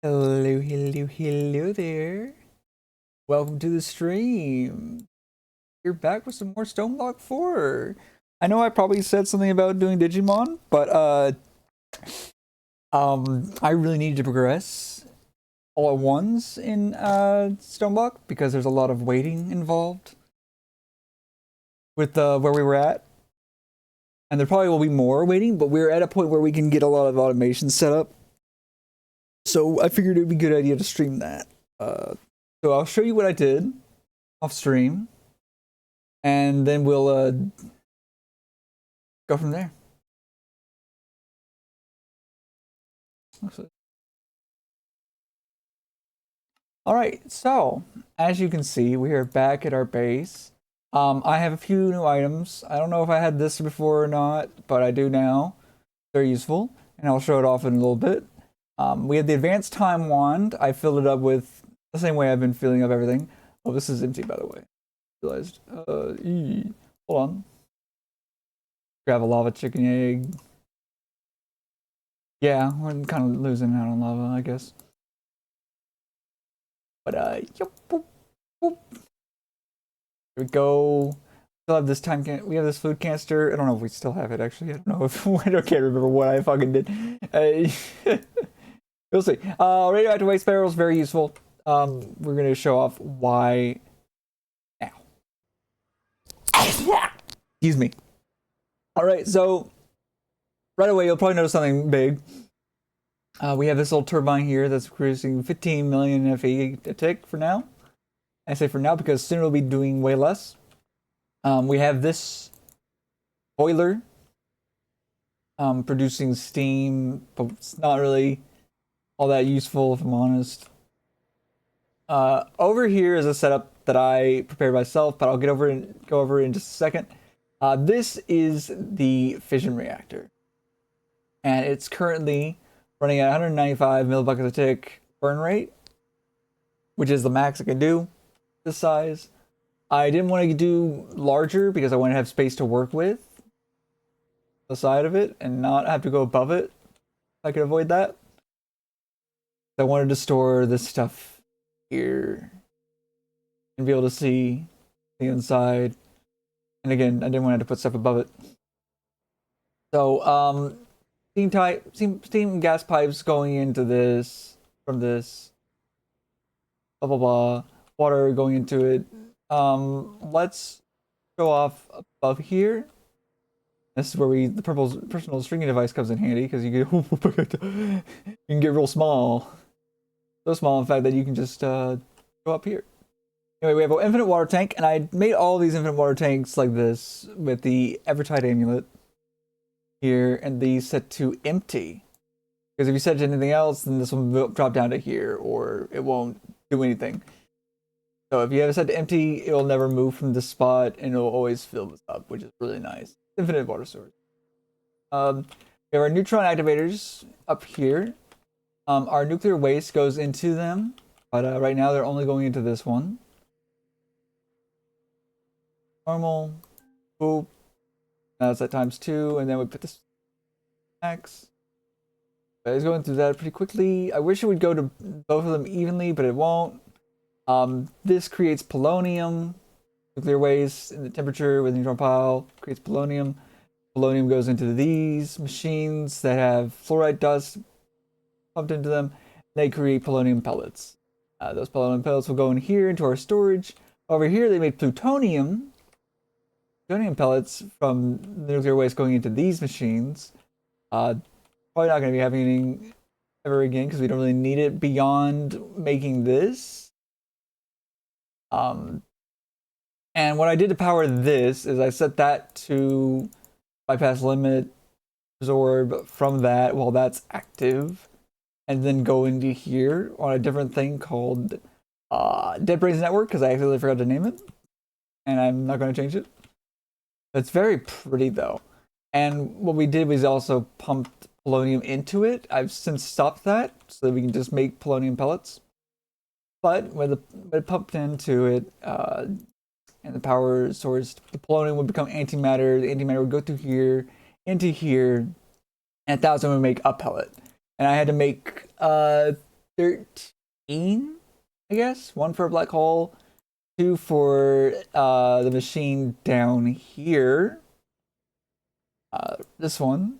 Hello, hello, hello there. Welcome to the stream. You're back with some more Stoneblock 4. I know I probably said something about doing Digimon, but I really need to progress all at once in Stoneblock because there's a lot of waiting involved with where we were at. And there probably will be more waiting, but we're at a point where we can get a lot of automation set up. So I figured it would be a good idea to stream that. So I'll show you what I did off stream, and then we'll go from there. All right, so as you can see, we are back at our base. I have a few new items. I don't know if I had this before or not, but I do now. They're useful, and I'll show it off in a little bit. We have the advanced time wand. I filled it up with the same way I've been filling up everything. Oh, this is empty, by the way. Realized. Hold on. Grab a lava chicken egg. Yeah, we're kind of losing out on lava, I guess. But yep, boop, boop. Here we go. Still have this time can. We have this food canister. I don't know if we still have it. Actually, I don't know if I can't remember what I fucking did. We'll see. Radioactive waste barrels, very useful. We're gonna show off why now. Excuse me. All right, so right away you'll probably notice something big. We have this little turbine here that's producing 15 million FE a tick for now. I say for now because soon it'll be doing way less. We have this boiler producing steam, but it's not really all that useful if I'm honest. Over here is a setup that I prepared myself, but I'll go over it in just a second. This is the fission reactor, and it's currently running at 195 millibuckets a tick burn rate, which is the max I can do this size. I didn't want to do larger because I want to have space to work with the side of it and not have to go above it. I could avoid that. I wanted to store this stuff here and be able to see the inside. And again, I didn't want to have to put stuff above it. So, steam and gas pipes going into this from this. Blah blah blah. Water going into it. Let's show off above here. This is where the purple personal stringing device comes in handy because you can get real small. So small, in fact, that you can just go up here. Anyway, we have an infinite water tank, and I made all these infinite water tanks like this with the Evertide amulet here, and these set to empty. Because if you set it to anything else, then this will drop down to here, or it won't do anything. So if you have it set to empty, it'll never move from this spot, and it'll always fill this up, which is really nice. Infinite water source. We have our neutron activators up here. Our nuclear waste goes into them, but right now they're only going into this one. Normal, boop. Now it's at ×2, and then we put this max. It's going through that pretty quickly. I wish it would go to both of them evenly, but it won't. This creates polonium. Nuclear waste in the temperature with neutron pile creates polonium. Polonium goes into these machines that have fluoride dust pumped into them. They create polonium pellets. Those polonium pellets will go in here into our storage. Over here, they made plutonium. Plutonium pellets from the nuclear waste going into these machines. Probably not going to be having any ever again because we don't really need it beyond making this. And what I did to power this is I set that to bypass limit, absorb from that while that's active, and then go into here on a different thing called Dead Brains Network because I actually forgot to name it, and I'm not going to change it. It's very pretty though. And what we did was also pumped polonium into it. I've since stopped that so that we can just make polonium pellets. But when it pumped into it, and the power source, the polonium would become antimatter. The antimatter would go through here, into here, and 1,000 would make a pellet. And I had to make 13, I guess. One for a black hole, two for the machine down here. This one,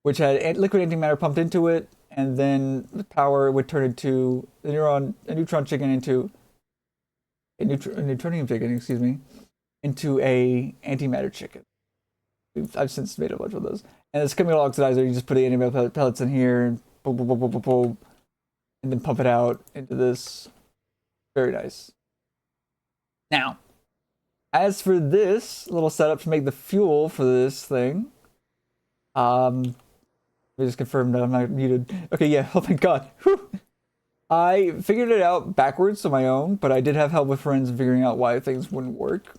which had liquid antimatter pumped into it, and then the power would turn into a neutron chicken into a neutronium chicken, excuse me, into a antimatter chicken. I've since made a bunch of those. And this chemical oxidizer, you just put the antimatter pellets in here, and boom, boom, boom, boom, boom, boom, and then pump it out into this. Very nice. Now, as for this little setup to make the fuel for this thing, let me just confirm that I'm not muted. Okay, yeah. Oh my god. Whew. I figured it out backwards on my own, but I did have help with friends figuring out why things wouldn't work.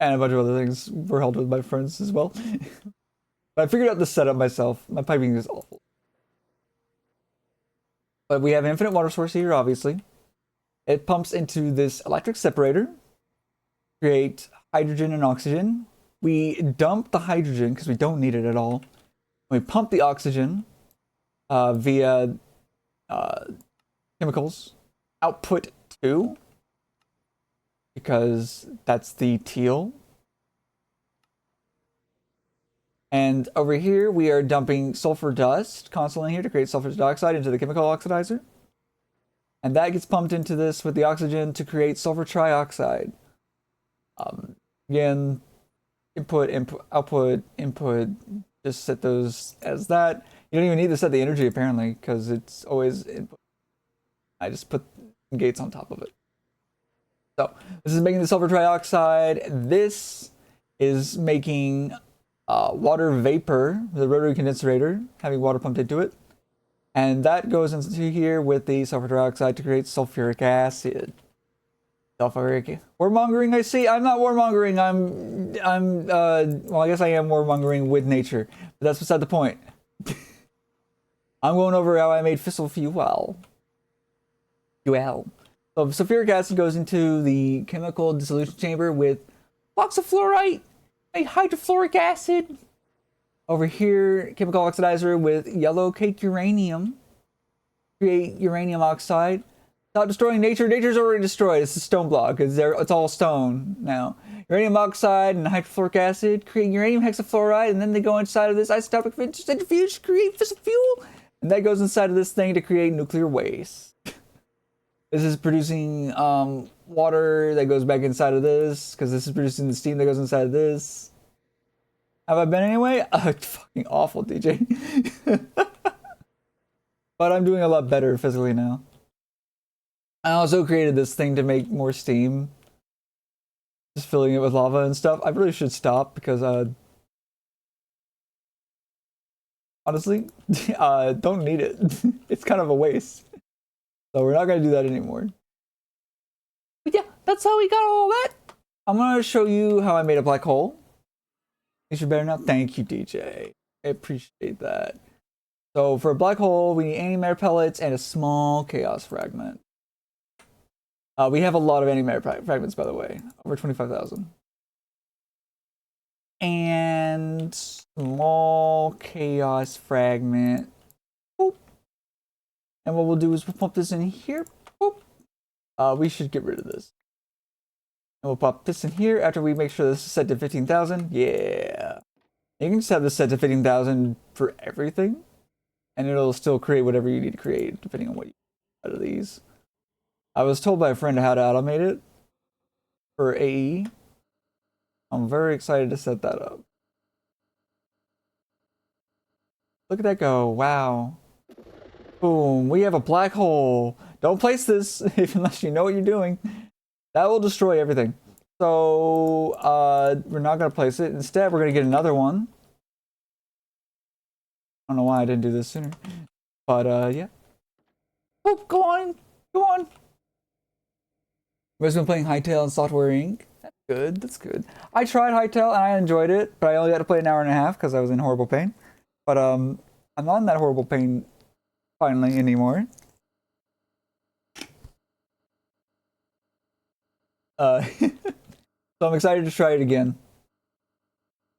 And a bunch of other things were helped with by friends as well. But I figured out the setup myself. My piping is awful. But we have an infinite water source here, obviously. It pumps into this electric separator, create hydrogen and oxygen. We dump the hydrogen because we don't need it at all. We pump the oxygen via chemicals. Output 2, because that's the teal. And over here, we are dumping sulfur dust constantly here to create sulfur dioxide into the chemical oxidizer. And that gets pumped into this with the oxygen to create sulfur trioxide. Again, input, output, input, just set those as that. You don't even need to set the energy apparently, because it's always input. I just put gates on top of it. So this is making the sulfur trioxide. This is making water vapor, the rotary condensator, having water pumped into it. And that goes into here with the sulfur trioxide to create sulfuric acid. Warmongering, I see. I'm not warmongering. Well, I guess I am warmongering with nature. But that's beside the point. I'm going over how I made fissile fuel. So sulfuric acid goes into the chemical dissolution chamber with blocks of fluorite, a hydrofluoric acid. Over here, chemical oxidizer with yellow cake uranium. Create uranium oxide. Not destroying nature. Nature's already destroyed. It's a Stoneblock. It's all stone now. Uranium oxide and hydrofluoric acid create uranium hexafluoride, and then they go inside of this isotopic centrifuge to create fissile fuel. And that goes inside of this thing to create nuclear waste. This is producing water that goes back inside of this, because this is producing the steam that goes inside of this. Have I been anyway? Fucking awful, DJ. But I'm doing a lot better physically now. I also created this thing to make more steam. Just filling it with lava and stuff. I really should stop because, honestly, don't need it. It's kind of a waste. So we're not going to do that anymore. But yeah, that's how we got all that. I'm going to show you how I made a black hole. You should better now. Thank you, DJ. I appreciate that. So for a black hole, we need antimatter pellets and a small chaos fragment. We have a lot of antimatter fragments, by the way. Over 25,000. And small chaos fragment. Boop. And what we'll do is we'll pump this in here. Boop. We should get rid of this. And we'll pop this in here after we make sure this is set to 15,000. Yeah. You can just have this set to 15,000 for everything. And it'll still create whatever you need to create, depending on what you out of these. I was told by a friend how to automate it for AE. I'm very excited to set that up. Look at that go. Wow. Boom. We have a black hole. Don't place this unless you know what you're doing. That will destroy everything. So we're not going to place it. Instead, we're going to get another one. I don't know why I didn't do this sooner. But yeah. Oh, go on. Go on. You guys been playing Hytale and Software Inc. That's good. That's good. I tried Hytale and I enjoyed it, but I only got to play an hour and a half because I was in horrible pain. But I'm not in that horrible pain finally anymore. So I'm excited to try it again.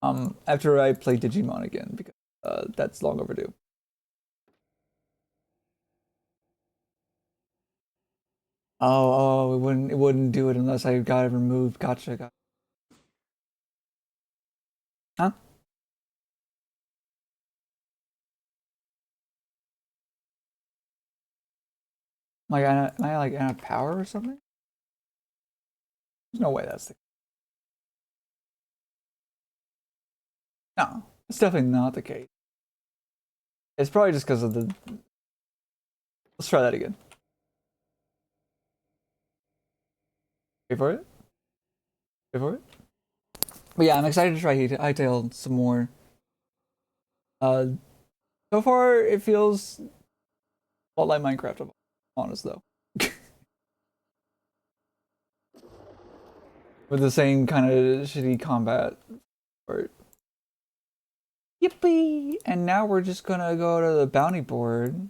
After I play Digimon again, because that's long overdue. Oh, it wouldn't do it unless I got it removed. Gotcha. Huh? Like, am I like out of power or something? There's no way that's the. No, it's definitely not the case. It's probably just because of the. Let's try that again. Wait for it. Wait for it. But yeah, I'm excited to try Hytale some more. Uh, so far it feels a lot like Minecraft. If I'm honest though, with the same kind of shitty combat. Or yippee! And now we're just gonna go to the bounty board.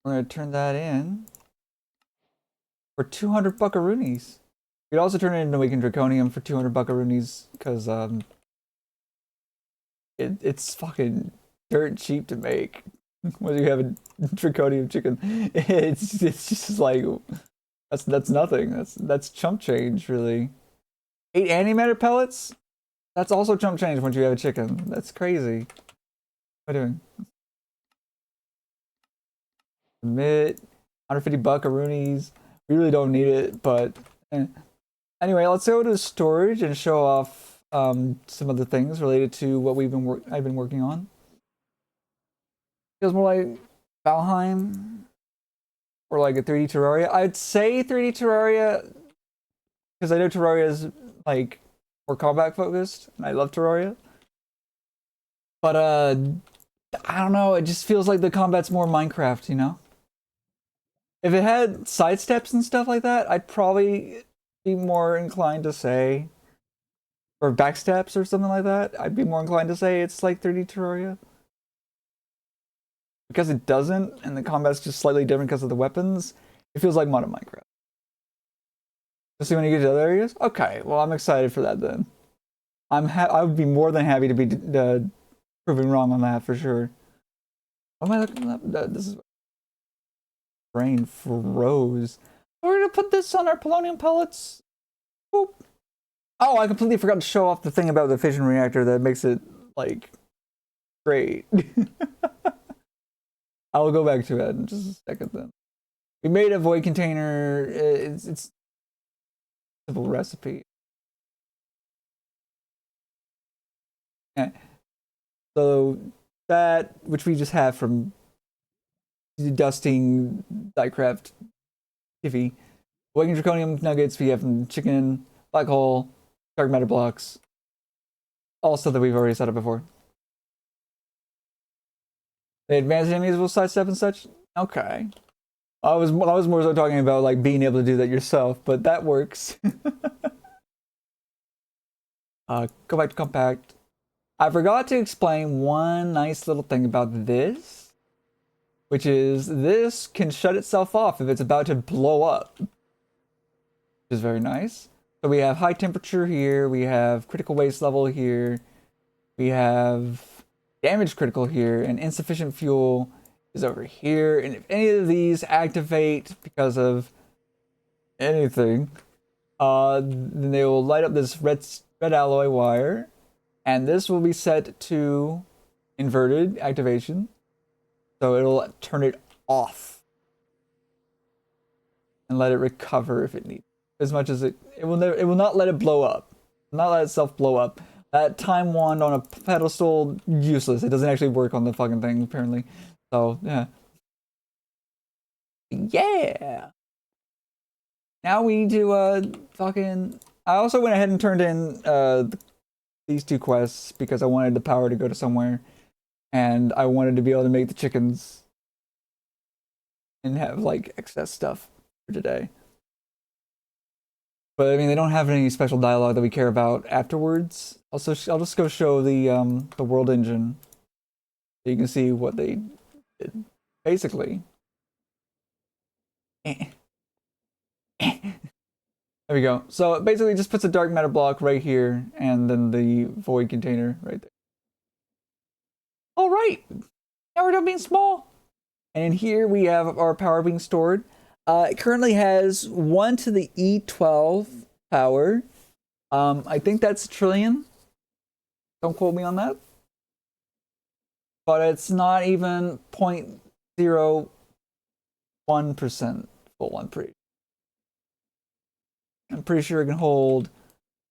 We're gonna turn that in for 200 buckaroonies. You could also turn it into Awakened Draconium for 200 buckaroonies because it's fucking dirt cheap to make. When you have a draconium chicken, it's just like that's nothing. That's chump change, really. 8 animator pellets. That's also chump change once you have a chicken. That's crazy. What am I doing? Submit. 150 buckaroonies. We really don't need it, but anyway, let's go to storage and show off some of the things related to what I've been working on. Feels more like Valheim or like a 3D Terraria. I'd say 3D Terraria because I know Terraria is like more combat focused, and I love Terraria. But I don't know. It just feels like the combat's more Minecraft, you know. If it had side steps and stuff like that, I'd probably be more inclined to say, or backsteps or something like that. I'd be more inclined to say it's like 3D Terraria. Because it doesn't, and the combat's just slightly different because of the weapons, it feels like modern Minecraft. Especially when you get to other areas. Okay, well I'm excited for that then. I would be more than happy to be proving wrong on that for sure. Oh my, this is brain froze. We're gonna put this on our polonium pellets. Boop. Oh, I completely forgot to show off the thing about the fission reactor that makes it like great. I will go back to it in just a second then. We made a void container. It's a simple recipe. Yeah. So that which we just have from dusting diecraft Iffy. Awakened draconium nuggets we have from chicken, black hole, dark matter blocks. All stuff that we've already set up before. The advanced enemies will sidestep and such. Okay. I was more so talking about like being able to do that yourself, but that works. Go back to compact. I forgot to explain one nice little thing about this, which is this can shut itself off if it's about to blow up, which is very nice. So we have high temperature here, we have critical waste level here, we have damage critical here, and insufficient fuel is over here. And if any of these activate because of anything, then they will light up this red alloy wire, and this will be set to inverted activation, so it'll turn it off and let it recover if it needs. As much as it will not let it blow up, not let itself blow up. That time wand on a pedestal, useless. It doesn't actually work on the fucking thing apparently. So yeah. Yeah. Now we need to fucking. I also went ahead and turned in these 2 quests because I wanted the power to go to somewhere, and I wanted to be able to make the chickens and have like excess stuff for today. But I mean, they don't have any special dialogue that we care about afterwards. Also, I'll just go show the world engine, so you can see what they did. Basically. There we go. So it basically just puts a dark matter block right here, and then the void container right there. All right, now we're done being small. And in here we have our power being stored. It currently has 1 to the E12 power. I think that's a trillion. Don't quote me on that. But it's not even 0.01% full, I'm pretty sure it can hold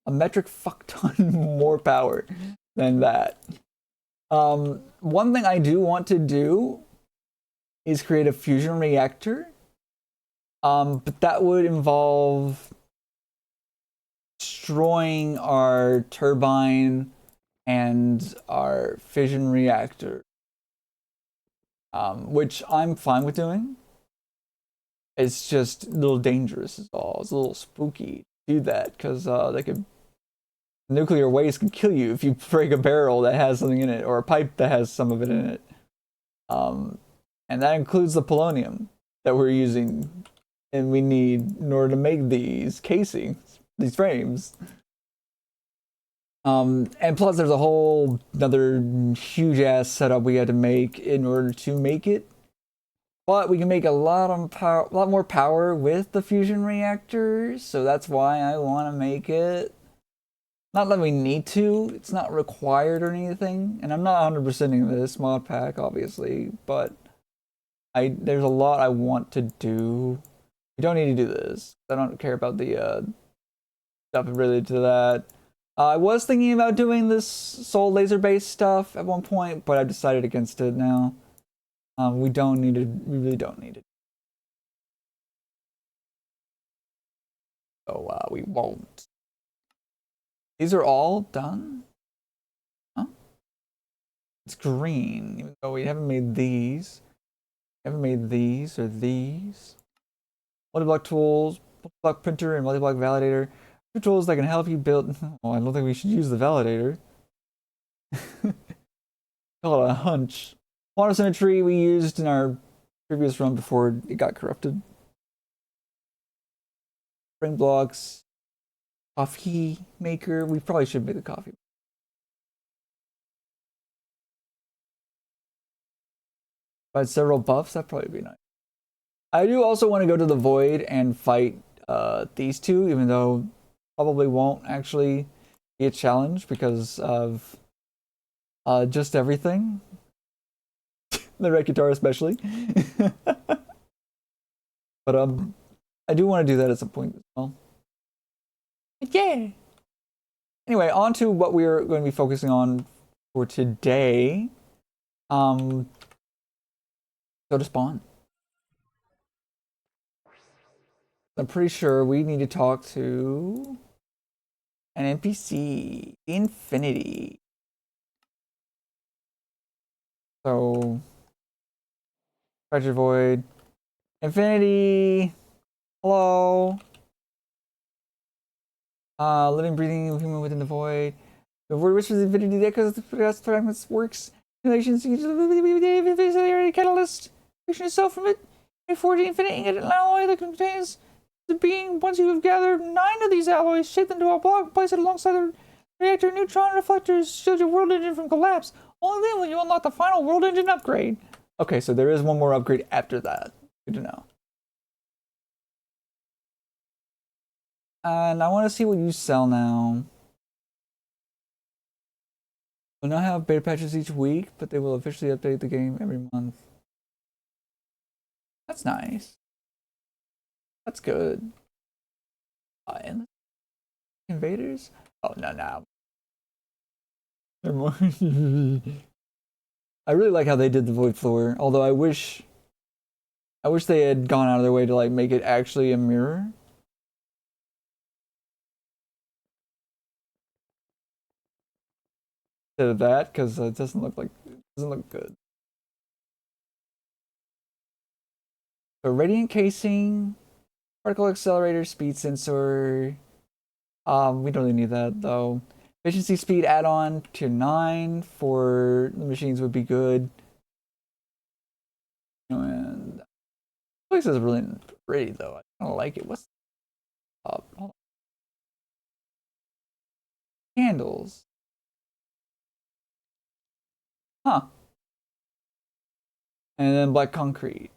a metric fuck ton more power than that. One thing I do want to do is create a fusion reactor. But that would involve destroying our turbine and our fission reactor, which I'm fine with doing. It's just a little dangerous, is all. It's a little spooky to do that because nuclear waste can kill you if you break a barrel that has something in it or a pipe that has some of it in it. And that includes the polonium that we're using and we need in order to make these casings, these frames. And plus there's a whole another huge ass setup we had to make in order to make it. But we can make a lot more power with the fusion reactor, so that's why I want to make it. Not that we need to, it's not required or anything, and I'm not 100%ing this mod pack, obviously, but there's a lot I want to do. You don't need to do this. I don't care about the stuff related to that. I was thinking about doing this soul laser based stuff at one point, but I've decided against it now. We don't need it. We really don't need it. So we won't. These are all done? Huh? It's green, even though we haven't made these. Haven't made these or these. Multi-block tools, multi-block printer, and multi-block validator. Two tools that can help you build. Oh, I don't think we should use the validator. Call it a hunch. Water symmetry we used in our previous run before it got corrupted. Frame blocks. Coffee maker. We probably should make the coffee. But several buffs, that'd probably be nice. I do also want to go to the void and fight these two, even though probably won't actually be a challenge because of just everything. The red guitar especially. But I do want to do that at some point as well. Yeah. Anyway, on to what we're going to be focusing on for today. Go to spawn. I'm pretty sure we need to talk to an NPC, Infinity. So, Treasure Void, Infinity. Hello. Living, breathing human within the void. The void whispers infinity there because the fragments works. Simulations catalyst. Creation itself from it. A forge infinite ingot and alloy that contains the being. Once you have gathered 9 of these alloys, shape them into a block, place it alongside the reactor neutron reflectors, shield your world engine from collapse. Only then will you unlock the final world engine upgrade. Okay, so there is one more upgrade after that. Good to know. And I want to see what you sell now. We'll not have beta patches each week, but they will officially update the game every month. That's nice. That's good. And invaders? Oh, no. I really like how they did the void floor, although I wish they had gone out of their way to like make it actually a mirror. Instead of that, because it doesn't look good. So radiant casing, particle accelerator, speed sensor. We don't really need that though. Efficiency speed add-on to 9 for the machines would be good. And this place is really pretty though. I kind of like it. What's up? Candles. Huh. And then black concrete.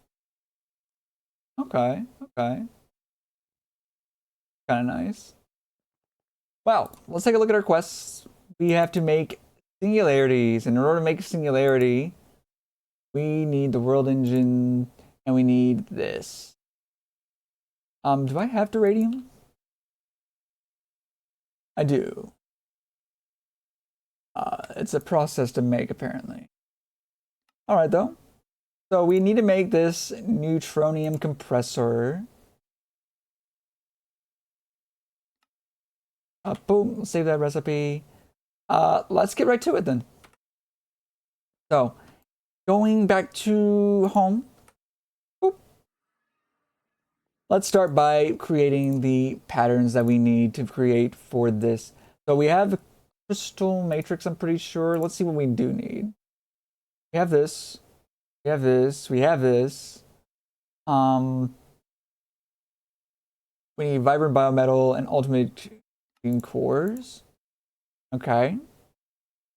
Okay. Okay. Kind of nice. Well, let's take a look at our quests. We have to make singularities. In order to make a singularity, we need the world engine, and we need this. Do I have Duradium? I do. It's a process to make, apparently. Alright, though. So we need to make this neutronium compressor. Boom, save that recipe. Let's get right to it then. So, going back to home. Boop. Let's start by creating the patterns that we need to create for this. So we have a crystal matrix, I'm pretty sure. Let's see what we do need. We have this. We have this. We have this. We need vibrant biometal and ultimate cores. Okay.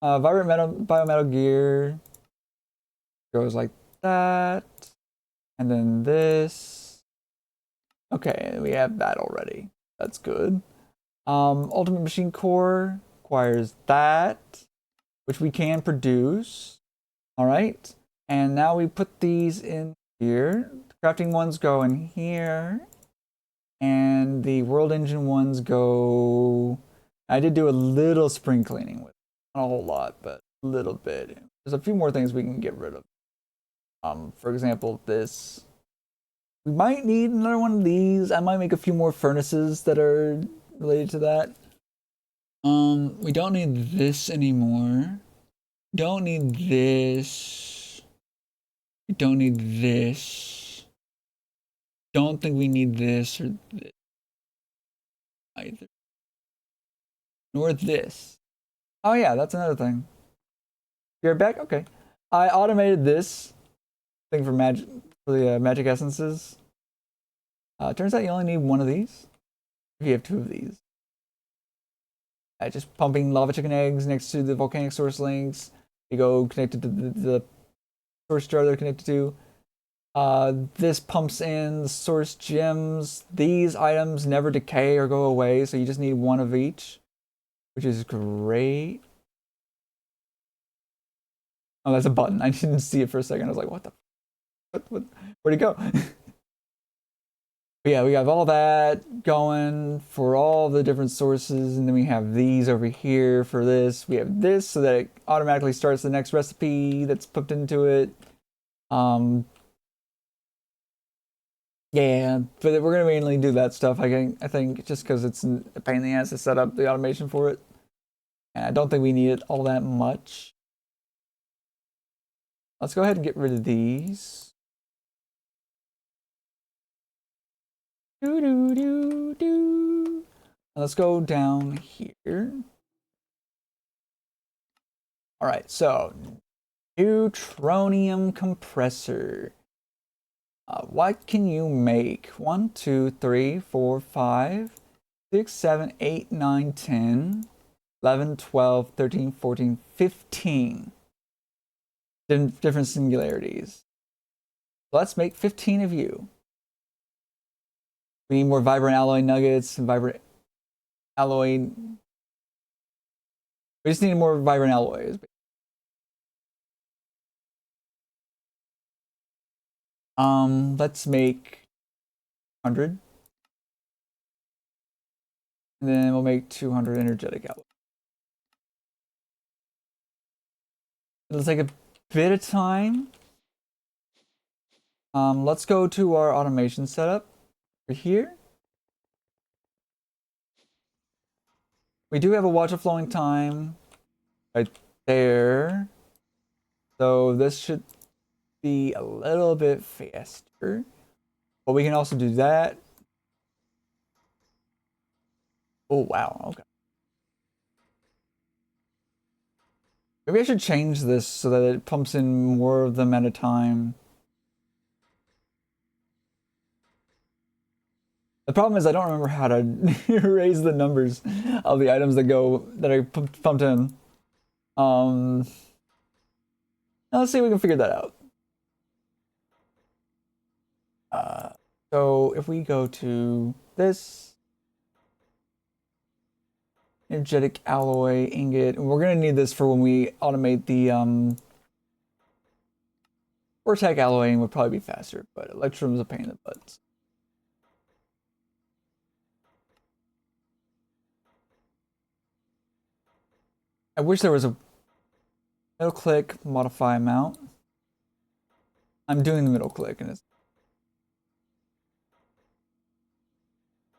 Vibrant biometal gear goes like that. And then this. Okay, we have that already. That's good. Ultimate machine core requires that, which we can produce. All right. And now we put these in here. The crafting ones go in here. And the world engine ones go... I did do a little spring cleaning with it. Not a whole lot, but a little bit. There's a few more things we can get rid of. For example, this. We might need another one of these. I might make a few more furnaces that are related to that. We don't need this anymore. Don't need this. We don't need this. Don't think we need this or this either. Nor this. Oh yeah, that's another thing. You're back? Okay. I automated this thing for magic, for the magic essences. Turns out you only need one of these. If you have two of these. Just pumping lava chicken eggs next to the volcanic source links. You go connected to the source jar they're connected to. This pumps in the source gems. These items never decay or go away, so you just need one of each, which is great. Oh, that's a button. I didn't see it for a second. I was like, what the? Where'd it go? But yeah, we have all that going for all the different sources, and then we have these over here for this. We have this so that it automatically starts the next recipe that's put into it. Yeah, but we're gonna mainly do that stuff. I think just because it's a pain in the ass to set up the automation for it, and I don't think we need it all that much. Let's go ahead and get rid of these. Let's go down here. All right, so neutronium compressor. What can you make? 1, 2, 3, 4, 5, 6, 7, 8, 9, 10, 11, 12, 13, 14, 15 different singularities. Let's make 15 of you. We need more vibrant alloy nuggets and vibrant alloy. We just need more vibrant alloys. Let's make 100. And then we'll make 200 energetic alloy. It'll take a bit of time. Let's go to our automation setup over here. We do have a water flowing time right there. So this should be a little bit faster. But we can also do that. Oh, wow. Okay. Maybe I should change this so that it pumps in more of them at a time. The problem is I don't remember how to raise the numbers of the items that I pumped in. Let's see if we can figure that out. So if we go to this energetic alloy ingot, and we're gonna need this for when we automate the Vortec alloying would probably be faster, but Electrum's a pain in the butt. I wish there was a middle click modify amount. I'm doing the middle click and it's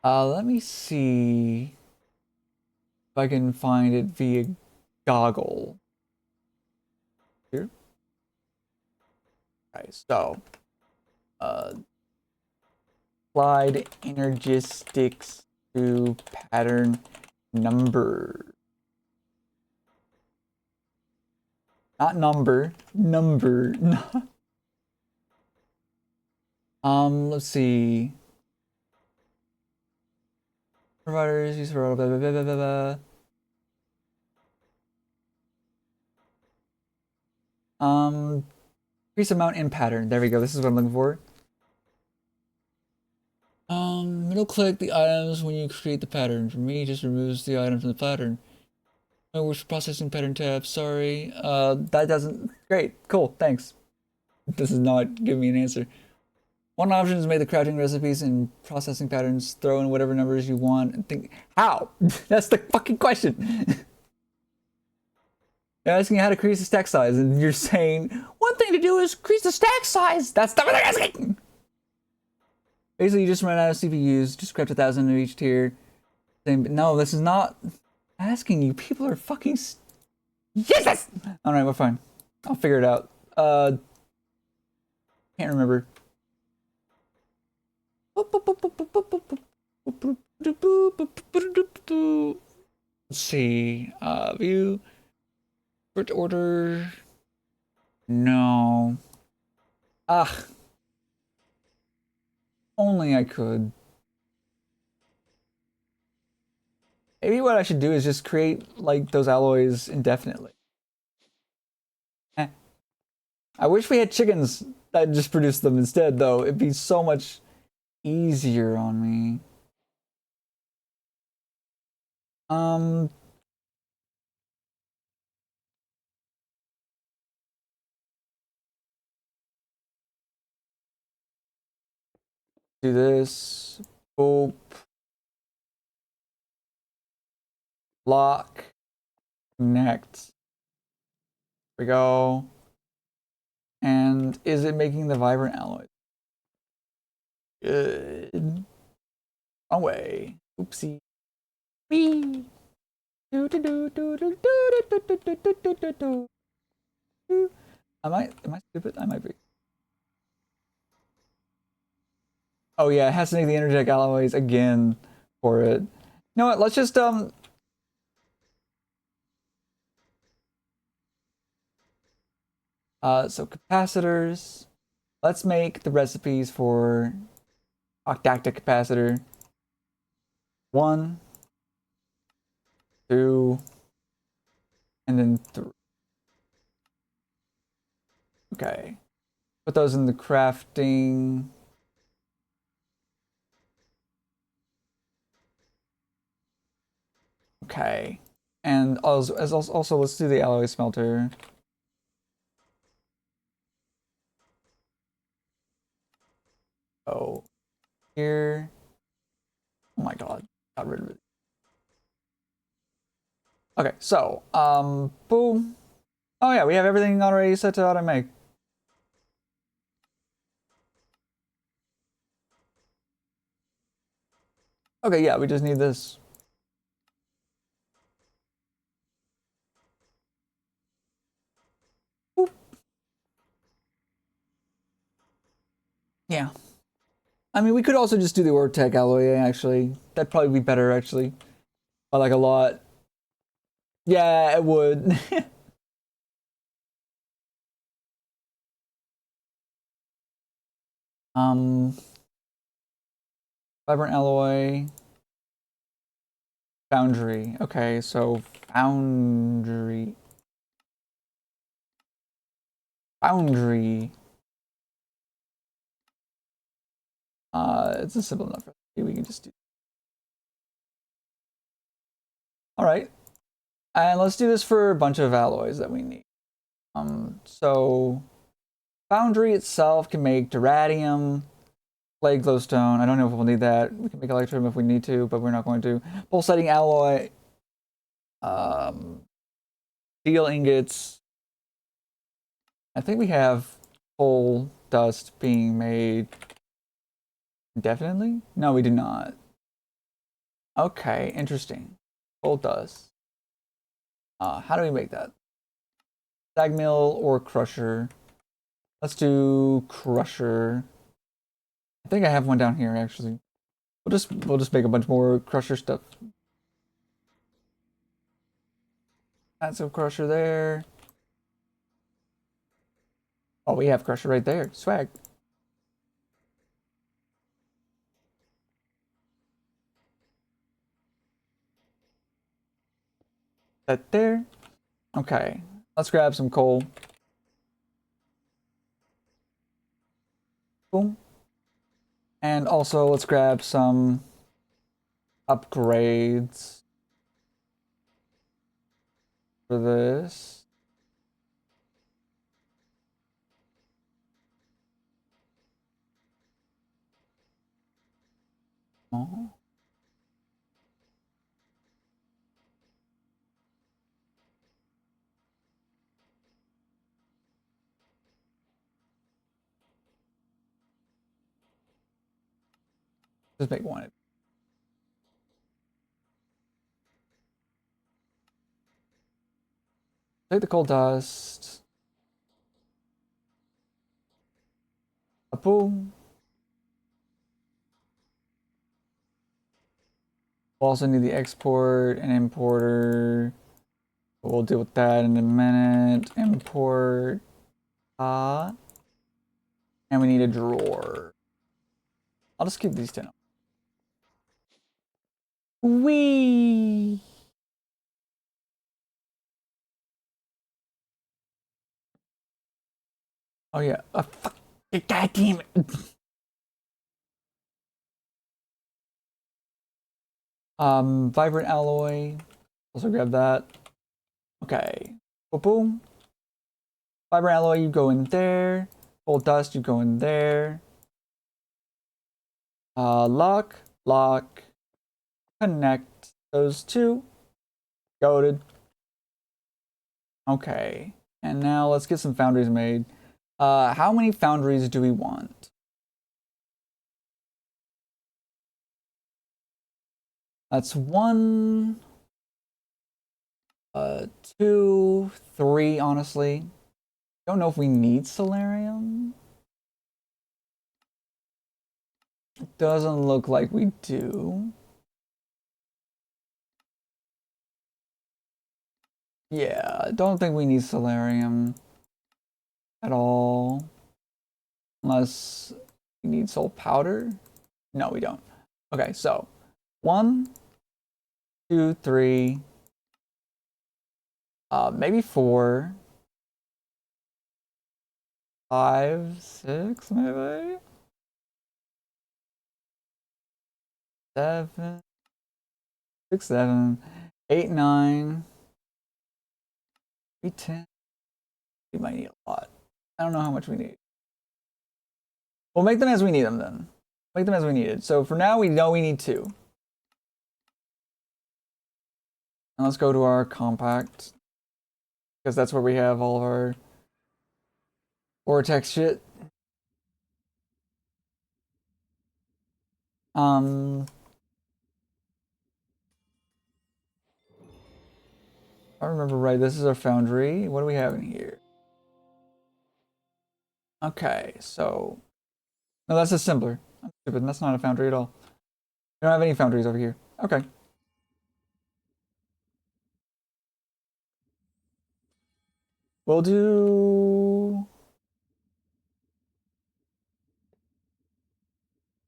let me see if I can find it via goggle. Here. Okay, so slide energistics to pattern number. Not number. Let's see. Providers use for blah, blah, blah, blah, blah, blah. Increase amount in pattern. There we go. This is what I'm looking for. Middle click the items when you create the pattern. For me, it just removes the items from the pattern. Oh, we're processing pattern tab. Sorry. That doesn't. Great. Cool. Thanks. This is not giving me an answer. One option is make the crafting recipes and processing patterns. Throw in whatever numbers you want and think. How? That's the fucking question. They're asking how to increase the stack size, and you're saying one thing to do is increase the stack size. That's not what they're asking. Basically, you just run out of CPUs. Just craft 1,000 of each tier. No, this is not asking you. People are fucking. Jesus. All right, we're fine. I'll figure it out. Can't remember. Let's see. View. First order. No. Ah. Only I could. Maybe what I should do is just create like those alloys indefinitely. I wish we had chickens that just produce them instead, though. It'd be so much easier on me. Do this. Boop. Lock. Connect. There we go. And is it making the vibrant alloy? Good. Wrong way. Oopsie. Wee. Do do do do do do do do do do do do do. Am I stupid? I might be. Oh yeah, it has to make the energetic alloys again for it. You know what? Let's just so capacitors. Let's make the recipes for octactic capacitor. 1, 2, and then 3. Okay. Put those in the crafting. Okay. And also let's do the alloy smelter. Oh, here. Oh my god. Got rid of it. Okay, so, boom. Oh yeah, we have everything already set to automate. Okay, yeah, we just need this. Boop. Yeah. I mean, we could also just do the Ortec alloy, actually. That'd probably be better, actually. I like a lot. Yeah, it would. um, Vibrant alloy. Foundry. Okay, so foundry. Foundry. It's a simple enough recipe. We can just do. All right, and let's do this for a bunch of alloys that we need. So foundry itself can make terradium, clay glowstone. I don't know if we'll need that. We can make electrum if we need to, but we're not going to. Pulsating alloy, um, steel ingots. I think we have coal dust being made indefinitely. No, we do not. Okay, interesting. Coal dust. How do we make that? Sag mill or crusher? Let's do crusher. I think I have one down here actually. We'll just make a bunch more crusher stuff. Add some crusher there. Oh, we have crusher right there. Swag. That there. Okay. Let's grab some coal. Boom. And also let's grab some upgrades for this. Oh. Just make one. Take the coal dust. Boom. We'll also need the export and importer. We'll deal with that in a minute. Import. And we need a drawer. I'll just keep these 10 up. Whee! Oh yeah. Fuck. God damn it. Vibrant alloy. Also grab that. Okay. Boom, boom. Vibrant alloy, you go in there. Gold dust, you go in there. Lock, lock, connect those two. Goated. Okay. And now let's get some foundries made. How many foundries do we want? That's one, 2, 3, honestly. Don't know if we need solarium. Doesn't look like we do. Yeah, don't think we need solarium at all. Unless we need soul powder. No, we don't. Okay, so 1, 2, 3, maybe 4, 5, 6, maybe 7, 6, 7, 8, 9, maybe 10. We might need a lot. I don't know how much we need. We'll make them as we need them then. Make them as we need it. So for now, we know we need 2. And let's go to our compact. Because that's where we have all of our vortex shit. I remember right, this is our foundry. What do we have in here? Okay, so... No, that's assembler. I'm stupid. That's not a foundry at all. We don't have any foundries over here. Okay. We'll do...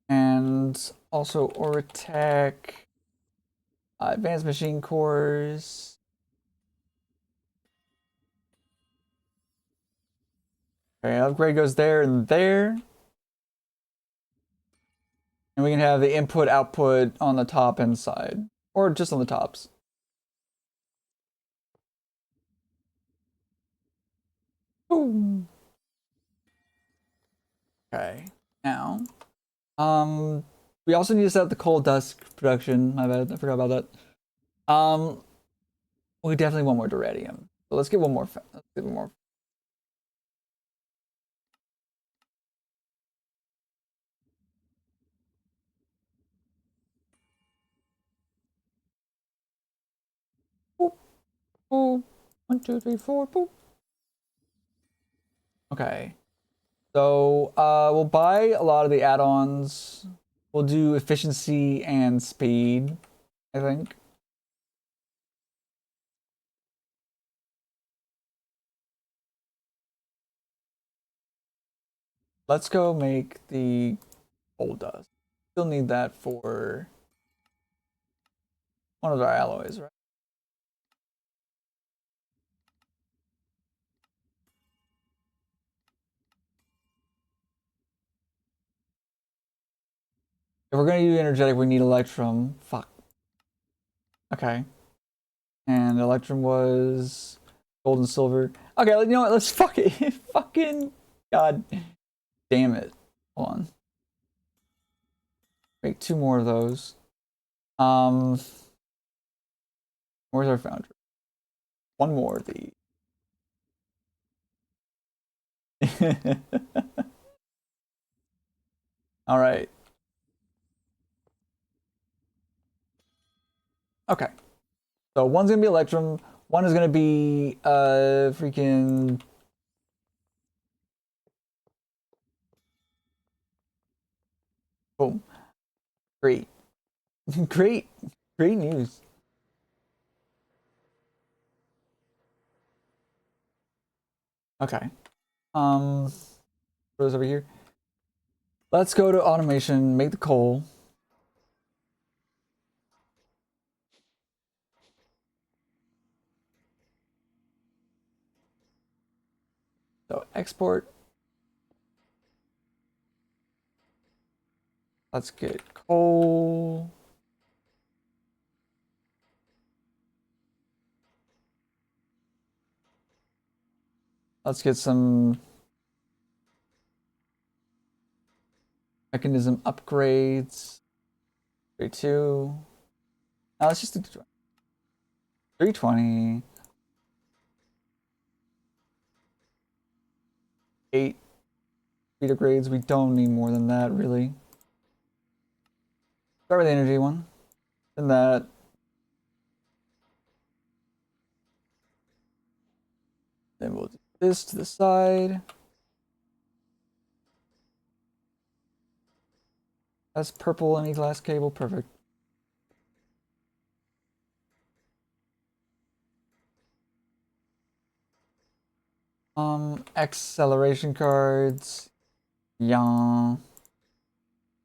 And also Oratech. Advanced machine cores. Okay, upgrade goes there and there. And we can have the input output on the top and side, or just on the tops. Ooh. Okay, now, we also need to set up the coal dust production. My bad, I forgot about that. We definitely want more duradium. So let's get one more. Let's get one more. Boop, boop. 1, 2, 3, 4. Boop. Okay. So we'll buy a lot of the add-ons. We'll do efficiency and speed, I think. Let's go make the coal dust. Still need that for one of our alloys, right? If we're gonna do energetic, we need electrum. Fuck. Okay. And electrum was gold and silver. Okay, you know what? Let's fuck it. Fucking god damn it. Hold on. Make 2 more of those. Um, where's our foundry? 1 more of these. All right. Okay. So one's gonna be electrum. One is gonna be freaking. Boom. Great. Great. Great news. Okay. Those over here. Let's go to automation. Make the coal. So export. Let's get coal. Let's get some mechanism upgrades. 32. Now let's just do 320. 8 speed upgrades. We don't need more than that, really. Start with the energy one. And that. Then we'll do this to the side. That's purple and E-glass cable. Perfect. Acceleration cards. Yeah.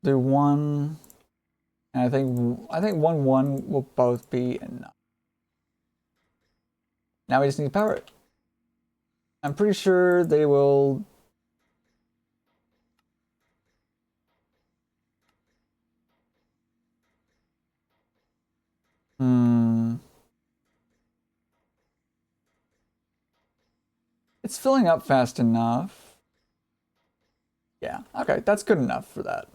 Do 1. And I think 1 will both be enough. Now we just need to power it. I'm pretty sure they will. It's filling up fast enough. Yeah, okay, that's good enough for that.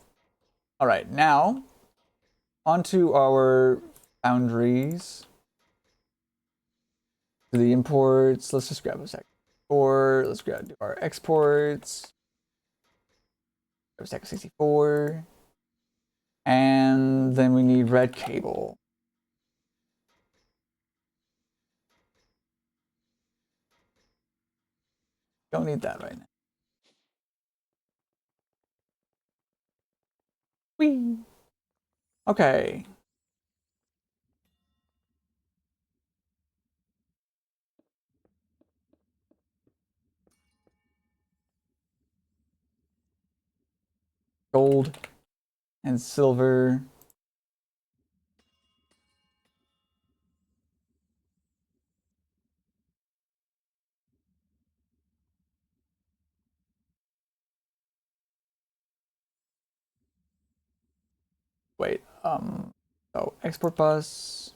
All right, now onto our boundaries. To the imports. Let's just grab a sec. Or let's grab do our exports. Grab a sec 64. And then we need red cable. Don't need that right now. Whee! Okay. Gold and silver. Wait, so export bus.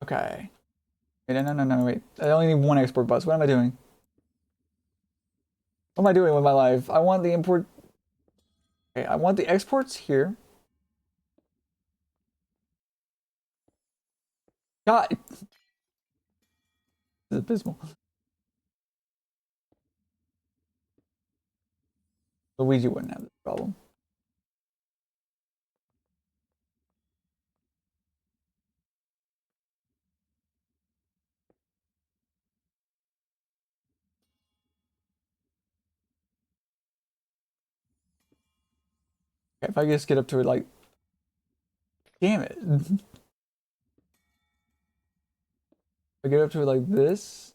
Okay. Wait, no, wait. I only need one export bus. What am I doing? What am I doing with my life? I want the import. Okay, I want the exports here. God, it's abysmal. Luigi wouldn't have this problem. Okay, if I just get up to it like, damn it. If I get up to it like this,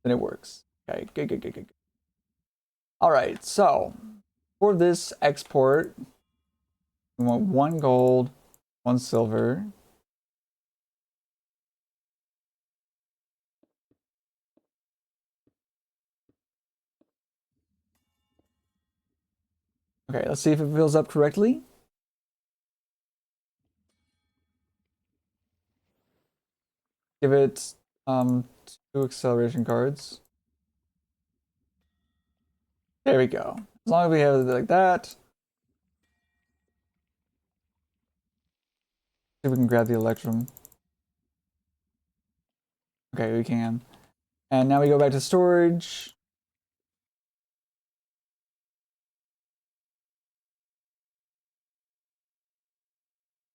then it works. Okay, good. All right, so for this export, we want 1 gold, 1 silver. Okay, let's see if it fills up correctly. Give it 2 acceleration cards. There we go. As long as we have it like that. See if we can grab the electrum. Okay, we can. And now we go back to storage.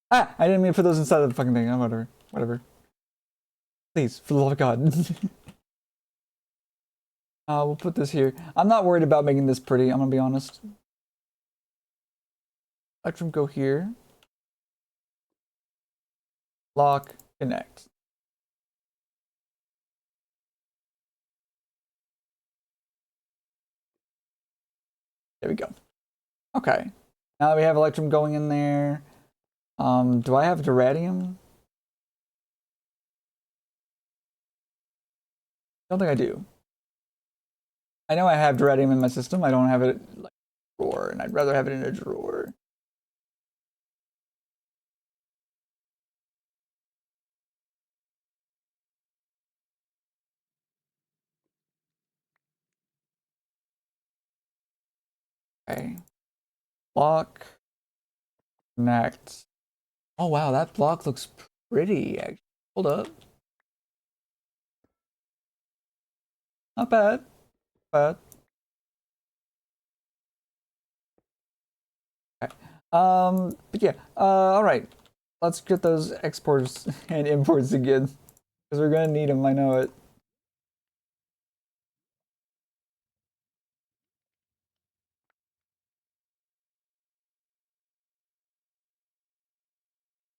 Ah, I didn't mean to put those inside of the fucking thing. Oh, whatever. Please, for the love of God. We'll put this here. I'm not worried about making this pretty, I'm gonna be honest. Electrum go here. Lock, connect. There we go. Okay. Now that we have Electrum going in there. Do I have Duradium? Don't think I do. I know I have Duradium in my system. I don't have it like a drawer, and I'd rather have it in a drawer. Okay. Block. Connect. Oh wow, that block looks pretty actually. Hold up. Not bad. Bad. Okay. But yeah. All right. Let's get those exports and imports again because we're gonna need them. I know it.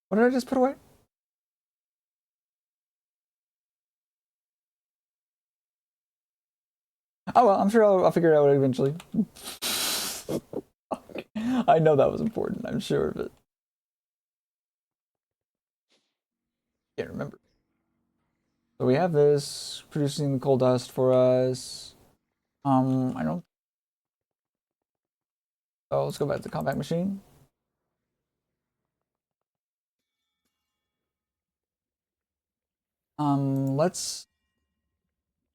What did I just put away? Oh well, I'm sure I'll figure it out eventually. I know that was important. I'm sure of it. Can't remember. So we have this producing the coal dust for us. I don't. Oh, let's go back to the compact machine. Let's.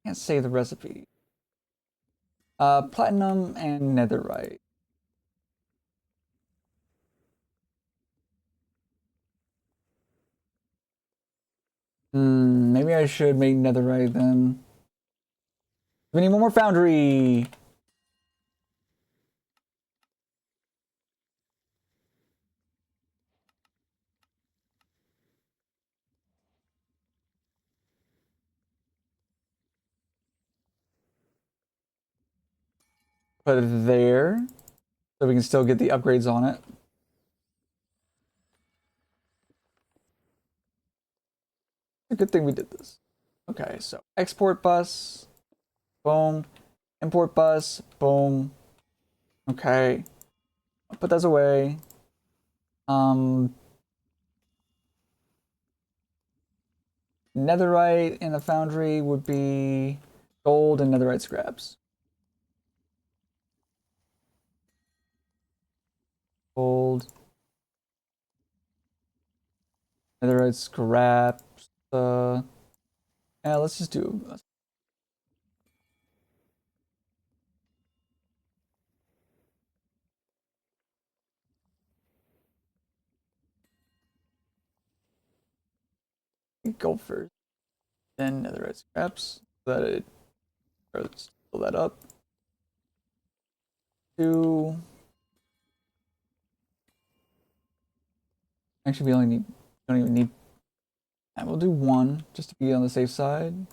Can't say the recipe. Platinum and netherite. Maybe I should make netherite then. We need one more foundry. Put it there so we can still get the upgrades on it. It's a good thing we did this. Okay, so export bus, boom. Import bus, boom. Okay. put those away. Netherite in the foundry would be gold and netherite scraps. Gold, netherite scraps. Yeah, let's just do. Gold first, then netherite scraps. So that it. Let's fill that up. Two. Actually, we only need. Don't even need. And we'll do one just to be on the safe side.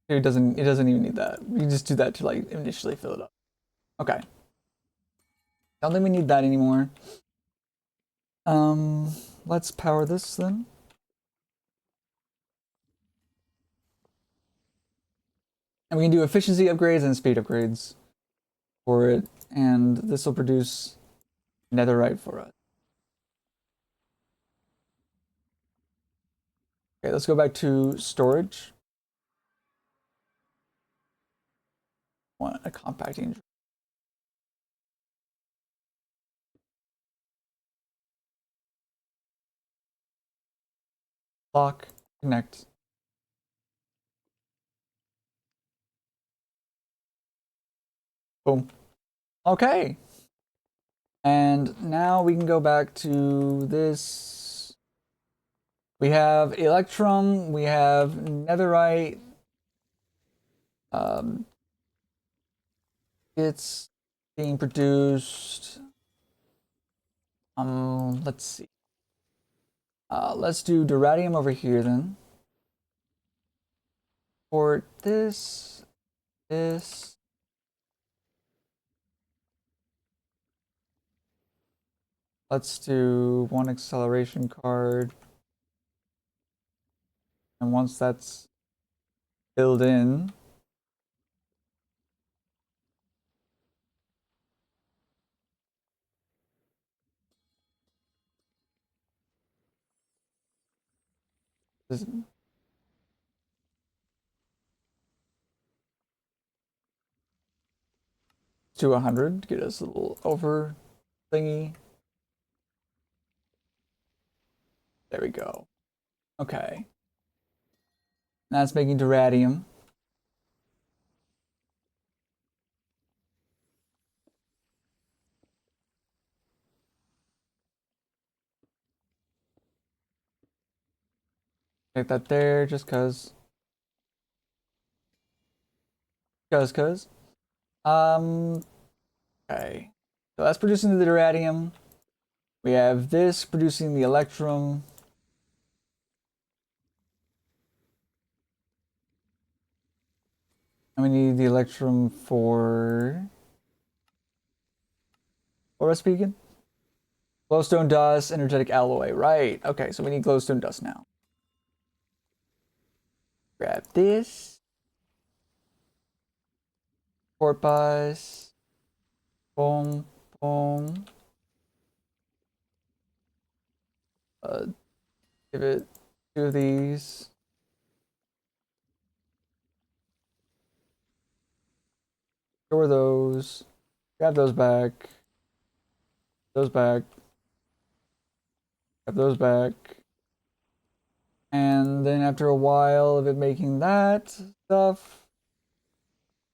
It doesn't. It doesn't even need that. You just do that to like initially fill it up. Okay. Don't think we need that anymore. Let's power this then. And we can do efficiency upgrades and speed upgrades for it, and this will produce netherite for us. Okay, let's go back to storage. Want a compacting lock, connect. Boom. Okay. And now we can go back to this. We have electrum, we have netherite. It's being produced. Let's see. Let's do duradium over here then. For this. Let's do one acceleration card. And once that's filled in, this to 100, get us a little over thingy. There we go. Okay. That's making duradium. Take that there just cause. Cause. Um, okay. So that's producing the duradium. We have this producing the electrum. And we need the electrum for what was speaking? Glowstone dust, energetic alloy. Right. Okay, so we need glowstone dust now. Grab this. Porpoise. Boom. Boom. Give it two of these. Store those. Grab those back. Those back. Grab those back. And then after a while of it making that stuff,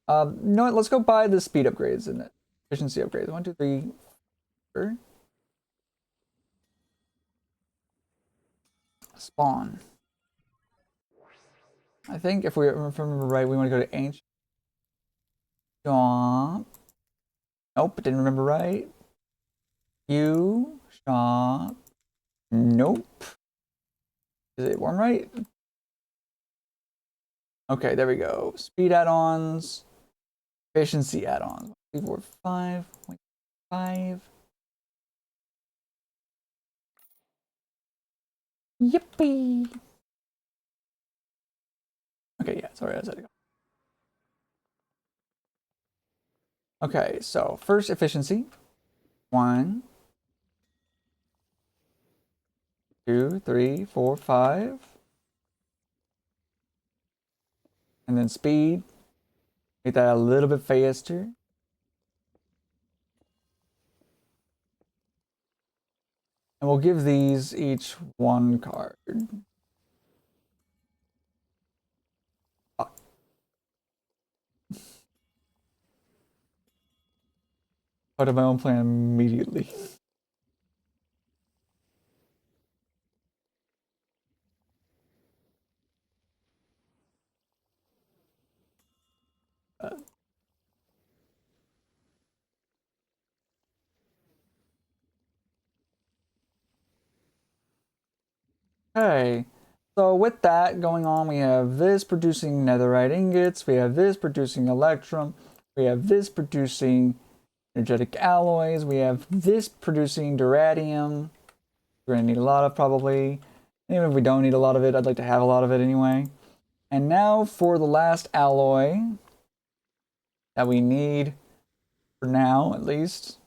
you know what? Let's go buy the speed upgrades and efficiency upgrades. 1, 2, 3, 4. Spawn. I think if we remember right, we want to go to ancient. Shop. Nope, didn't remember right. You shop. Nope. Is it one right? Okay, there we go. Speed add-ons, efficiency add-ons. 3, 4, 5.5. Yippee! Okay, yeah, sorry, I said it. Okay, so first efficiency. 1, 2, 3, 4, 5. And then speed. Make that a little bit faster. And we'll give these each 1 card. Out of my own plan immediately. Uh, okay. So with that going on, we have this producing netherite ingots, we have this producing electrum, we have this producing energetic alloys, we have this producing duradium. We're gonna need a lot of probably. Even if we don't need a lot of it, I'd like to have a lot of it anyway. And now for the last alloy that we need, for now at least,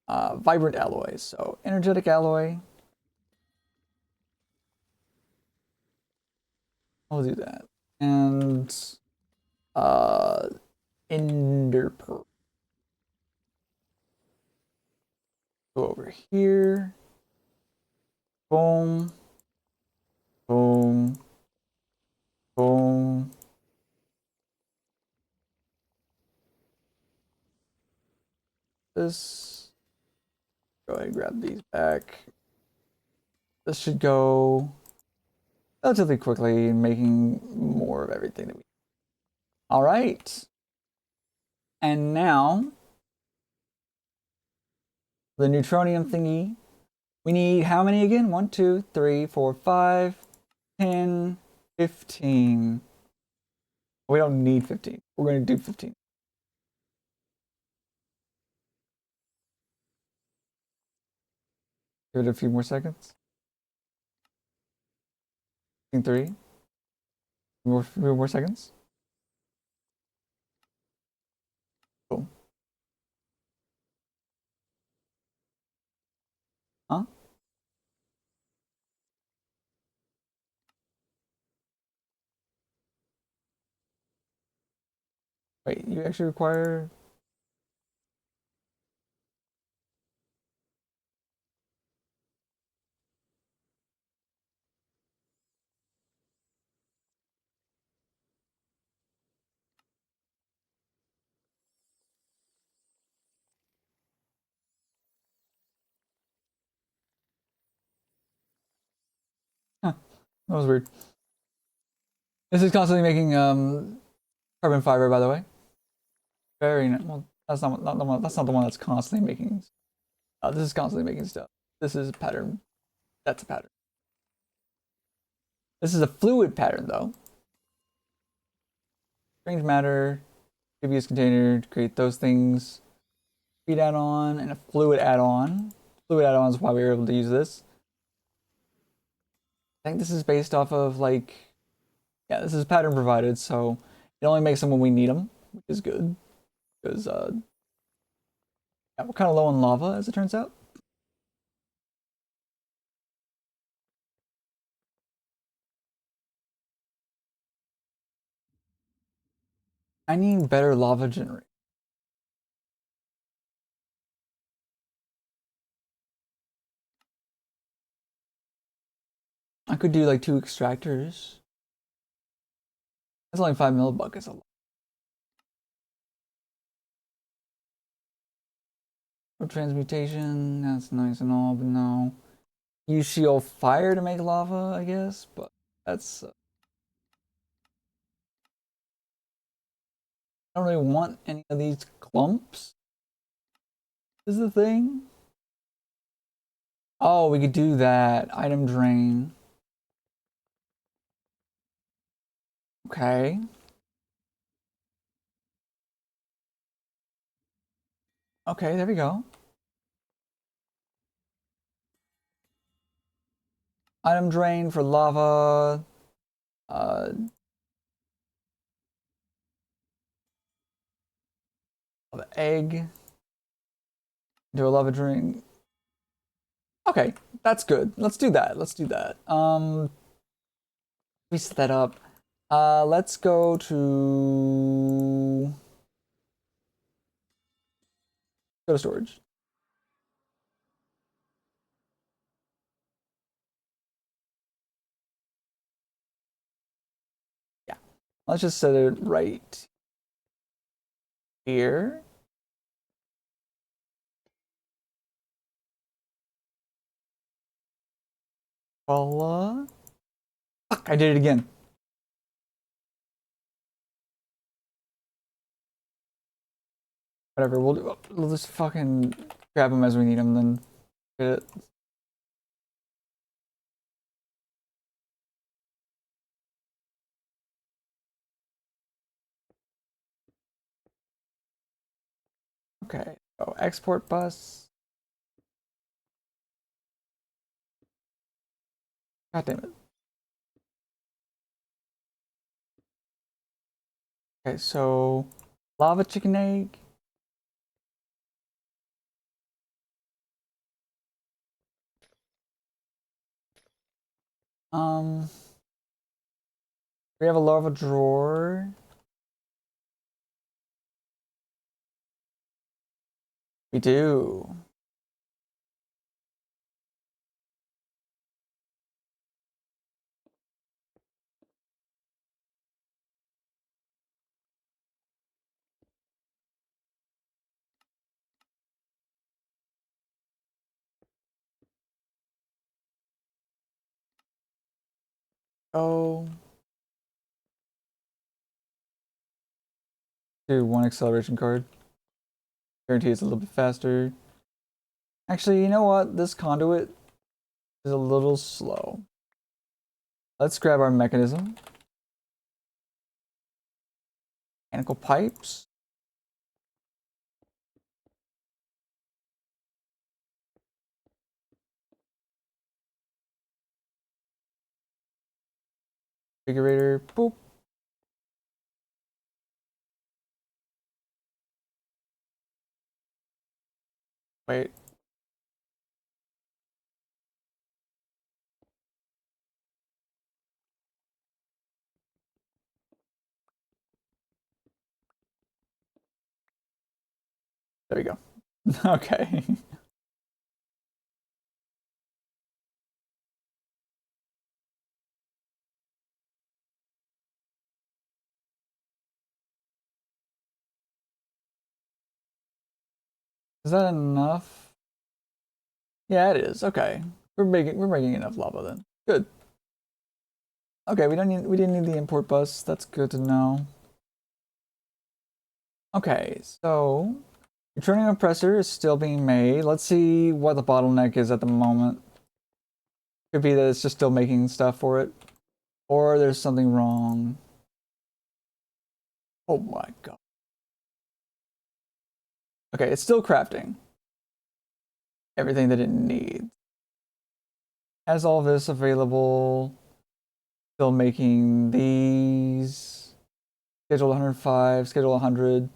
vibrant alloys. So energetic alloy, I'll do that. And ender pearl. Go over here. Boom. Boom. Boom. This. Go ahead and grab these back. This should go relatively quickly in making more of everything that we. All right. And now the neutronium thingy. We need how many again? 1, 2, 3, 4, 5, 10, 15. We don't need 15. We're going to do 15. Give it a few more seconds. 3. Few more seconds. Cool. Huh? Wait, you actually require. Huh, that was weird. This is constantly making carbon fiber, by the way. Very nice. Well, not the one. That's not the one that's constantly making. This is constantly making stuff. This is a pattern. That's a pattern. This is a fluid pattern, though. Strange matter, previous container to create those things. Speed add-on and a fluid add-on. Fluid add-on is why we were able to use this. I think this is based off of like, yeah, this is pattern provided, so it only makes them when we need them, which is good. Because yeah, we're kind of low on lava, as it turns out. I need better lava generator. I could do like 2 extractors. That's only 5 millibuckets a lot. For transmutation, that's nice and all, but no. Use shield fire to make lava, I guess, but that's. I don't really want any of these clumps. Is the thing. Oh, we could do that. Item drain. Okay. Okay, there we go. Item drain for lava. Uh, egg. Do a lava drink. Okay, that's good. Let's do that. Let's do that. We set that up. Let's go to storage. Yeah. Let's just set it right here. Voila. Fuck, I did it again. Whatever, we'll just fucking grab them as we need them then. Get it. Okay. Oh, export bus. God damn it. Okay, so lava chicken egg. Um, we have a lava drawer. We do. Oh, do one acceleration card. Guarantee it's a little bit faster. Actually, you know what? This conduit is a little slow. Let's grab our mechanism. Mechanical pipes. Configurator. Boop. Wait. There we go. Okay. Is that enough? Yeah, it is. Okay. We're making enough lava then. Good. Okay, we didn't need the import bus. That's good to know. Okay, so returning compressor is still being made. Let's see what the bottleneck is at the moment. Could be that it's just still making stuff for it. Or there's something wrong. Oh my god. Okay, it's still crafting everything that it needs. Has all this available. Still making these. Schedule 105, schedule 100.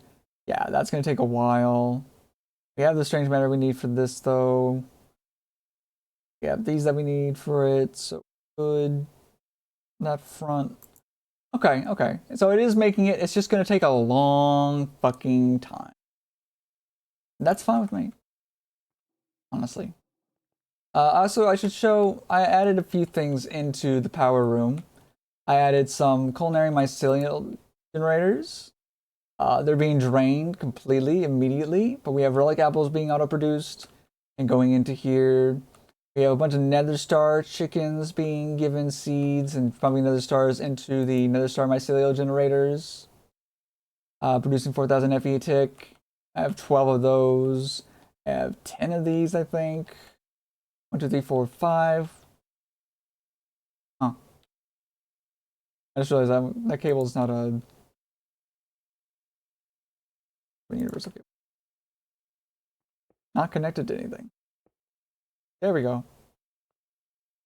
Yeah, that's going to take a while. We have the strange matter we need for this, though. We have these that we need for it, so good. That front. Okay, okay. So it is making it. It's just going to take a long fucking time. That's fine with me, honestly. Also, I should show, I added a few things into the power room. I added some culinary mycelial generators. They're being drained completely immediately, but we have relic apples being auto-produced and going into here. We have a bunch of nether star chickens being given seeds and pumping nether stars into the nether star mycelial generators, producing 4,000 FE tick. I have 12 of those. I have 10 of these, I think. 1, 2, 3, 4, 5. Huh. I just realized that cable is not a universal cable. Not connected to anything. There we go.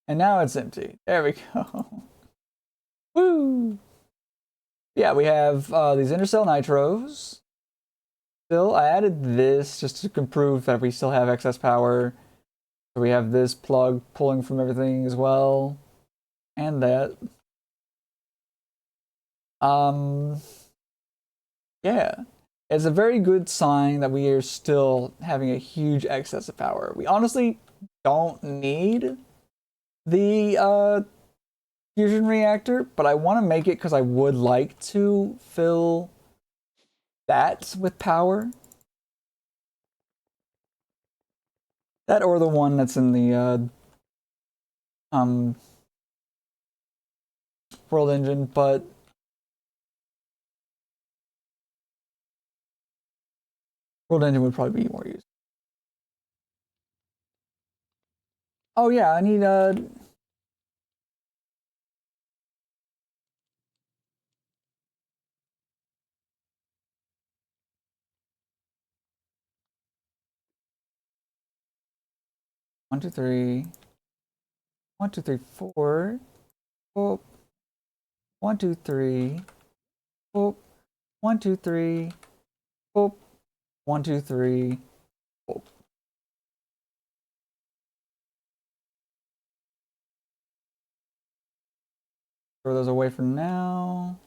And now it's empty. There we go. Woo! Yeah, we have these intercell nitros. still, I added this just to prove that we still have excess power. So we have this plug pulling from everything as well. And that. Um, yeah. It's a very good sign that we are still having a huge excess of power. We honestly don't need the fusion reactor, but I want to make it because I would like to fill that with power. That or the one that's in the um world engine, but world engine would probably be more used. Oh yeah, I need 1, 2, 3, 1, 2, 3, 4. Oh, 1, 2, 3. Oh, 1, 2, 3. Oh, 1, 2, 3. Oh. Throw those away for now.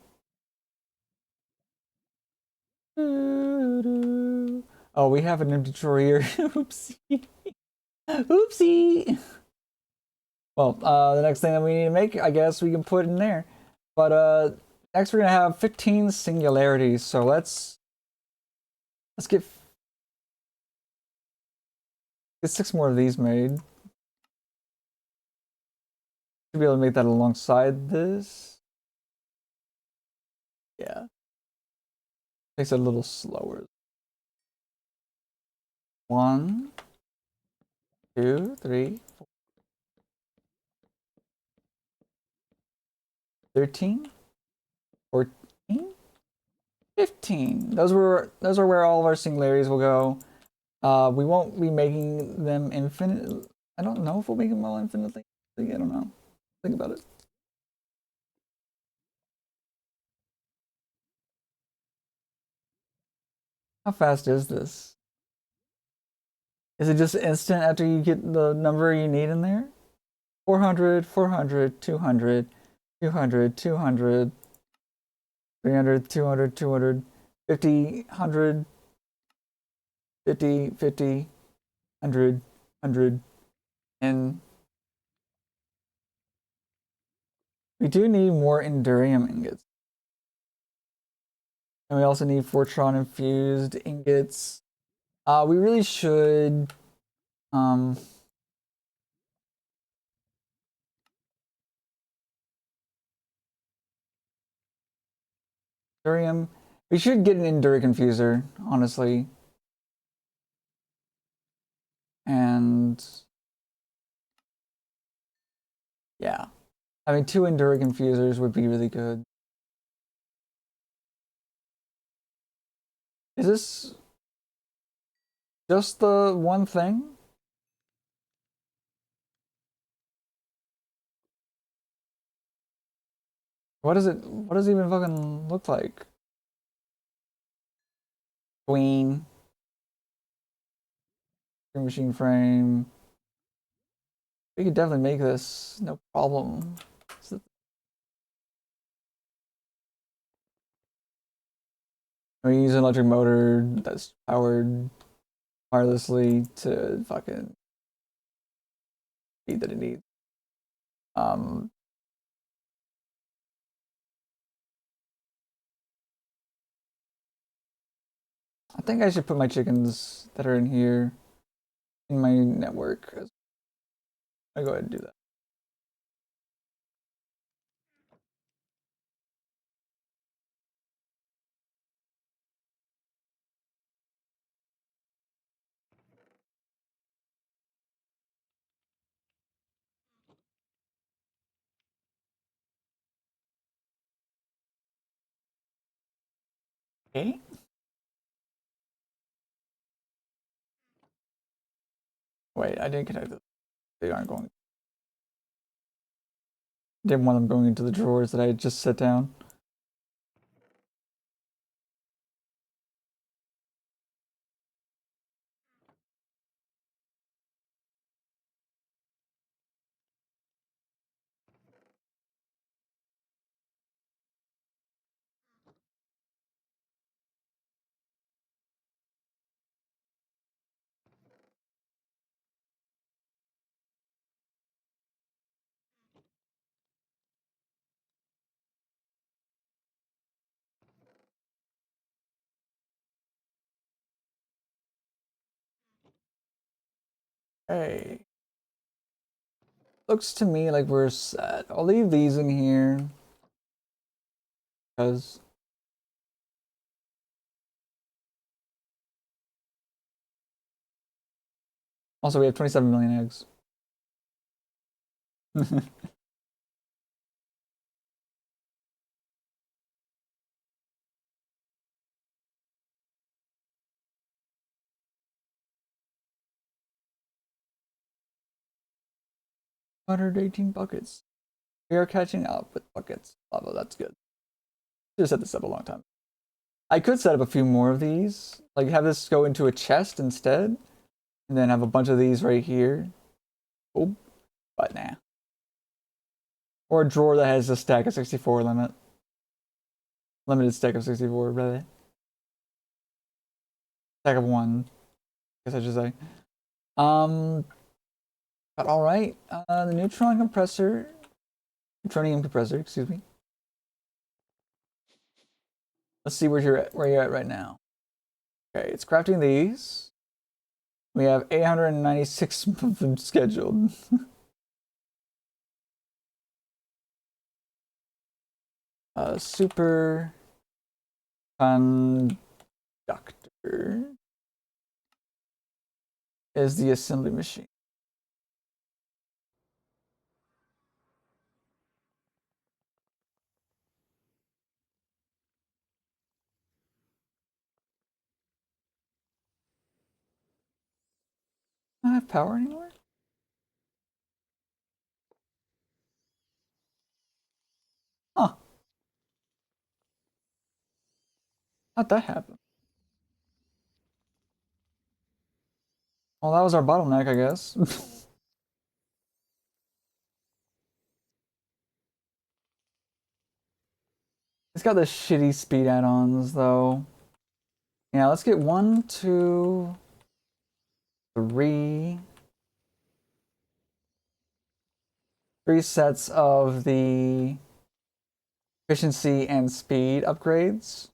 Oh, we have an empty drawer here. Oopsie. Oopsie. Well, the next thing that we need to make, I guess we can put in there. But next we're gonna have 15 singularities. So let's get 6 more of these made. Should be able to make that alongside this. Yeah. Takes it a little slower. 1, 2, 3, 4, 13, 14, 15. Those are where all of our singularities will go. We won't be making them infinite. I don't know if we'll make them all infinitely. I don't know. Think about it. How fast is this? Is it just instant after you get the number you need in there? 400, 400, 200, 200, 200, 300, 200, 200, 50, 100, 50, 50, 100, 100, and we do need more Endurium ingots. And we also need Fortron infused ingots. We really should um Endurium. We should get an Enduric infuser, honestly. And yeah. I mean, 2 Enduric infusers would be really good. Is this just the one thing? What does it even fucking look like? Queen, machine frame. We could definitely make this, no problem. We use an electric motor that's powered wirelessly to fucking speed that it needs. Um, I think I should put my chickens that are in here in my network. I'll go ahead and do that. Okay. Wait, I didn't connect them. They aren't going. Didn't want them going into the drawers that I just set down. Hey. Looks to me like we're set. I'll leave these in here. Because also we have 27 million eggs. 118 buckets. We are catching up with buckets. Lava, that's good. Should have set this up a long time. I could set up a few more of these. Like have this go into a chest instead. And then have a bunch of these right here. Oh, but nah. Or a drawer that has a stack of 64 limit. Limited stack of 64, rather. Stack of 1, I guess I should say. But alright. The neutronium compressor, excuse me. Let's see where you're at right now. Okay, it's crafting these. We have 896 of them scheduled. Super conductor is the assembly machine. I don't have power anymore? Huh. How'd that happen? Well, that was our bottleneck, I guess. It's got the shitty speed add-ons, though. Yeah, let's get 1, 2, 3. 3 sets of the efficiency and speed upgrades.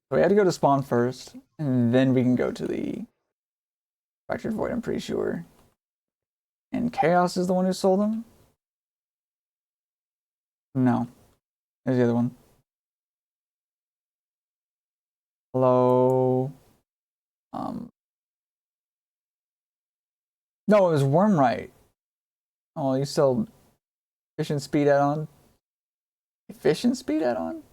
So we had to go to spawn first, and then we can go to the fractured void, I'm pretty sure. And Chaos is the one who sold them? No. There's the other one. Hello. No, it was Wormright. Oh, you sell efficient speed add-on? Efficient speed add-on?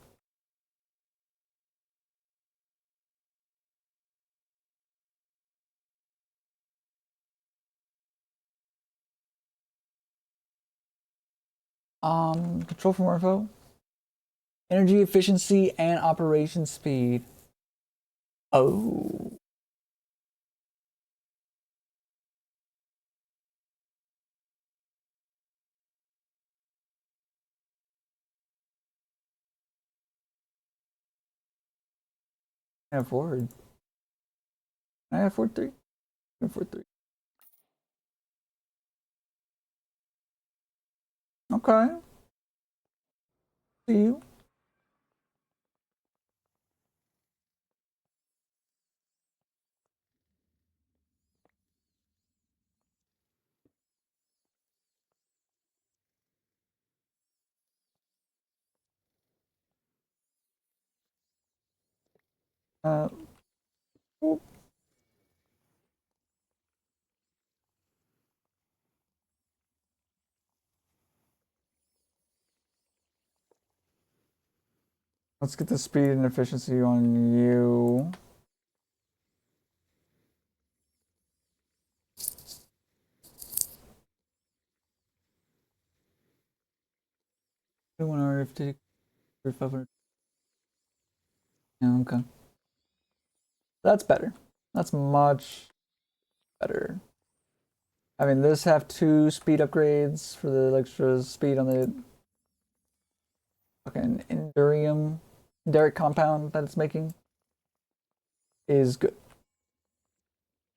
Control for more info. Energy efficiency and operation speed. Oh. I afford. Can I afford 3? I can afford 3. Okay. See you. Uh, whoop. Let's get the speed and efficiency on you. We want our FT 500. Yeah, okay. That's better. That's much better. I mean, this have 2 speed upgrades for the extra speed on the fucking Enderic compound that it's making is good.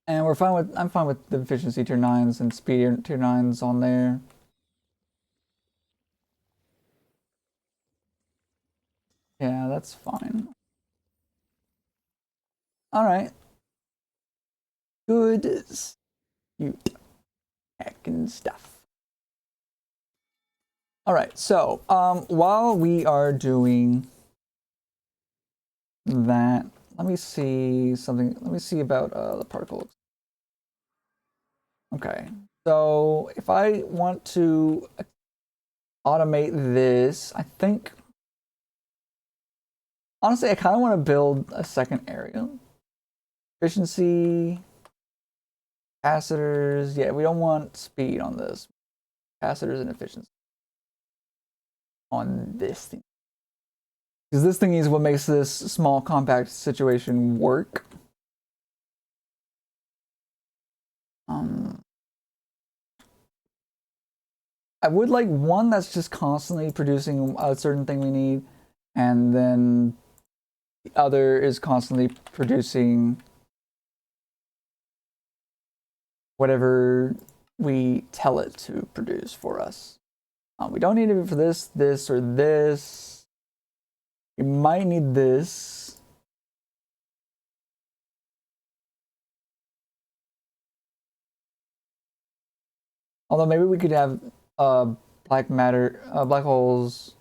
And I'm fine with the efficiency tier 9s and speed tier 9s on there. Yeah, that's fine. All right. good cute heckin' stuff. All right, so while we are doing that, let me see something. Let me see about the particle. Okay, so if I want to automate this, I think honestly I kind of want to build a second area. Efficiency, capacitors. Yeah, we don't want speed on this. Capacitors and efficiency on this thing. Because this thing is what makes this small compact situation work. I would like one that's just constantly producing a certain thing we need, and then the other is constantly producing whatever we tell it to produce for us. We don't need it for this, this, or this. We might need this. Although maybe we could have black holes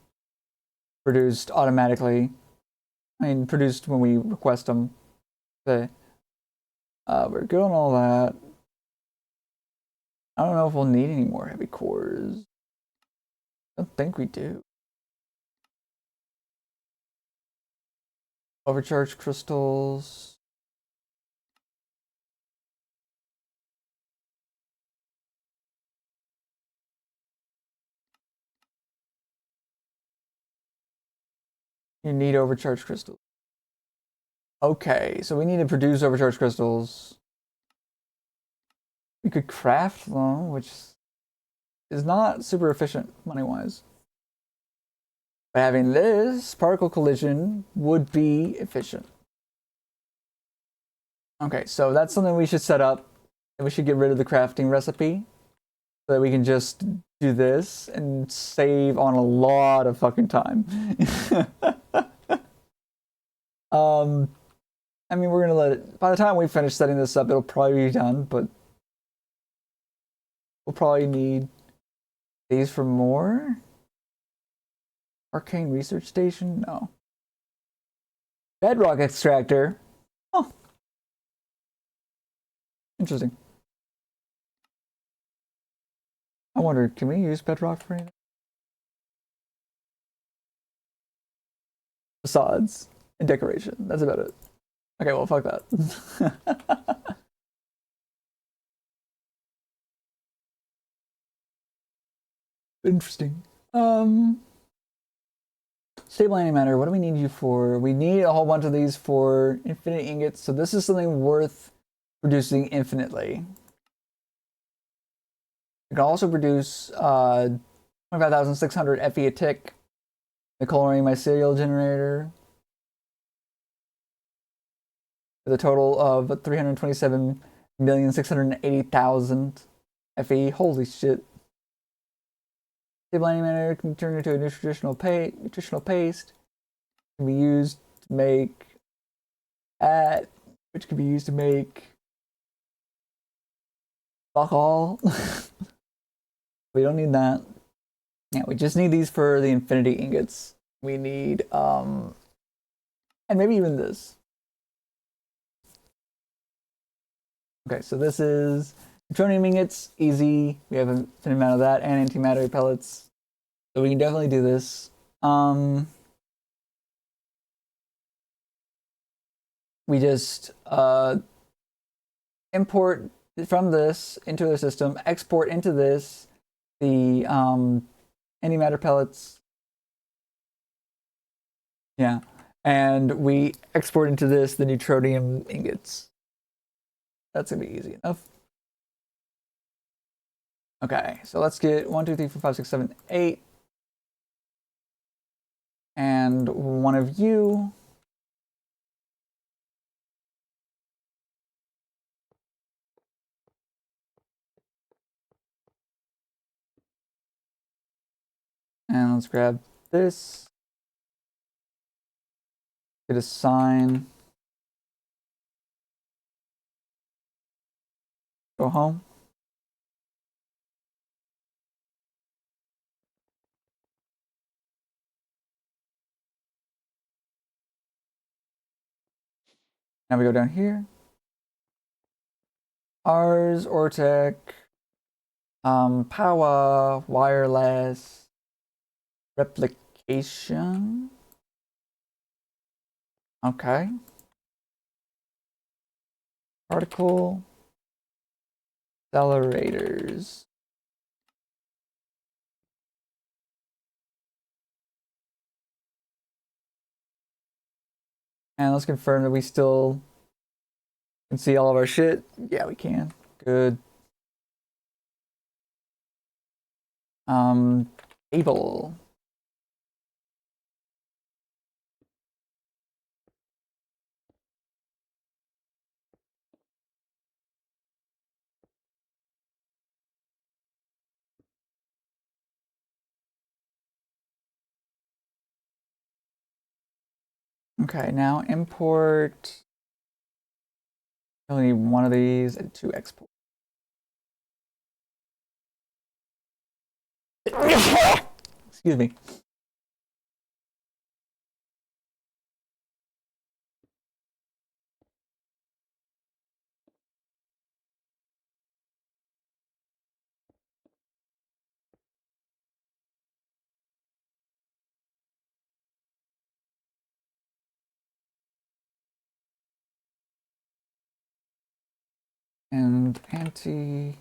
produced automatically. I mean, produced when we request them. Okay. We're good on all that. I don't know if we'll need any more heavy cores. I don't think we do. Overcharged crystals. You need overcharged crystals. Okay, so we need to produce overcharged crystals. We could craft them, which is not super efficient money-wise. But having this particle collision would be efficient. Okay, so that's something we should set up. And we should get rid of the crafting recipe so that we can just do this and save on a lot of fucking time. I mean, we're gonna let it, by the time we finish setting this up, it'll probably be done, but we'll probably need these for more. Arcane Research Station? No. Bedrock Extractor. Oh. Interesting. I wonder, can we use Bedrock for anything? Facades and decoration. That's about it. Okay, well, fuck that. Interesting. Stable antimatter, what do we need you for? We need a whole bunch of these for infinite ingots, so this is something worth producing infinitely. We can also produce 25,600 Fe a tick. The coloring mycelial generator. With a total of 327,680,000 Fe. Holy shit. Stable antimatter can be turned into a nutritional paste. Can be used to make which can be used to make fuck all. We don't need that. Yeah, we just need these for the infinity ingots. We need and maybe even this. Okay, so this is neutronium ingots, easy. We have an infinite amount of that, and antimatter pellets. So we can definitely do this. We just import from this into the system, export into this the antimatter pellets. Yeah, and we export into this the neutronium ingots. That's gonna be easy enough. Okay, so let's get 1, 2, 3, 4, 5, 6, 7, 8. And one of you. And let's grab this. Get a sign. Go home. Now we go down here. Ars, Ortec, power, wireless, replication. Okay. Particle, accelerators. And let's confirm that we still can see all of our shit. Yeah, we can. Good. Um, Cable. Okay, now import. We only need one of these and 2 export. Excuse me. And antimatter.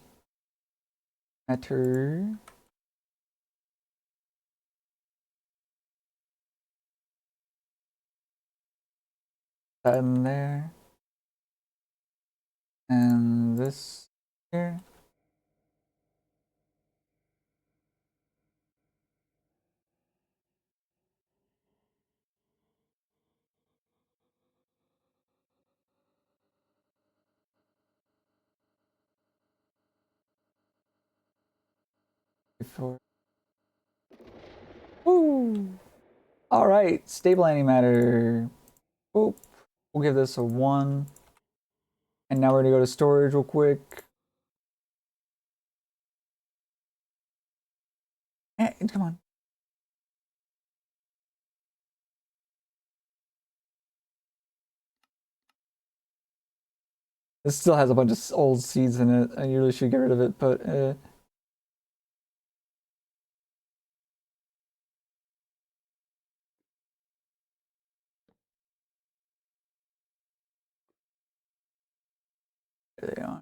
That in there. And this here. Before. Woo! All right, stable antimatter. Boop. We'll give this a 1. And now we're gonna go to storage real quick. Come on. This still has a bunch of old seeds in it. I really should get rid of it, but there they are.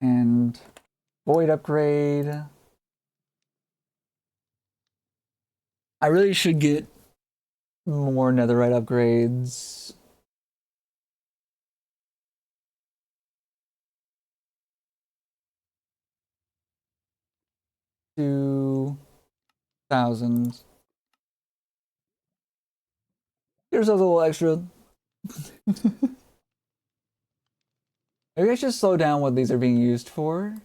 And void upgrade. I really should get more netherite upgrades. $2,000. Here's a little extra. Maybe I should slow down what these are being used for.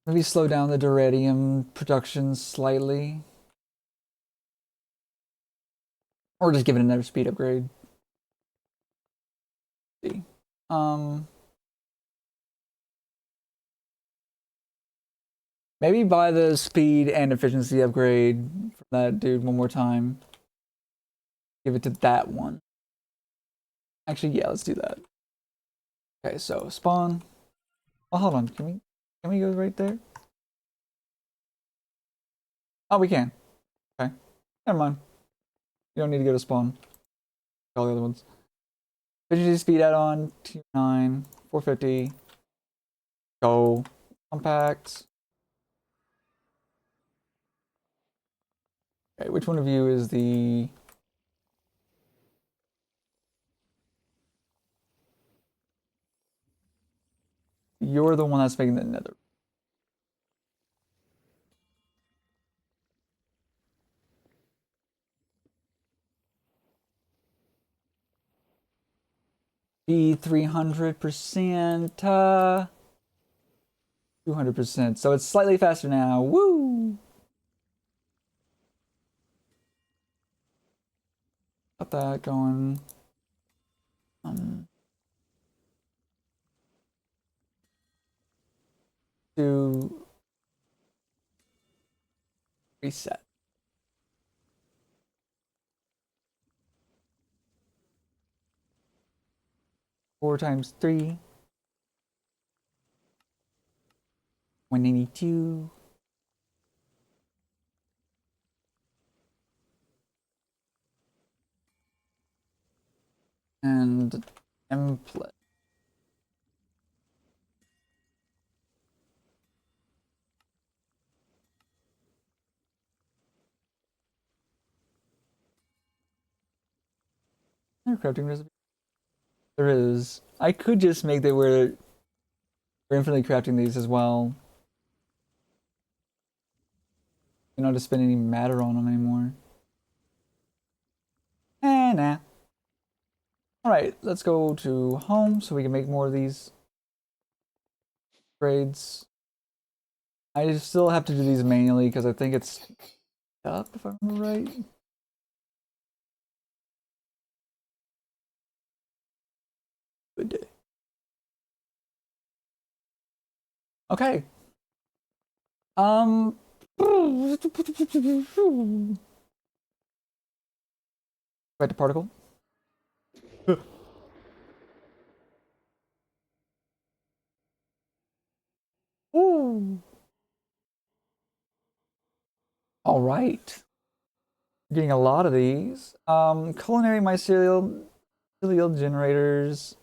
Maybe slow down the duradium production slightly. Or just give it another speed upgrade. See. Maybe buy the speed and efficiency upgrade from that dude one more time. Give it to that one. Actually, yeah, let's do that. Okay, so spawn. Oh, hold on. Can we go right there? Oh, we can. Okay. Never mind. You don't need to go to spawn. All the other ones. Efficiency speed add-on, 2.9, 450. Go. Compact. Okay, which one of you is the... You're the one that's making the nether. be 300%, 200%. So it's slightly faster now. Woo! Got that going. To reset. Four times three. 182. And template. Crafting recipe. There is. I could just make it where we're infinitely crafting these as well. You don't have to spend any matter on them anymore. Nah. Alright, let's go to home so we can make more of these grades. I still have to do these manually because I think it's up, if I remember right. Good day. Okay. Write the particle. Ooh. All right. Getting a lot of these. Culinary mycelial generators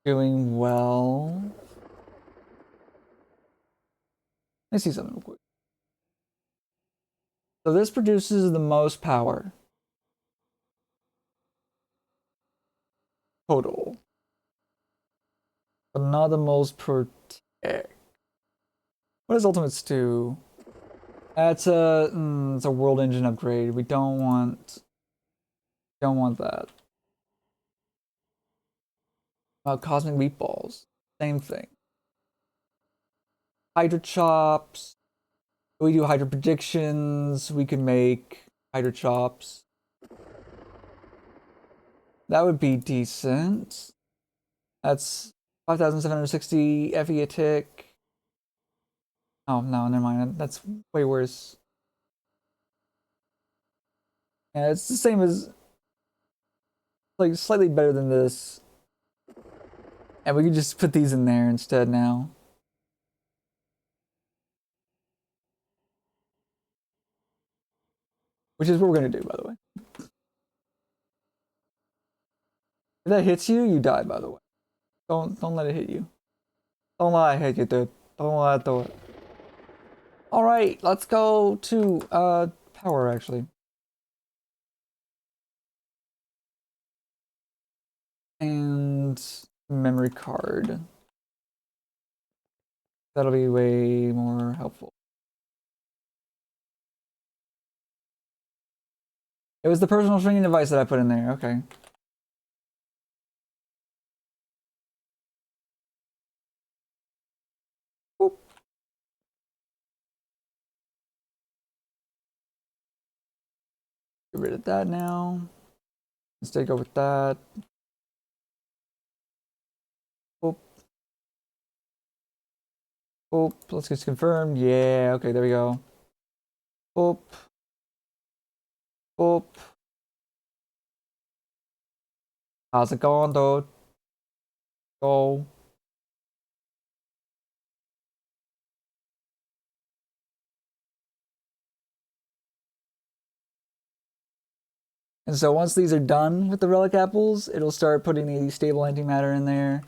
doing well. Let me see something real quick. So this produces the most power total, but not the most protect. What does ultimates do? That's it's a world engine upgrade. We don't want that. Cosmic meatballs, same thing. Hydra chops. We do hydra predictions. We can make hydra chops. That would be decent. That's 5,760 FE a tick. Oh no, never mind. That's way worse. Yeah, it's the same as, like, slightly better than this. And we can just put these in there instead now. Which is what we're gonna do, by the way. If that hits you, you die, by the way. Don't let it hit you. Don't let it hit you, dude. Don't let it do it. Alright, let's go to power actually. And memory card. That'll be way more helpful. It was the personal stringing device that I put in there. Okay. Boop. Get rid of that now. Let's take over with that. Boop. Boop. Let's just confirm. Yeah. Okay. There we go. Boop. Boop. How's it going, dude? Go. And so once these are done with the relic apples, it'll start putting the stable antimatter in there.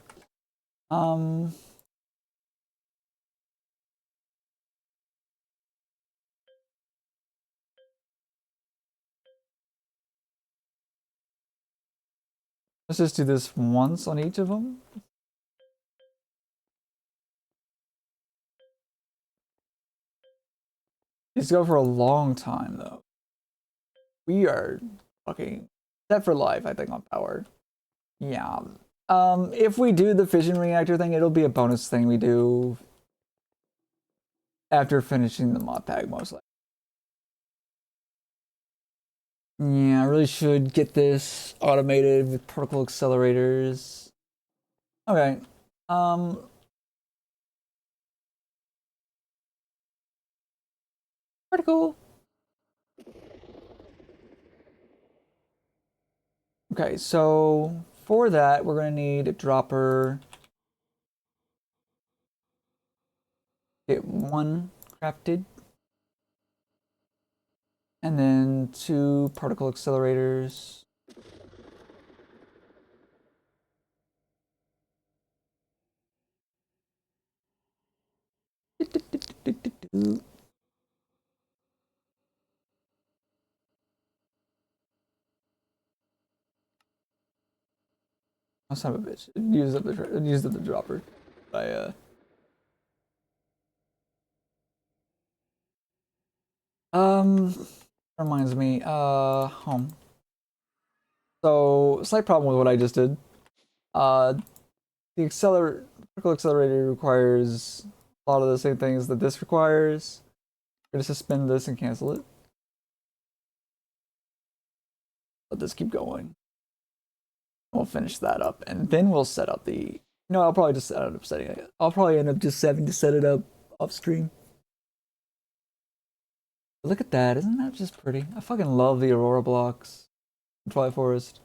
Let's just do this once on each of them. These go for a long time, though. We are fucking set for life, I think, on power. Yeah. If we do the fission reactor thing, it'll be a bonus thing we do after finishing the mod pack, most likely. Yeah, I really should get this automated with particle accelerators. Okay. Um, Particle. Okay, so for that, we're gonna need a dropper. Get one crafted. And then two particle accelerators. Oh, son of a bitch. Used up the dropper. I reminds me, home. So slight problem with what I just did. Uh the particle accelerator requires a lot of the same things that this requires. We're gonna suspend this and cancel it. Let this keep going. We'll finish that up and then we'll set up the no, I'll probably just end up setting it. I'll probably end up just having to set it up off stream. Look at that, isn't that just pretty? I fucking love the Aurora blocks. Twilight Forest.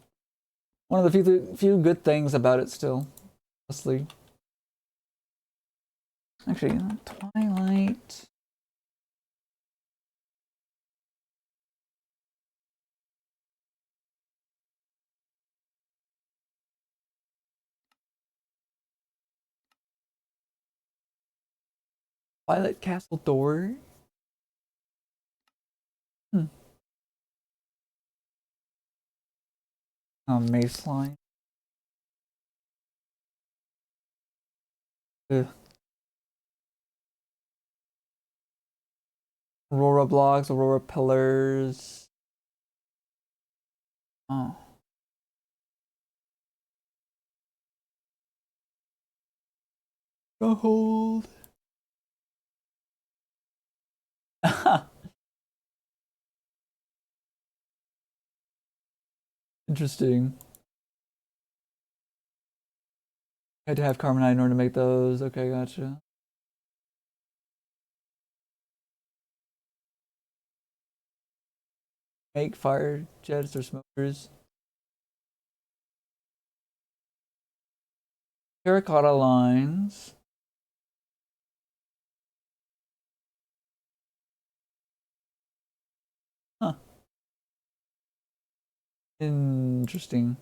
One of the few good things about it still. Honestly. Actually, Twilight. Twilight Castle door. Hmm. Mace line. Ugh. Aurora blocks, Aurora pillars. Oh. The hold. Interesting. Had to have Carbonite in order to make those. Okay, gotcha. Make fire jets or smokers. Terracotta lines. Huh. Interesting.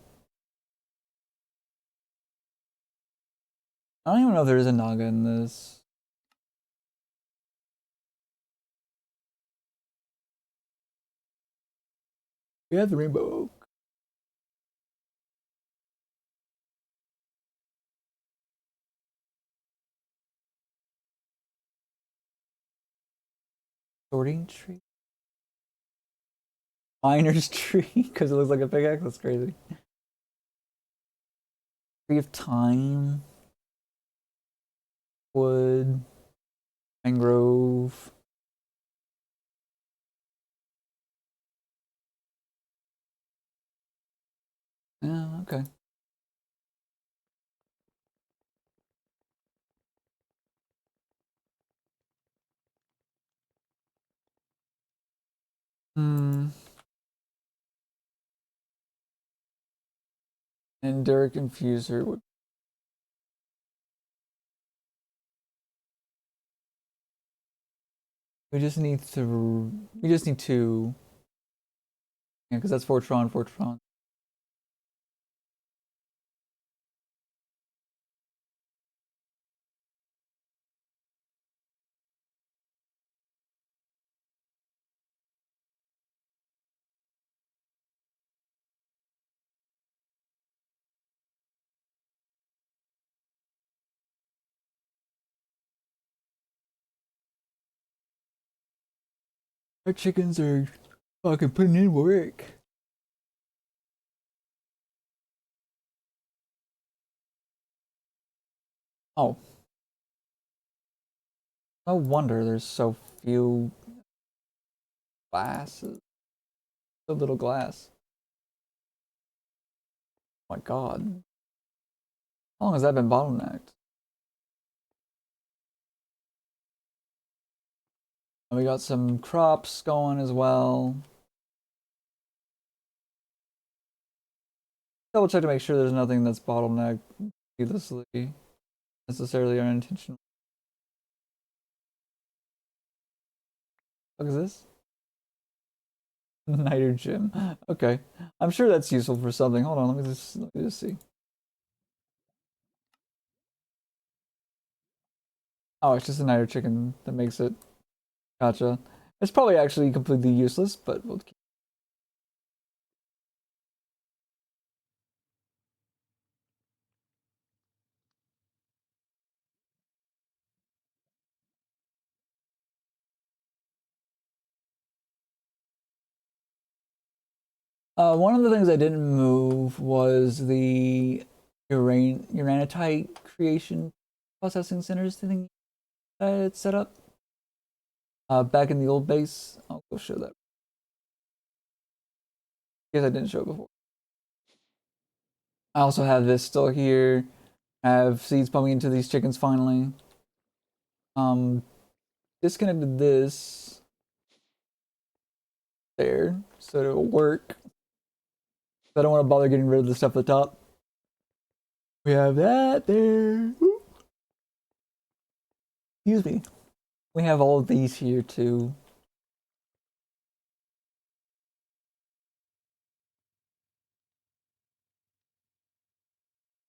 I don't even know if there is a Naga in this. We have the Rainbow Oak. Sorting tree. Miner's tree, because it looks like a pickaxe. That's crazy. We have time. Wood. Mangrove. Yeah, okay. Hmm. And Derek Infuser would. We just need to. We just need two. Yeah, because that's Fortron, Fortron. Our chickens are fucking putting in work. Oh, no wonder there's so few glasses. So little glass. Oh my god. How long has that been bottlenecked? And we got some crops going as well. Double check to make sure there's nothing that's bottlenecked needlessly, necessarily unintentional. What is this? Nitrogen. Okay. I'm sure that's useful for something. Hold on, let me just see. Oh, it's just a niter chicken that makes it. Gotcha. It's probably actually completely useless, but we'll keep. One of the things I didn't move was the uranitite creation processing centers thing that I had set up. Back in the old base. I'll go show that. Because I didn't show it before. I also have this still here. I have seeds pumping into these chickens finally. Um, disconnected this there so it'll work. I don't want to bother getting rid of the stuff at the top. We have that there. Excuse me. We have all of these here too.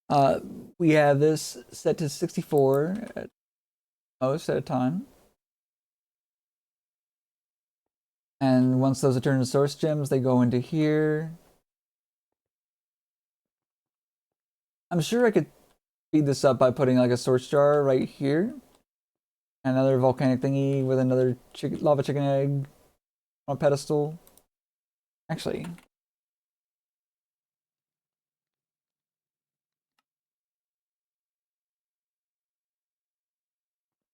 Uh, we have this set to 64 at most at a time. And once those are turned into source gems, they go into here. I'm sure I could speed this up by putting like a source jar right here. Another volcanic thingy with another lava chicken egg on a pedestal. Actually,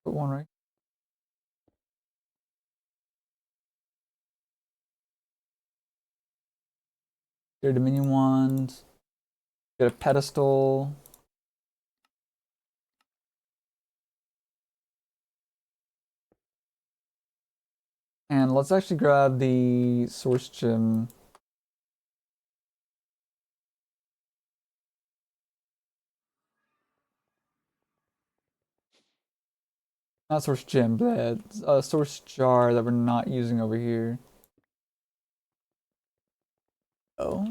put one right. Get a Dominion wand. Get a pedestal. And let's actually grab the source gem. Not source gem, but a source jar that we're not using over here. Oh.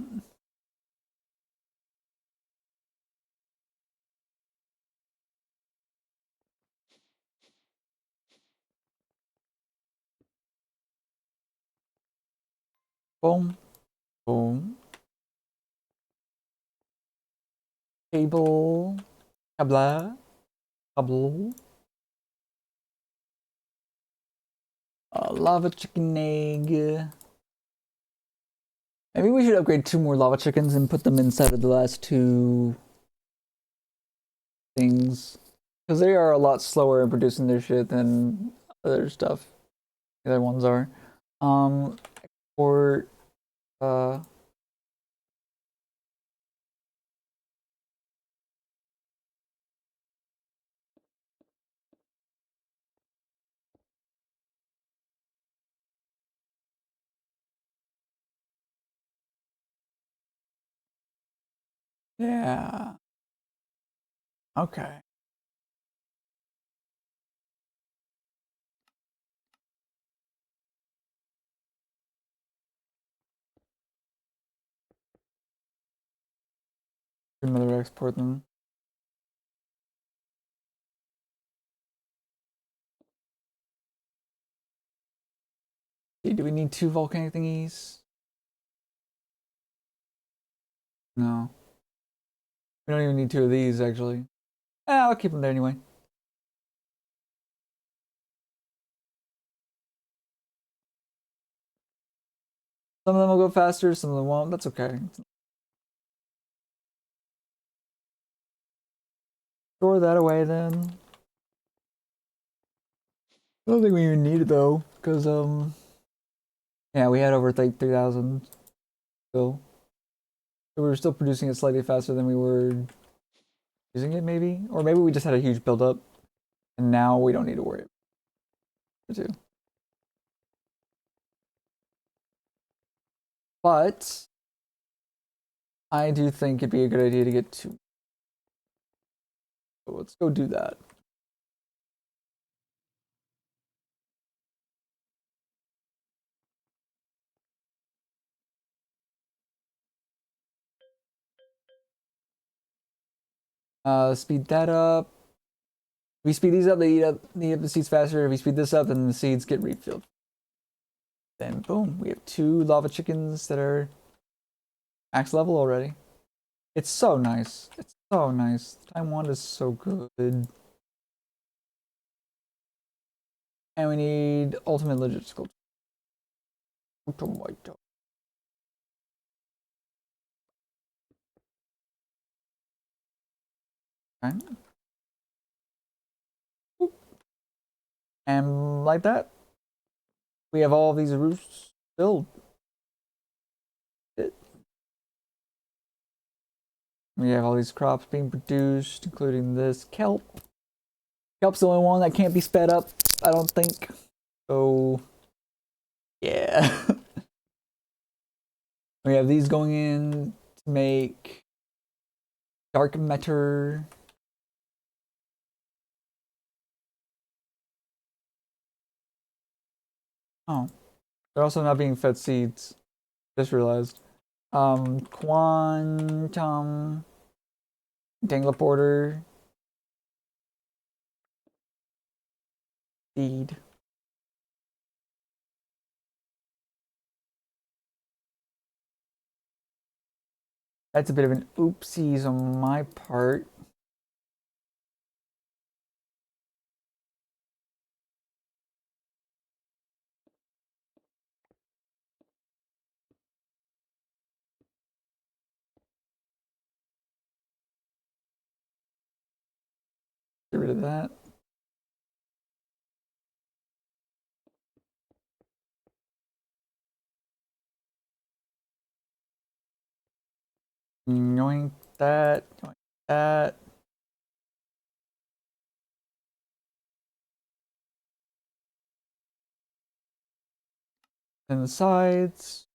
Boom. Boom. Cable. Kabla. Cable. Lava chicken egg. Maybe we should upgrade 2 more lava chickens and put them inside of the last 2 things. Because they are a lot slower in producing their shit than other stuff. The other ones are. Or yeah. Okay. Another export them. Do we need 2 volcanic thingies? No. We don't even need 2 of these, actually. I'll keep them there anyway. Some of them will go faster, some of them won't. That's okay. Store that away then. I don't think we even need it though, because yeah, we had over like 3,000 still. So we were still producing it slightly faster than we were using it, maybe, or maybe we just had a huge buildup, and now we don't need to worry about it too. But I do think it'd be a good idea to get two. So let's go do that. Speed that up. If we speed these up, they eat up the seeds faster. If we speed this up, then the seeds get refilled. Then boom, we have two lava chickens that are max level already. It's so nice. It's so nice. Time 1 is so good. And we need ultimate logistical. Tomato. Okay. And like that, we have all these roofs filled. We have all these crops being produced, including this kelp. Kelp's the only one that can't be sped up, I don't think. So, yeah. We have these going in to make dark matter. Oh, they're also not being fed seeds. Just realized. Quantum Dangleporter seed. That's a bit of an oopsies on my part. Get rid of that. Yoink that. Yoink that. And the sides.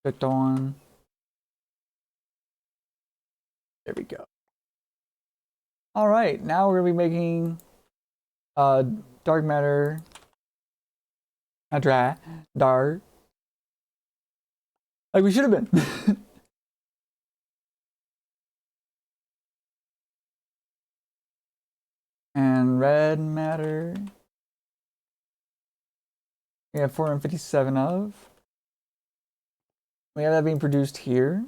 Clicked on. There we go. All right, now we're gonna be making uh dark matter, dry, dark, like we should have been. And red matter, we have 457 of. We have that being produced here.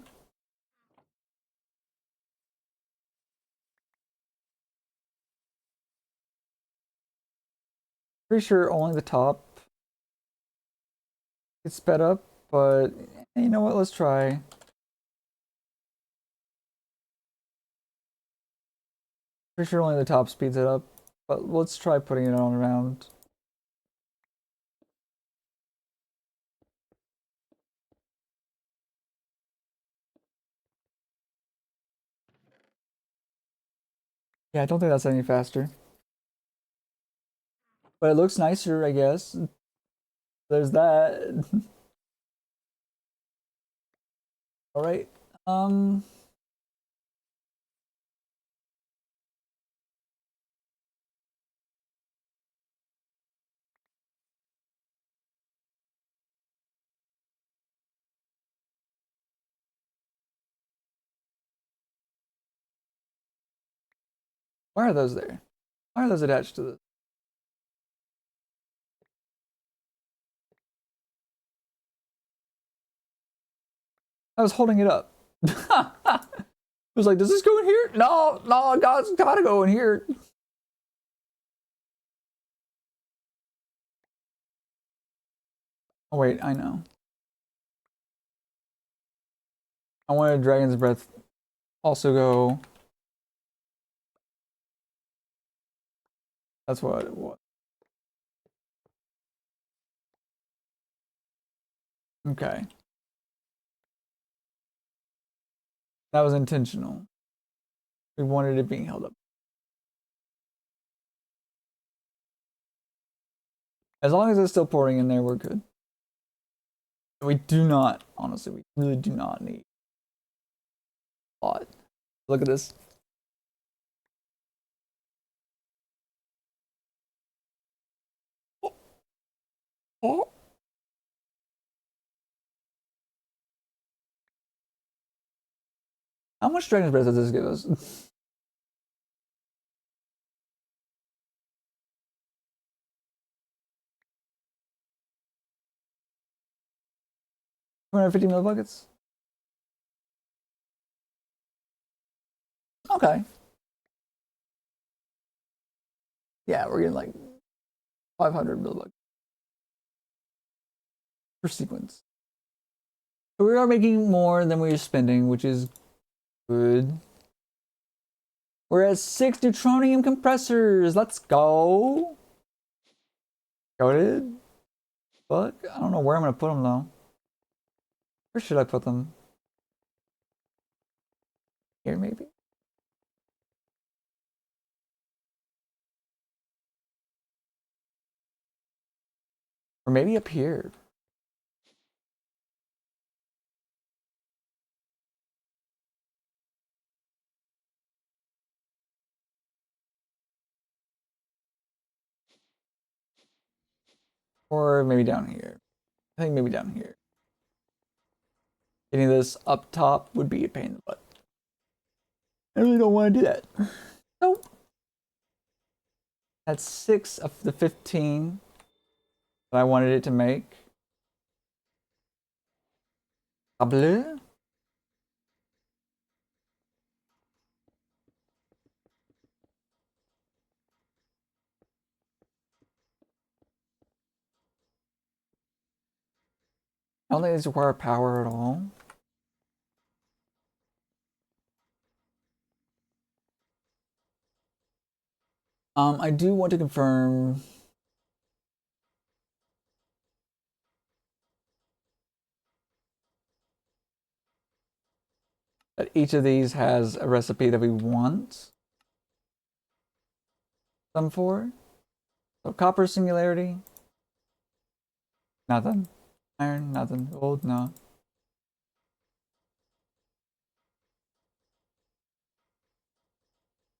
Pretty sure only the top gets sped up, but you know what? Let's try. Pretty sure only the top speeds it up, but let's try putting it on around. Yeah, I don't think that's any faster. But it looks nicer, I guess. There's that. All right. Um, why are those there? Why are those attached to this? I was holding it up. I was like, does this go in here? No, no, it's gotta go in here. Oh wait, I know. I wanted Dragon's Breath also go. That's what it was. Okay. That was intentional. We wanted it being held up. As long as it's still pouring in there, we're good. We do not, honestly, we really do not need a lot. Look at this. Oh. How much Dragon's Breath does this give us? 250 millibuckets? Okay. Yeah, we're getting like 500 millibuckets per sequence. So we are making more than we're spending, which is good. We're at 6 neutronium compressors. Let's go. Goated. Fuck. I don't know where I'm gonna put them though. Where should I put them? Here, maybe? Or maybe up here. Or maybe down here. I think maybe down here. Getting this up top would be a pain in the butt. I really don't want to do that. Nope. That's 6 of the 15 that I wanted it to make. A bleu. I don't think these require power at all. I do want to confirm that each of these has a recipe that we want them for. So copper singularity, nothing. Iron, nothing. Gold, no.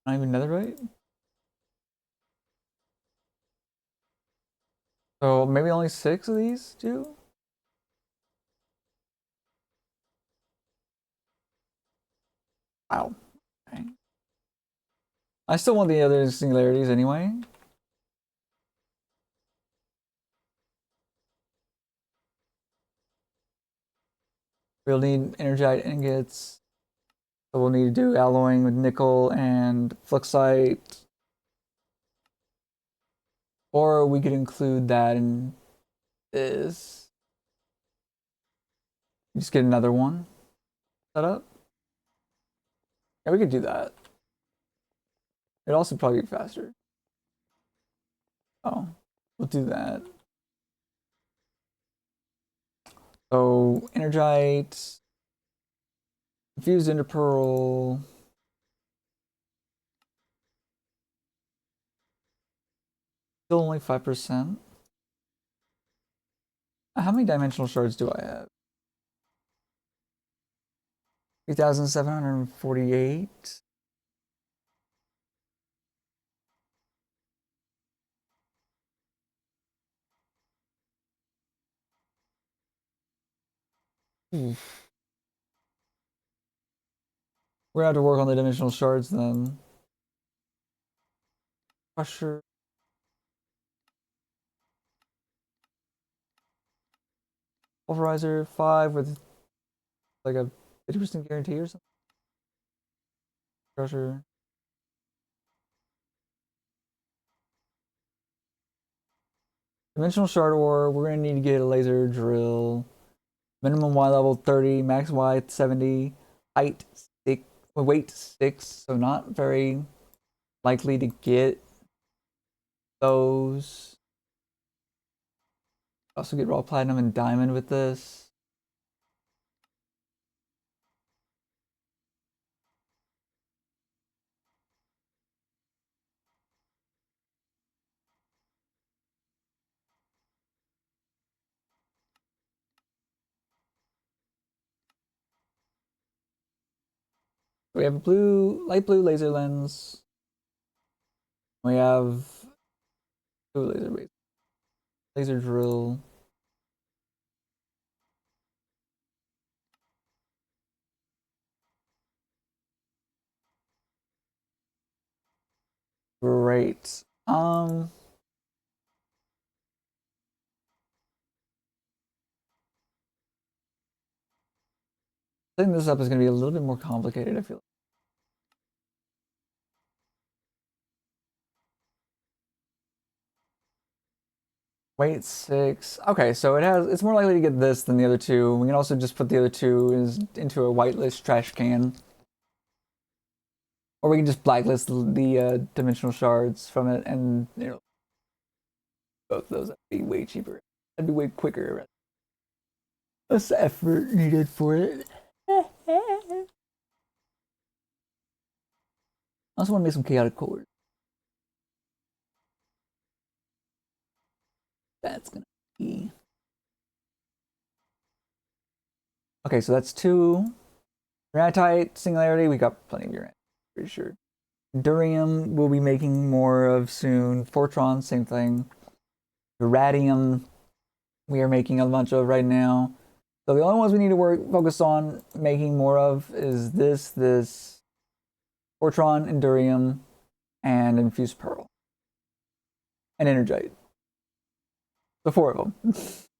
Not even netherite. So maybe only 6 of these do? Wow. Okay. I still want the other singularities anyway. We'll need energite ingots. So we'll need to do alloying with nickel and fluxite. Or we could include that in this. Just get another one set up. Yeah, we could do that. It'd also probably be faster. Oh, we'll do that. So energite, infused into pearl. Still only 5%. How many dimensional shards do I have? 3,748. Oof. We're gonna have to work on the dimensional shards then. Crusher. Pulverizer 5 with like a 50% guarantee or something. Crusher. Dimensional shard ore, we're gonna need to get a laser drill. Minimum Y level 30, max Y 70, height 6, weight 6, so not very likely to get those. Also get raw platinum and diamond with this. We have a light blue laser lens. We have blue laser drill. Great. Setting this up is going to be a little bit more complicated, I feel. Weight 6. Okay, so it's more likely to get this than the other two. We can also just put the other two into a whitelist trash can. Or we can just blacklist the dimensional shards from it, and both of those would be way cheaper. That'd be way quicker. Less effort needed for it. I also want to make some chaotic colors. That's gonna be okay. So that's 2 Uranite singularity. We got plenty of uranite, pretty sure. Durium we'll be making more of soon. Fortron, same thing. Radium we are making a bunch of right now. So the only ones we need to focus on making more of is this, Fortron, Endurium, and Infused Pearl. And Energite. The 4 of them,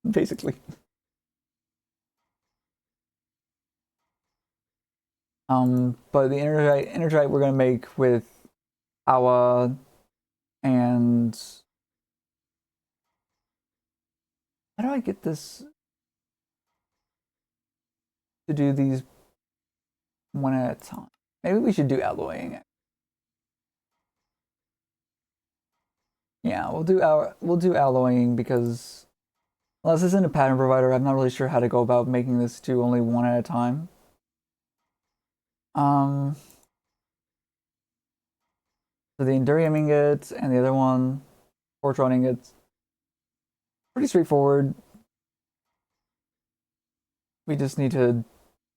basically. But the Energite we're gonna make with Awa and how do I get this to do these one at a time? Maybe we should do alloying. Yeah, we'll do alloying because unless it's in a pattern provider, I'm not really sure how to go about making this do only one at a time. Um, so the Endurium ingots and the other one, Fortron ingots, pretty straightforward. We just need to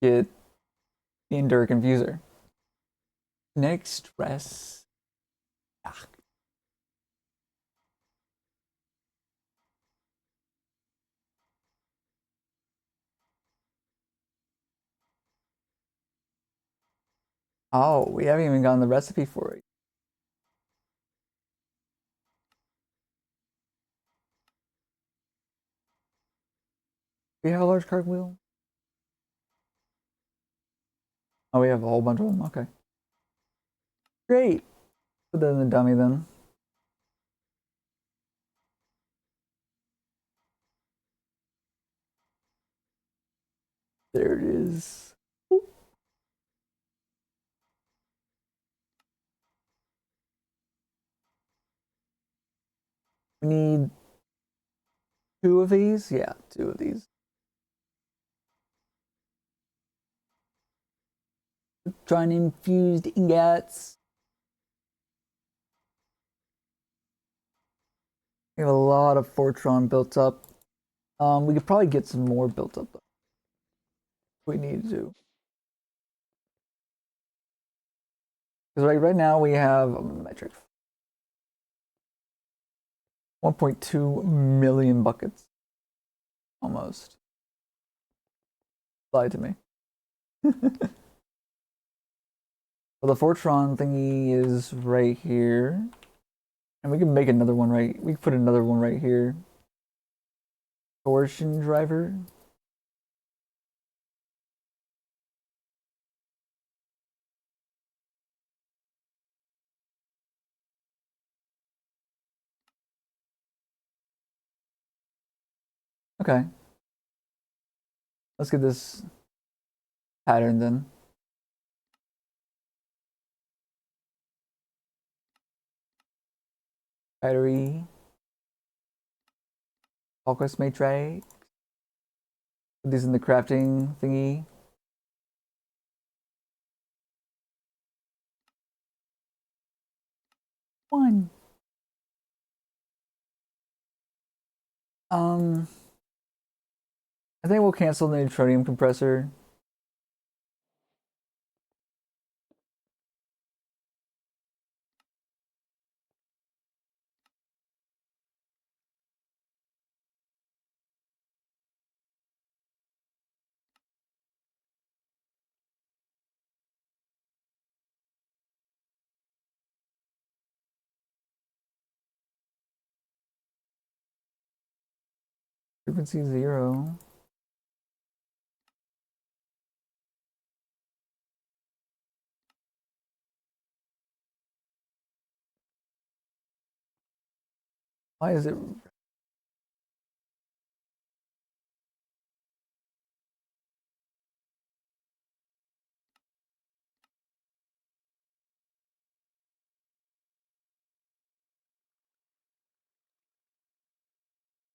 get the Enduric infuser. Next stress. Ah. Oh, we haven't even gotten the recipe for it. We have a large cartwheel. Oh, we have a whole bunch of them. Okay. Great. Put that in the dummy then. There it is. We need 2 of these. Yeah, 2 of these. Trying infused ingots. We have a lot of Fortron built up. We could probably get some more built up though. We need to. Because right now we have a metric 1.2 million buckets. Almost. Lie to me. Well, the Fortron thingy is right here. And we can make another one we can put another one right here. Torsion driver. Okay. Let's get this pattern then. Battery. Focus matrix. Put these in the crafting thingy. One. I think we'll cancel the neutronium compressor. Frequency 0. Why is it?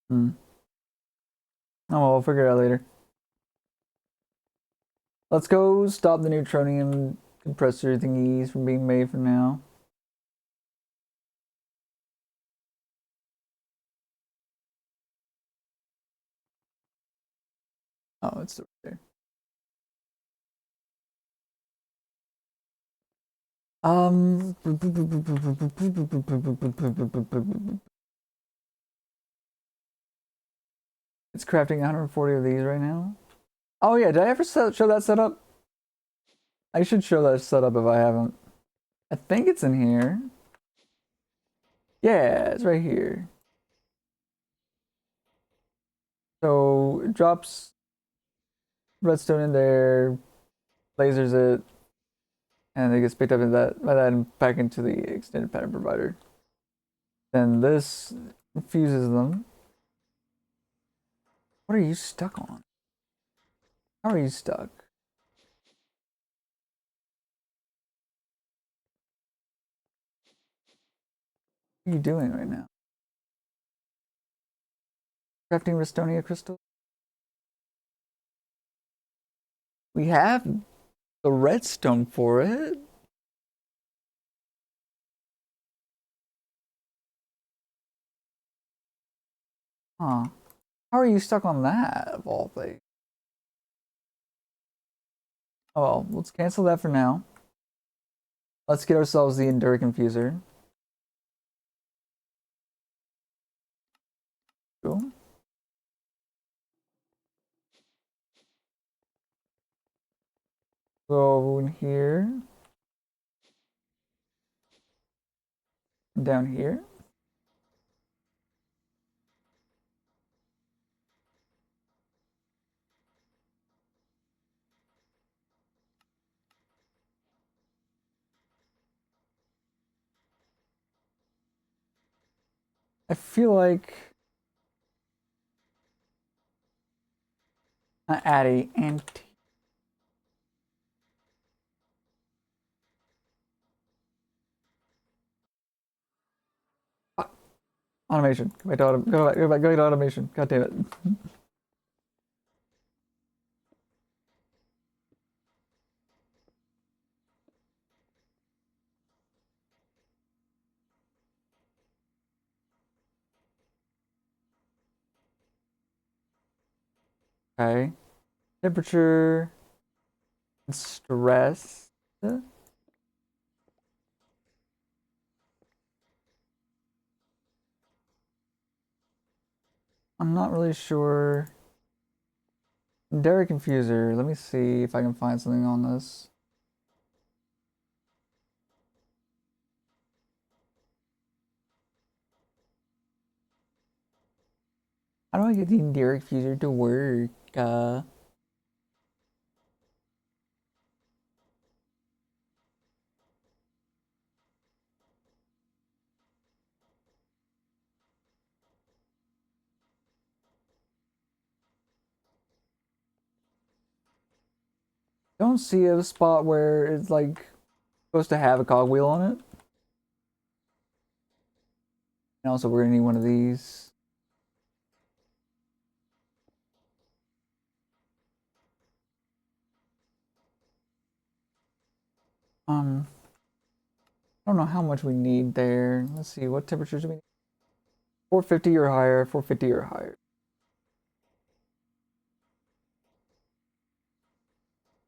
Hmm. Oh, well, we'll figure it out later. Let's go stop the neutronium compressor thingies from being made for now. Oh, it's right there. It's crafting 140 of these right now. Oh yeah, did I ever show that setup? I should show that setup if I haven't. I think it's in here. Yeah, it's right here. So it drops redstone in there, lasers it, and it gets picked up in that by that and back into the extended pattern provider. Then this fuses them. What are you stuck on? How are you stuck? What are you doing right now? Crafting Restonia crystal? We have the redstone for it. Huh. How are you stuck on that of all things? Oh well, let's cancel that for now. Let's get ourselves the Enduric Infuser. Cool. Go in here. Down here. I feel like I add a anti. Automation. Go back to go to automation. God damn it. Okay. Temperature and stress. I'm not really sure. Derek Infuser. Let me see if I can find something on this. How do I get the Derek Infuser to work? Don't see a spot where it's like supposed to have a cogwheel on it. And also we're gonna need one of these. I don't know how much we need there. Let's see, what temperatures do we need? 450 or higher, 450 or higher.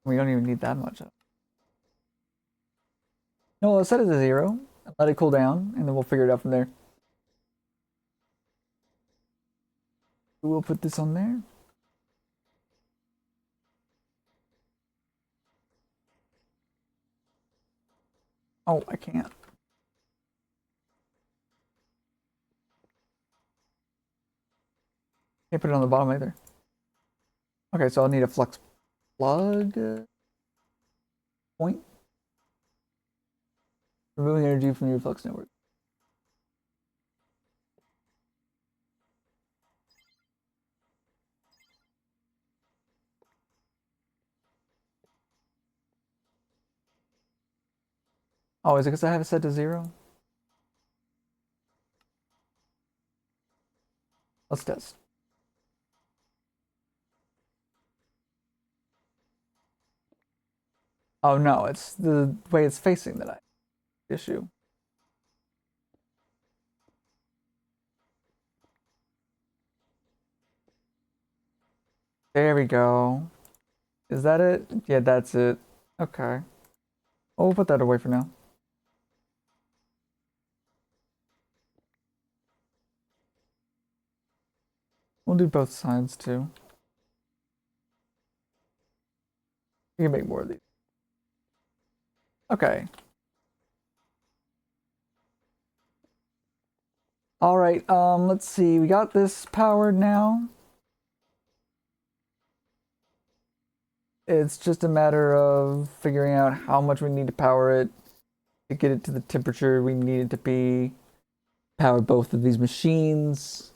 We don't even need that much. No, let's set it to 0 and let it cool down, and then we'll figure it out from there. We'll put this on there. Oh, I can't. Can't put it on the bottom either. Okay, so I'll need a flux plug point. Removing energy from your flux network. Oh, is it because I have it set to 0? Let's test. Oh no, it's the way it's facing that I issue. There we go. Is that it? Yeah, that's it. Okay. Oh, we'll put that away for now. We'll do both sides too. You can make more of these. Okay. All right, let's see. We got this powered now. It's just a matter of figuring out how much we need to power it to get it to the temperature we need it to be. Power both of these machines.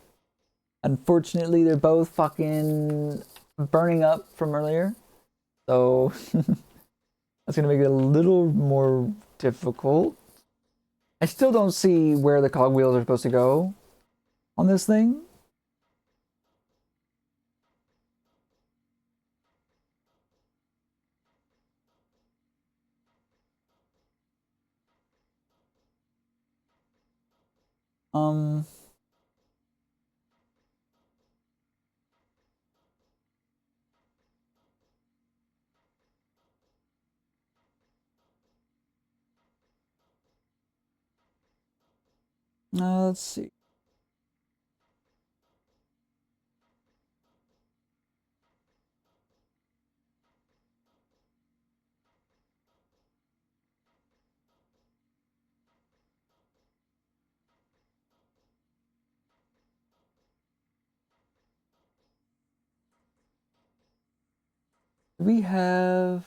Unfortunately, they're both fucking burning up from earlier. So that's gonna make it a little more difficult. I still don't see where the cogwheels are supposed to go on this thing. Um, let's see. We have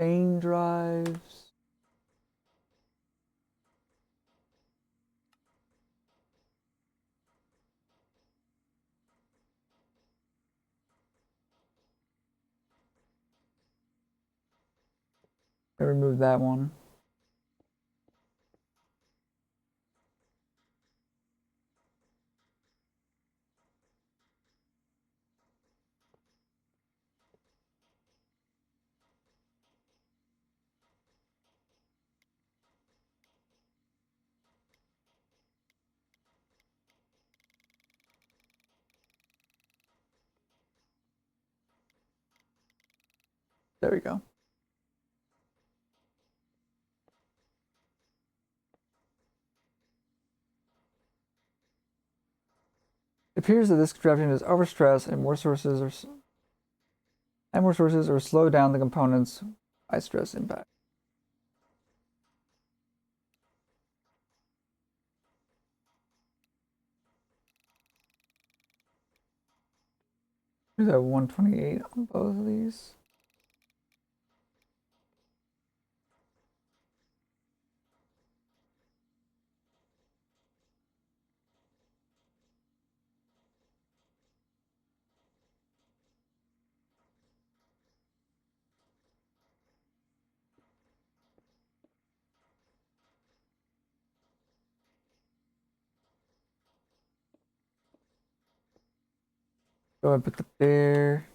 chain drives. I removed that one. There we go. It appears that this contraption is overstressed and more sources or slow down the components by stress impact. Do that 128 on both of these. Go ahead and put the there.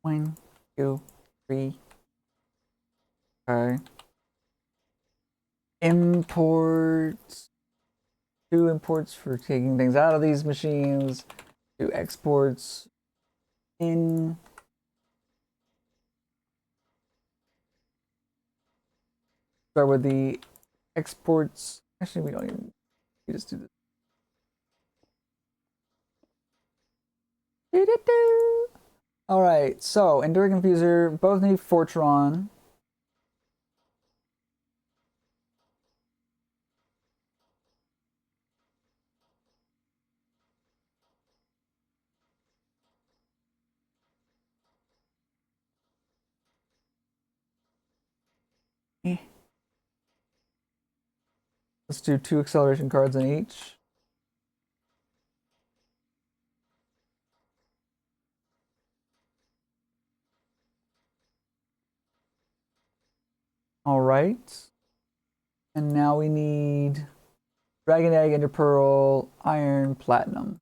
One, two, three. Okay. Imports. 2 imports for taking things out of these machines. 2 exports in. Start with the exports. Actually, we don't even. We just do this. All right. So Endure Confuser both need Fortron. Eh. Let's do 2 acceleration cards in each. All right. And now we need Dragon Egg, Ender Pearl, Iron, Platinum.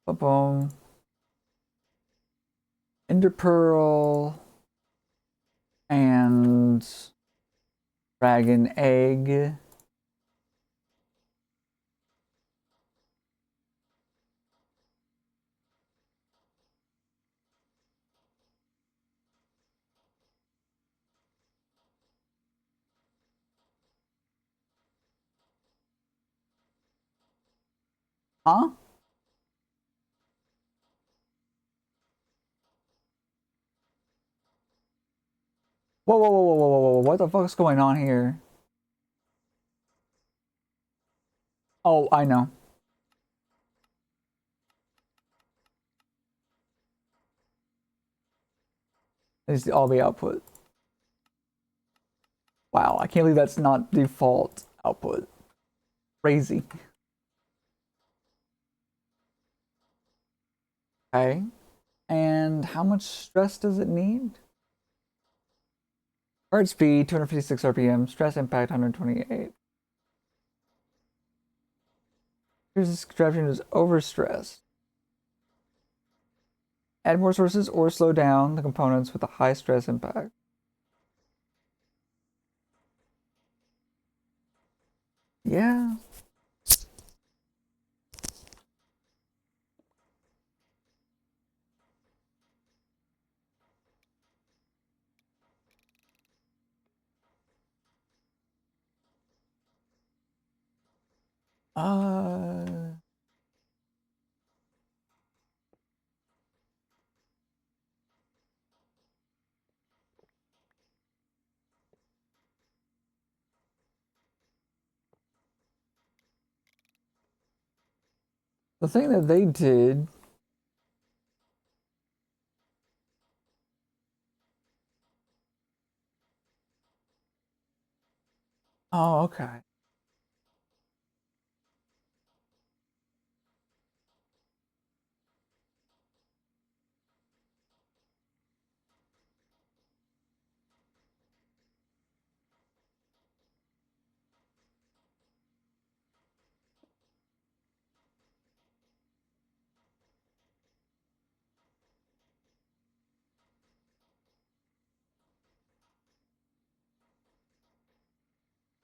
Boom. Ender Pearl and Dragon Egg. Huh? Whoa, whoa, whoa, whoa, whoa, whoa, whoa. What the fuck is going on here? Oh, I know. It's all the output. Wow, I can't believe that's not default output. Crazy. Okay. And how much stress does it need? Card speed, 256 RPM. Stress impact, 128. Here's this contraption is overstressed. Add more sources or slow down the components with a high stress impact. Yeah. Uh, the thing that they did. Oh, okay.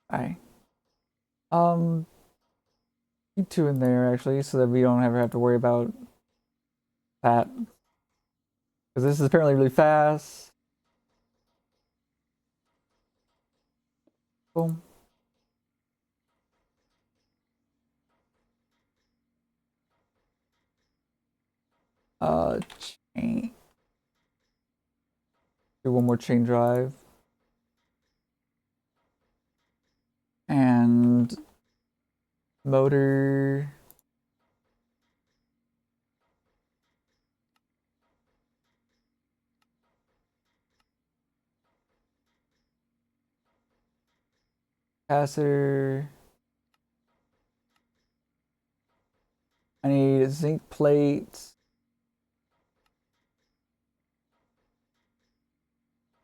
I um keep 2 in there actually, so that we don't ever have to worry about that. Because this is apparently really fast. Boom. Uh, chain. Do 1 more chain drive. And motor. Capacitor. a zinc plate.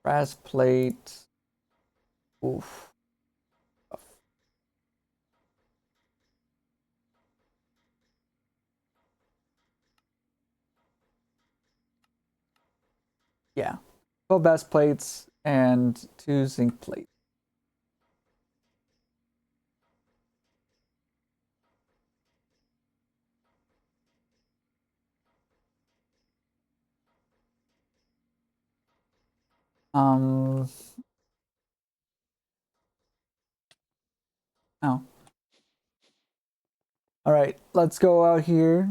Brass plate. Oof. Yeah. 12 brass plates and 2 zinc plates. Um, oh. All right, let's go out here.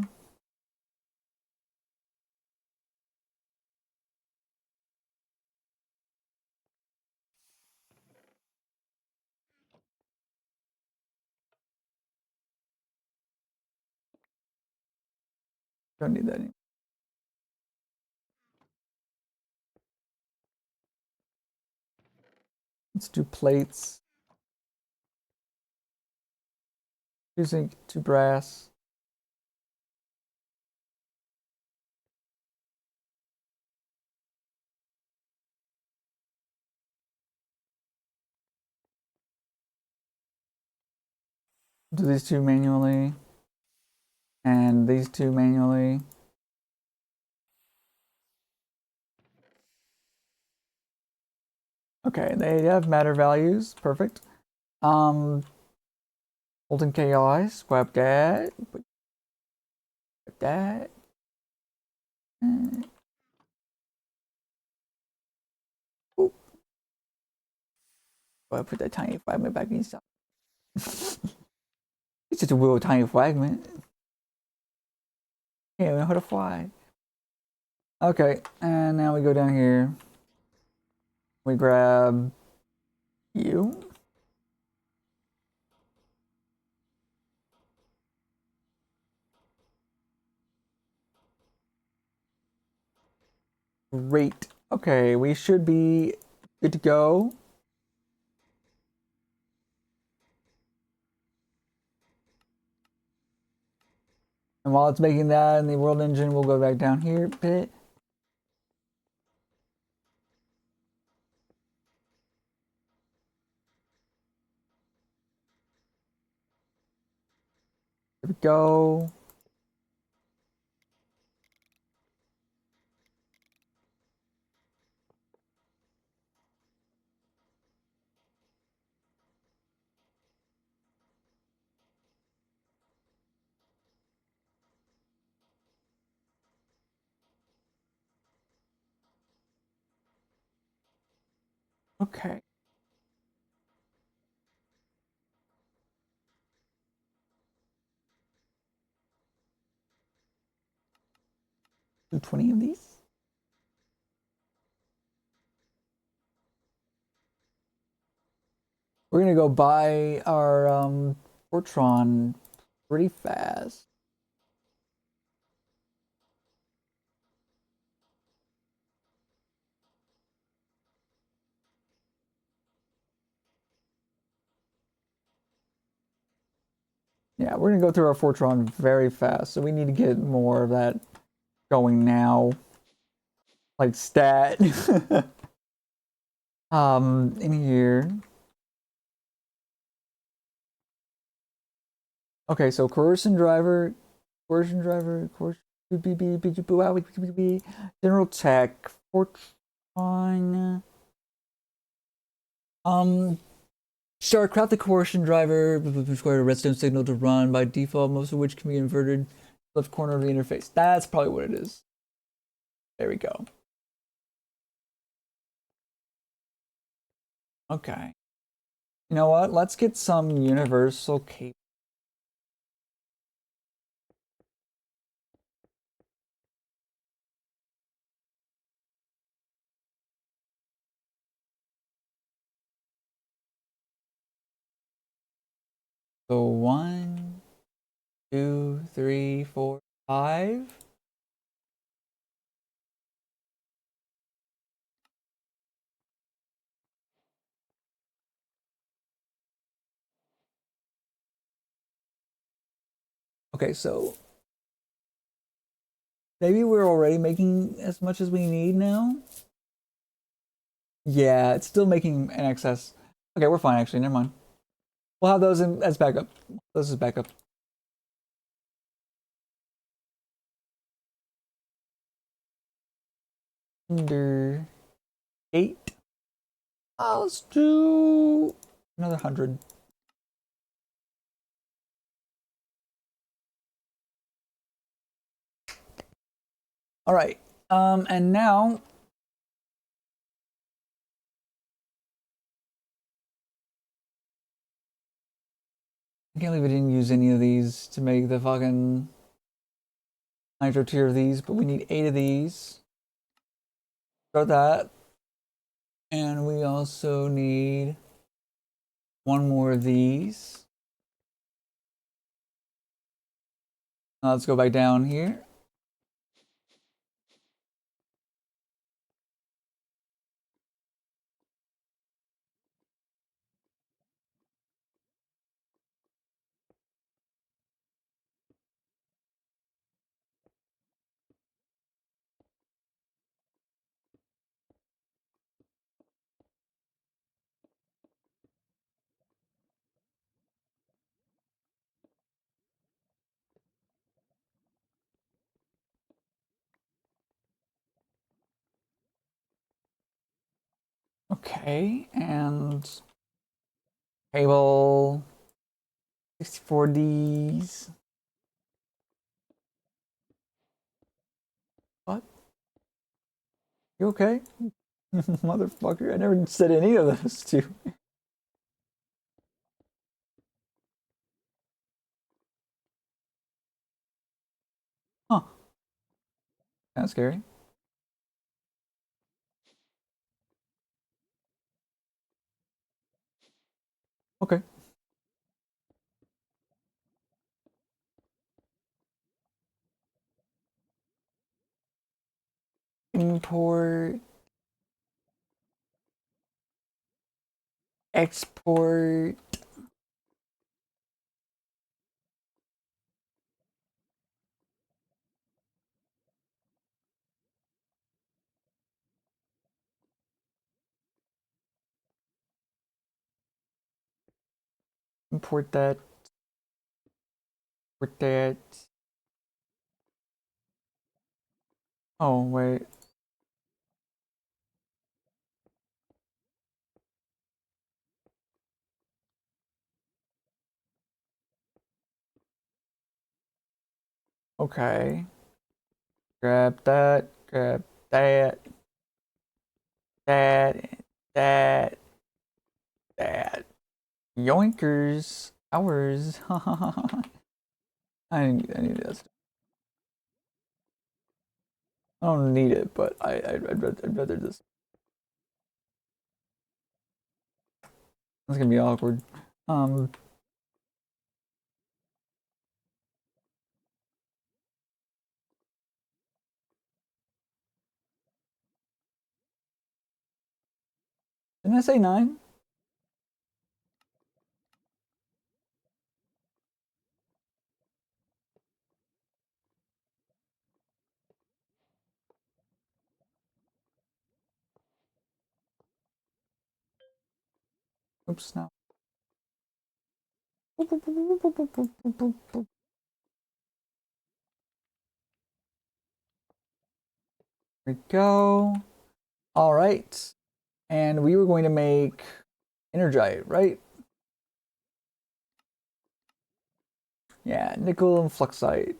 Don't need that anymore. Let's do plates. 2 zinc, 2 brass. Do these 2 manually. And these 2 manually. Okay, they have matter values. Perfect. Um, Molten Chaos. Grab that. Grab that. Oop. Go ahead, put that tiny fragment back inside. It's just a real tiny fragment. Yeah, we know how to fly. Okay, and now we go down here. We grab you. Great. Okay, we should be good to go. And while it's making that in the world engine, we'll go back down here a bit. There we go. Okay. Do 20 of these. We're gonna go buy our Fortron pretty fast. Yeah, we're gonna go through our Fortron very fast, so we need to get more of that going now. Like stat. In here. Okay, so coercion driver, coercion, general tech, Fortron. Um, Start craft the coercion driver, require a redstone signal to run by default, most of which can be inverted left corner of the interface. That's probably what it is. There we go. Okay. You know what? Let's get some universal cable. So 1, 2, 3, 4, 5. Okay, so Maybe we're already making as much as we need now. Yeah, it's still making an excess. Okay, we're fine actually. Never mind. We'll have those as backup. Those as backup. Under 8. Let's do another 100. All right. And now I can't believe we didn't use any of these to make the fucking nitro tier of these, but we need 8 of these. Start that. And we also need one more of these. Let's go back down here. Okay, and cable 64Ds. What? You okay? Motherfucker, I never said any of those two. Huh, that's scary. Okay. Import, export. Import that. Import that. Oh, wait. Okay. Grab that. Grab that. That. That. That. Yoinkers. Ours. I need this. I don't need it, but I'd rather just. It's gonna be awkward. Um, didn't I say 9? Oops, no. There we go. All right. And we were going to make Energite, right? Yeah, nickel and fluxite.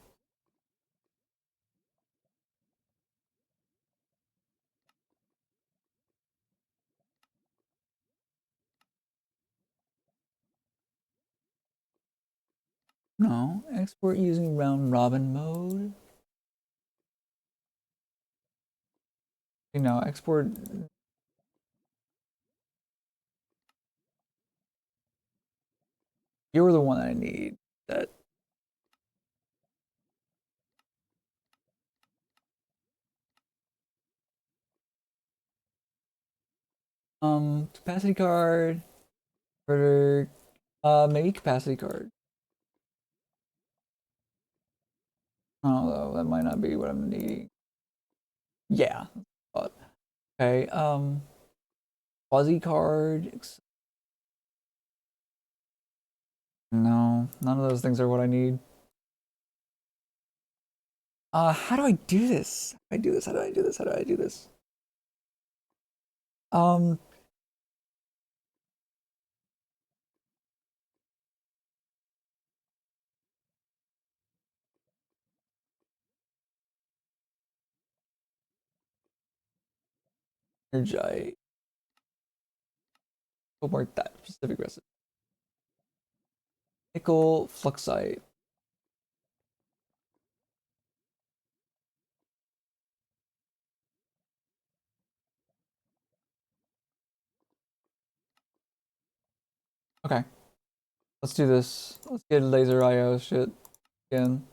No, export using round robin mode. You know, export. You're the one I need. That capacity card. For maybe capacity card. Although that might not be what I'm needing. Yeah. But, okay. Fuzzy card. No, none of those things are what I need. How do I do this? How do I do this? How do I do this? How do I do this? Um, Energite. What more that specific recipe? Nickel Fluxite. Okay, let's do this. Let's get laser IO shit again.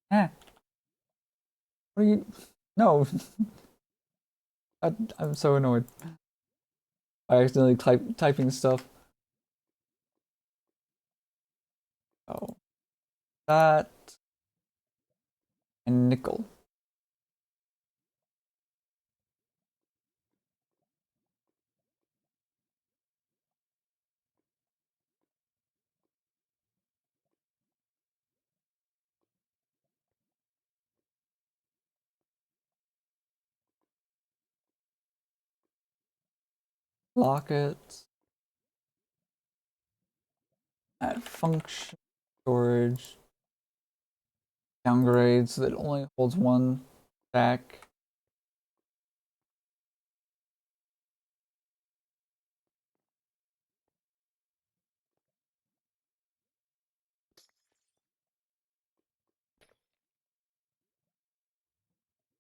Eh, what are you? No, I'm so annoyed. I accidentally typing stuff. Oh, that and nickel. Locket. Add function storage. Downgrade so that it only holds one stack.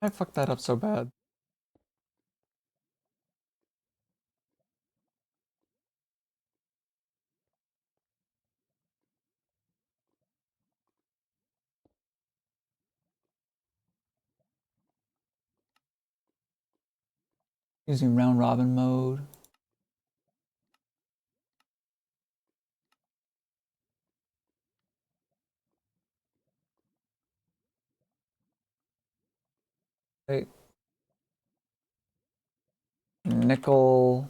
I fucked that up so bad. Using round robin mode. Wait, nickel.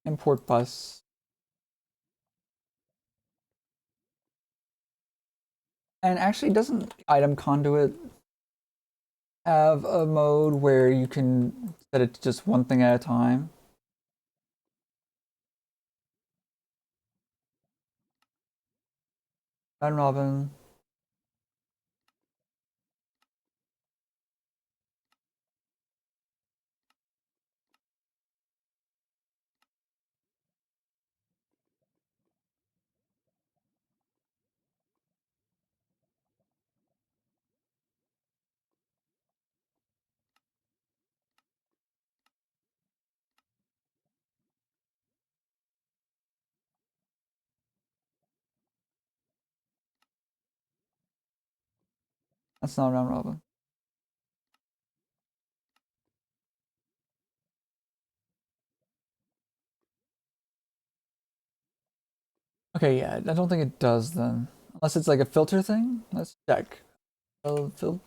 Import bus. And actually, doesn't item conduit have a mode where you can set it to just one thing at a time? Round robin. That's not round robin. Okay, yeah, I don't think it does then. Unless it's like a filter thing. Let's check. Filter.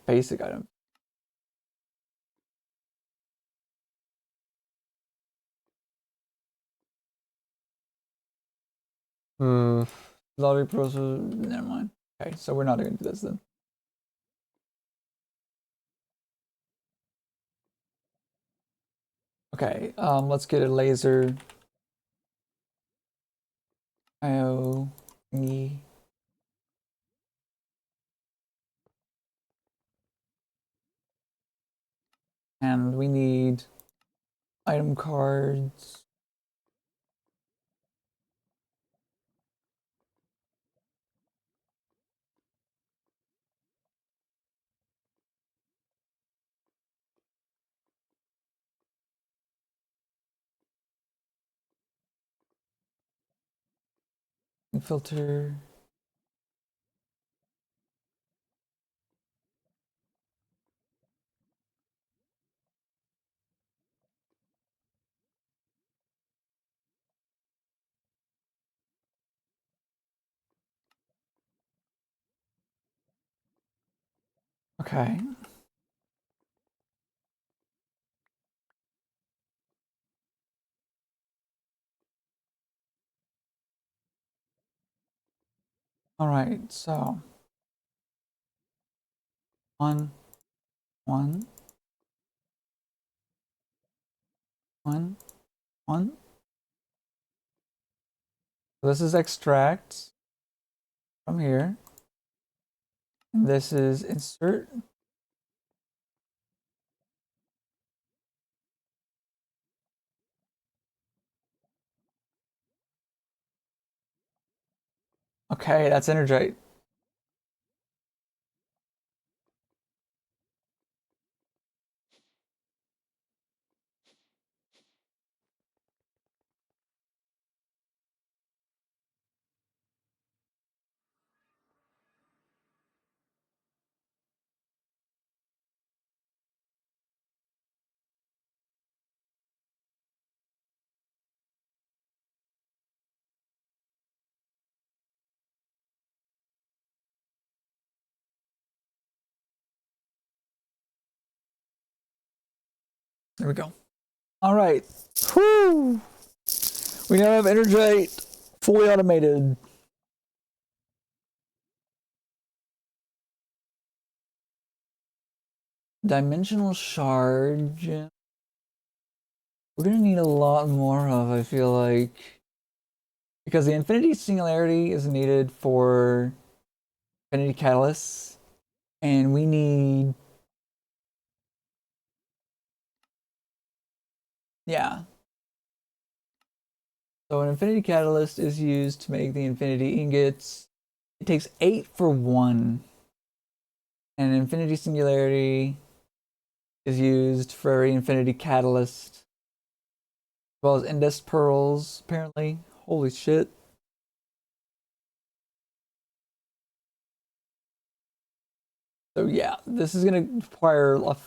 Basic item. Hmm. Lottery process. Never mind. Okay, so we're not gonna do this then. Okay, let's get a laser. IO thingy. And we need item cards. Filter. Okay. All right. So one, one, one, one. This is extract from here. And this is insert. Okay, that's energite. There we go. All right. Whew. We now have energite fully automated. Dimensional shard. We're gonna need a lot more of, I feel like. Because the infinity singularity is needed for infinity catalysts. And we need, yeah. So an infinity catalyst is used to make the infinity ingots. It takes 8 for 1. And infinity singularity is used for every infinity catalyst. As well as index pearls, apparently. Holy shit. So yeah, this is gonna require a lot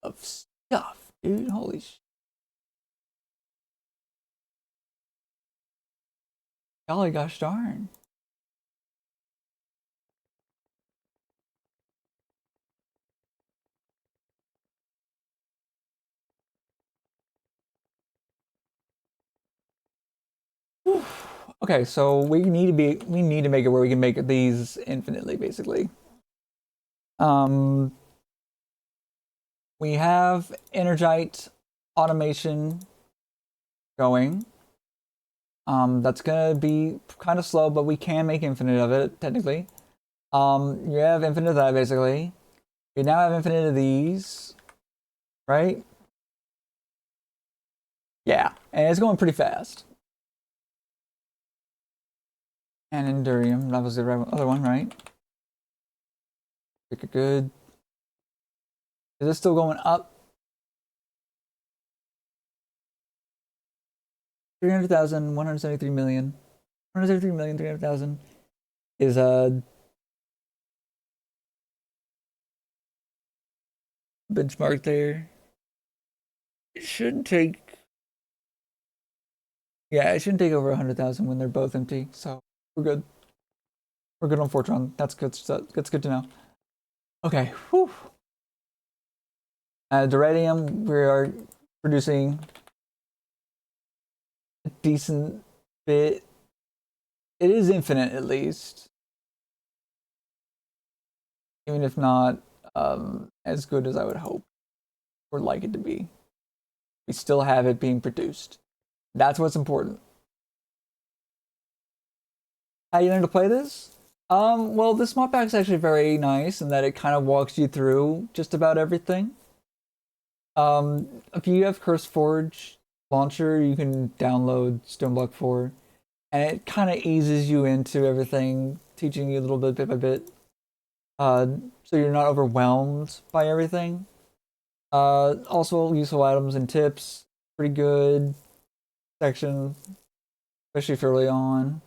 of stuff, dude. Holy shit. Golly gosh darn. Okay, so we need to make it where we can make these infinitely, basically. Um, we have Energite automation going. That's gonna be kind of slow, but we can make infinite of it, technically. You have infinite of that, basically. You now have infinite of these, right? Yeah, and it's going pretty fast. And Endurium, that was the other one, right? Good. Is this still going up? 300,000, 173 million. 173 million, 300,000 is benchmark there. It shouldn't take. Yeah, it shouldn't take over 100,000 when they're both empty. So we're good. We're good on Fortron. That's good. That's good to know. Okay. Whew. Duradium, we are producing a decent bit. It is infinite at least, even if not as good as I would hope or like it to be. We still have it being produced. That's what's important. How you learn to play this? Well, this mod pack is actually very nice in that it kind of walks you through just about everything. If you have CurseForge launcher, you can download Stoneblock 4, and it kind of eases you into everything, teaching you a little bit by bit, so you're not overwhelmed by everything. Also, useful items and tips, pretty good section, especially for early on.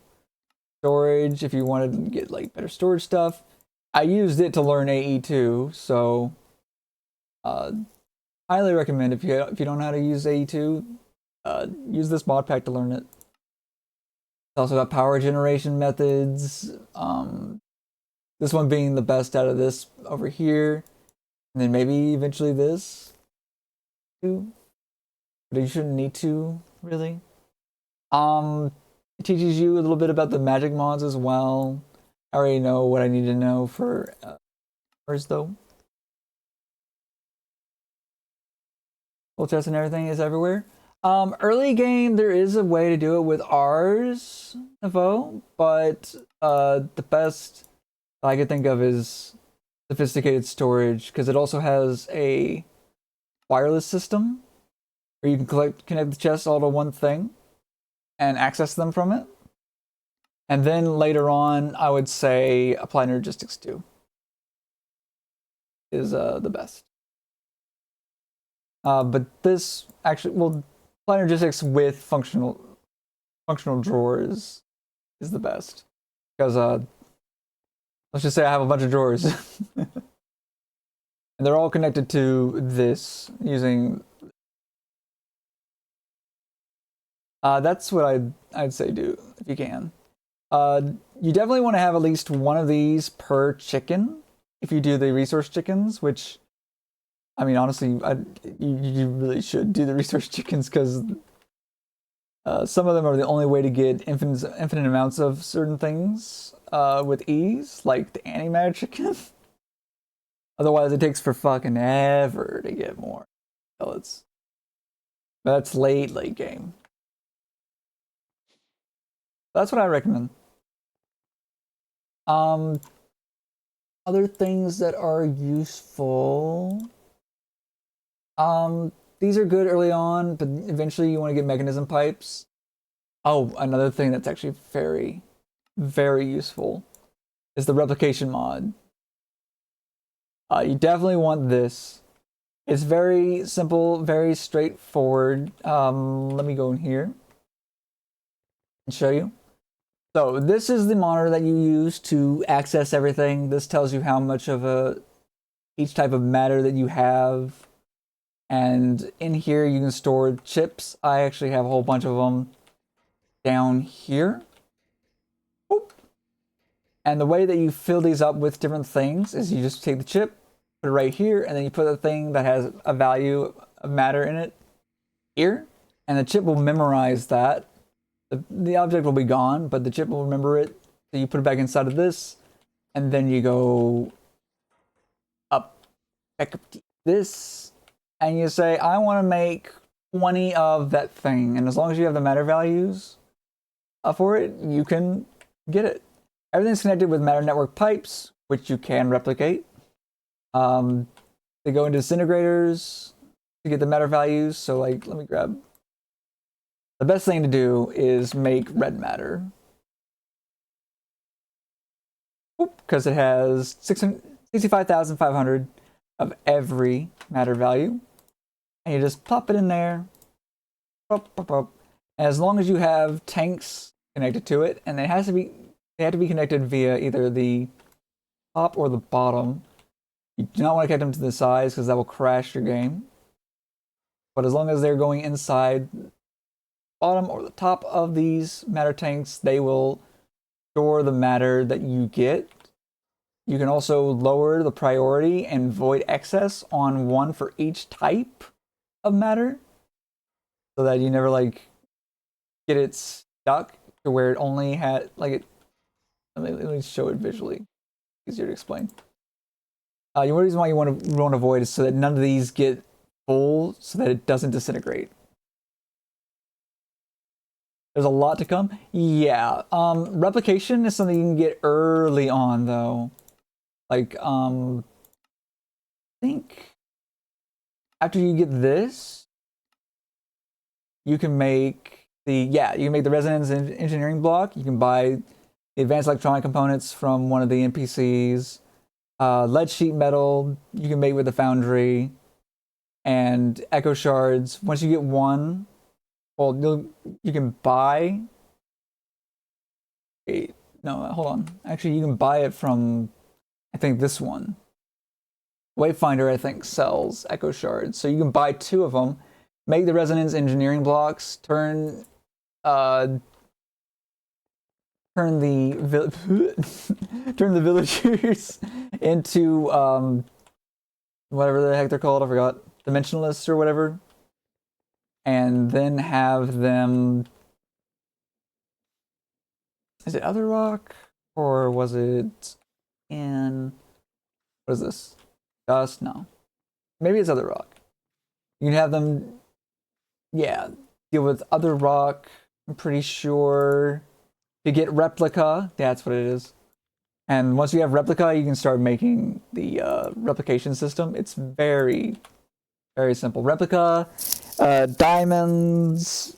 Storage, if you wanted to get like better storage stuff. I used it to learn AE2, so highly recommend if you don't know how to use AE2, use this mod pack to learn it. It's also got power generation methods. This one being the best out of this over here, and then maybe eventually this too. But you shouldn't need to really. It teaches you a little bit about the magic mods as well. I already know what I need to know for first though. Full chest and everything is everywhere. Early game, there is a way to do it with Ars Nouveau, but the best I could think of is sophisticated storage, because it also has a wireless system where you can connect the chests all to one thing and access them from it. And then later on, I would say Apply Energistics 2 is the best. But this actually, well, Apply Energistics with functional drawers is the best, because let's just say I have a bunch of drawers, and they're all connected to this using. That's what I'd say do if you can. You definitely want to have at least one of these per chicken if you do the resource chickens, which, I mean, honestly, you really should do the resource chickens, because some of them are the only way to get infinite amounts of certain things with ease, like the antimatter chicken. Otherwise, it takes for fucking ever to get more pellets. But that's late game. That's what I recommend. Other things that are useful. These are good early on, but eventually you want to get mechanism pipes. Oh, another thing that's actually very, very useful is the replication mod. You definitely want this. It's very simple, very straightforward. Let me go in here and show you. So this is the monitor that you use to access everything. This tells you how much of each type of matter that you have. And in here you can store chips. I actually have a whole bunch of them down here. Oop. And the way that you fill these up with different things is you just take the chip, put it right here, and then you put the thing that has a value of matter in it here, and the chip will memorize that. The object will be gone, but the chip will remember it. So you put it back inside of this, and then you go back up to this, and you say, I want to make 20 of that thing. And as long as you have the matter values for it, you can get it. Everything's connected with matter network pipes, which you can replicate. They go into disintegrators to get the matter values. So like, let me grab. The best thing to do is make red matter, because it has 65,500 of every matter value. And you just pop it in there. And as long as you have tanks connected to it, and they have to be connected via either the top or the bottom, You do not want to connect them to the sides because that will crash your game. But as long as they're going inside bottom or the top of these matter tanks, they will store the matter that you get. You can also lower the priority and void excess on one for each type of matter, so that you never like get it stuck to where it only had like it. Let me show it visually, easier to explain. The only reason why you want to avoid is so that none of these get full, so that it doesn't disintegrate. There's a lot to come. Yeah. Replication is something you can get early on though. Like, I think after you get this, you can make you can make the resonance engineering block. You can buy the advanced electronic components from one of the NPCs. Lead sheet metal you can make with the foundry, and echo shards. Once you get one, well, you can buy. Wait, no, hold on. Actually, you can buy it from, I think, this one. Wayfinder, I think, sells echo shards, so you can buy 2 of them, make the resonance engineering blocks, turn the turn the villagers into whatever the heck they're called, I forgot, dimensionalists or whatever, and then have them. Is it Other Rock or was it in, what is this? Dust? No, maybe it's Other Rock. You can have them, yeah, deal with Other Rock. I'm pretty sure to get Replica. That's what it is. And once you have Replica, you can start making the replication system. It's very, very simple. Replica, diamonds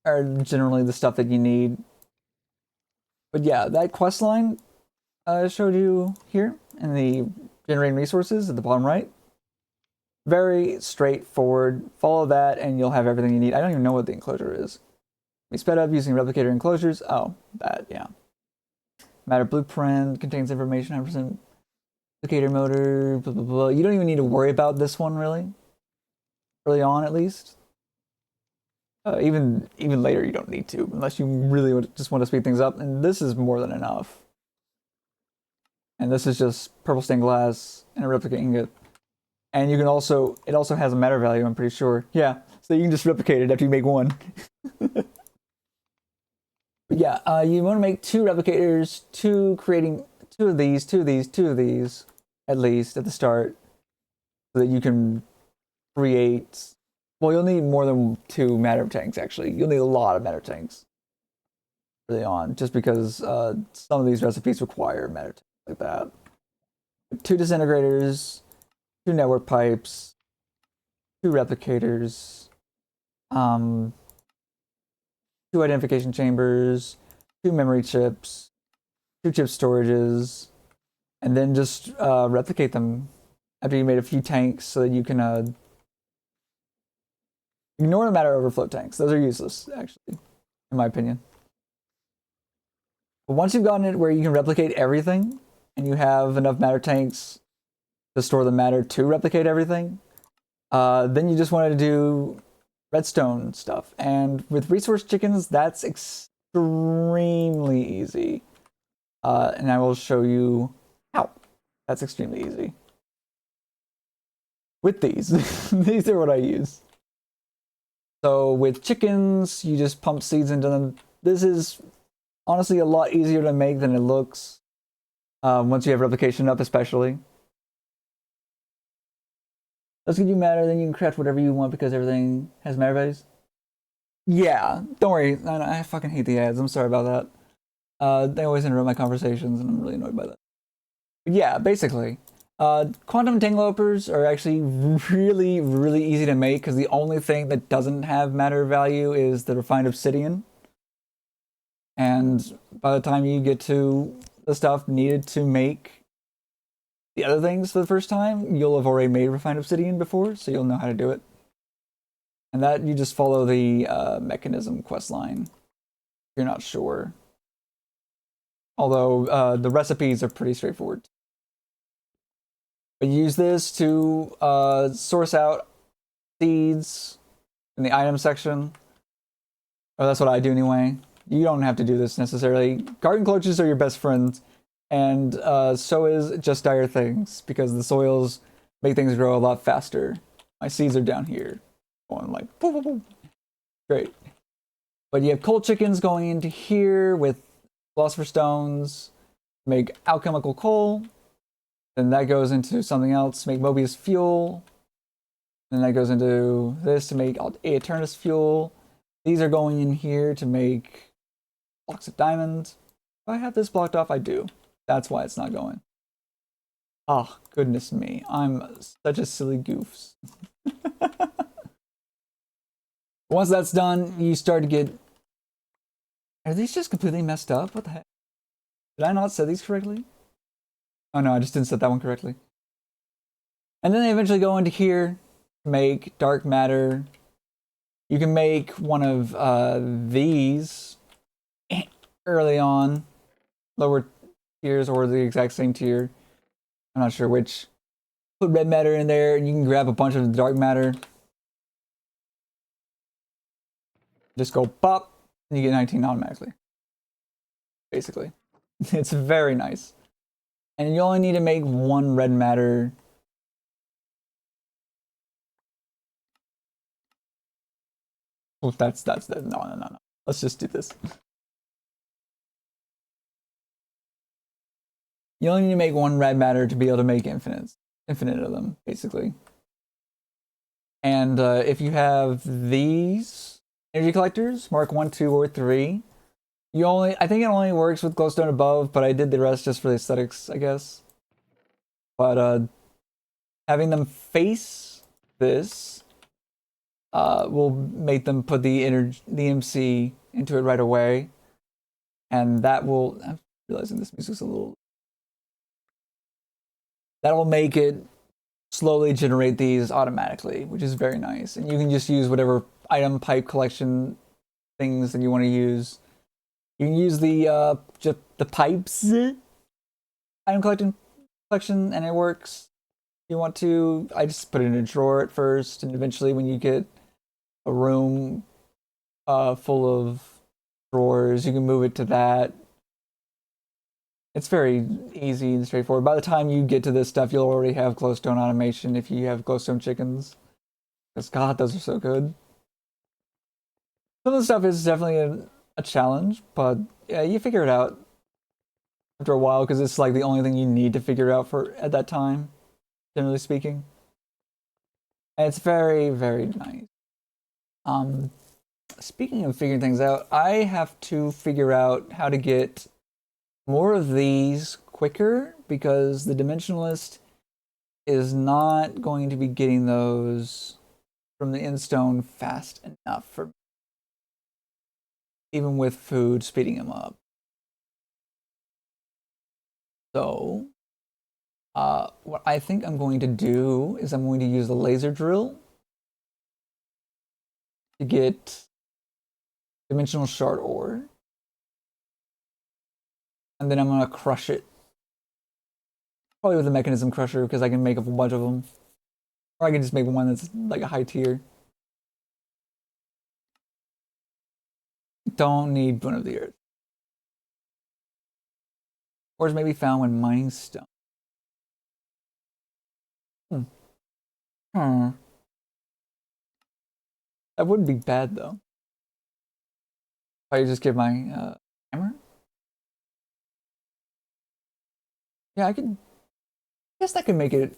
are generally the stuff that you need. But yeah, that quest line I showed you here in the generating resources at the bottom right. Very straightforward. Follow that and you'll have everything you need. I don't even know what the enclosure is. We sped up using replicator enclosures. Oh, that, yeah. Matter blueprint contains information, 100% replicator motor, blah, blah, blah. You don't even need to worry about this one, really. Early on, at least. Even later, you don't need to, unless you really just want to speed things up. And this is more than enough. And this is just purple stained glass and a replica ingot. And you can also, it also has a matter value, I'm pretty sure. Yeah, so you can just replicate it after you make one. But yeah, you want to make 2 replicators, creating 2 of these, 2 of these, 2 of these, at least at the start, so that you can create. Well, you'll need more than 2 matter tanks. Actually, you'll need a lot of matter tanks early on, just because some of these recipes require matter tanks like that. 2 disintegrators, 2 network pipes, 2 replicators, 2 identification chambers, 2 memory chips, 2 chip storages, and then just replicate them after you made a few tanks so that you can ignore the matter overflow tanks. Those are useless, actually, in my opinion. But once you've gotten it where you can replicate everything and you have enough matter tanks to store the matter to replicate everything, then you just want to do redstone stuff. And with resource chickens, that's extremely easy. And I will show you how. That's extremely easy. With these, these are what I use. So with chickens, you just pump seeds into them. This is honestly a lot easier to make than it looks. Once you have replication up, especially. Let's give you matter, then you can craft whatever you want because everything has matter values. Yeah, don't worry. I fucking hate the ads. I'm sorry about that. They always interrupt my conversations, and I'm really annoyed by that. But yeah, basically, quantum entanglements are actually really, really easy to make because the only thing that doesn't have matter value is the refined obsidian. And by the time you get to the stuff needed to make the other things for the first time, you'll have already made refined obsidian before, so you'll know how to do it. And that you just follow the mechanism quest line if you're not sure. Although the recipes are pretty straightforward. But use this to source out seeds in the item section. Or that's what I do anyway. You don't have to do this necessarily. Garden clutches are your best friends, and so is just dire things, because the soils make things grow a lot faster. My seeds are down here, going like boom, boom, boom. Great. But you have coal chickens going into here with philosopher stones, make alchemical coal. Then that goes into something else, make Mobius fuel. Then that goes into this to make Aeternus fuel. These are going in here to make blocks of diamonds. If I have this blocked off, I do. That's why it's not going. Oh, goodness me. I'm such a silly goofs. Once that's done, you start to get... Are these just completely messed up? What the heck? Did I not set these correctly? Oh no, I just didn't set that one correctly. And then they eventually go into here to make dark matter. You can make one of these early on, lower tiers or the exact same tier. I'm not sure which. Put red matter in there and you can grab a bunch of dark matter. Just go pop and you get 19 automatically. Basically. It's very nice. And you only need to make one red matter. Oh, that's no. Let's just do this. You only need to make one red matter to be able to make infinite of them, basically. And if you have these energy collectors, mark 1, 2, or 3, I think it only works with glowstone above, but I did the rest just for the aesthetics, I guess. But having them face this will make them put the MC into it right away, and that will. I'm realizing this music's a little. That will make it slowly generate these automatically, which is very nice. And you can just use whatever item pipe collection things that you want to use. You can use the just the pipes item collection, and it works. If you want to, I just put it in a drawer at first, and eventually, when you get a room full of drawers, you can move it to that. It's very easy and straightforward. By the time you get to this stuff, you'll already have glowstone automation if you have glowstone chickens. Because God, those are so good. Some of the stuff is definitely a challenge, but yeah, you figure it out after a while because it's like the only thing you need to figure out for at that time, generally speaking. And it's very, very nice. Speaking of figuring things out, I have to figure out how to get more of these quicker because the Dimensionalist is not going to be getting those from the Endstone fast enough for me. Even with food speeding them up. So, what I think I'm going to do is I'm going to use the laser drill to get dimensional shard ore. And then I'm going to crush it. Probably with a mechanism crusher because I can make a whole bunch of them. Or I can just make one that's like a high tier. Don't need Boon of the Earth. Ores may be found when mining stone. That wouldn't be bad though. If I just give my hammer. Yeah, I guess that could make it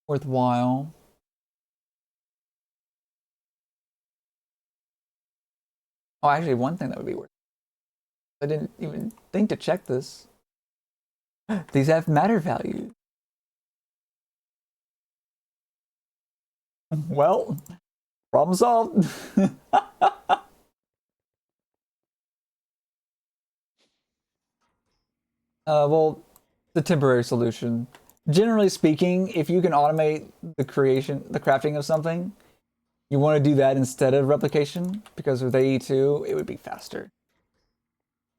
worthwhile. Oh, actually, one thing that would be worth. I didn't even think to check this. These have matter value. Well, problem solved. Well, the temporary solution. Generally speaking, if you can automate the crafting of something, you want to do that instead of replication, because with AE2, it would be faster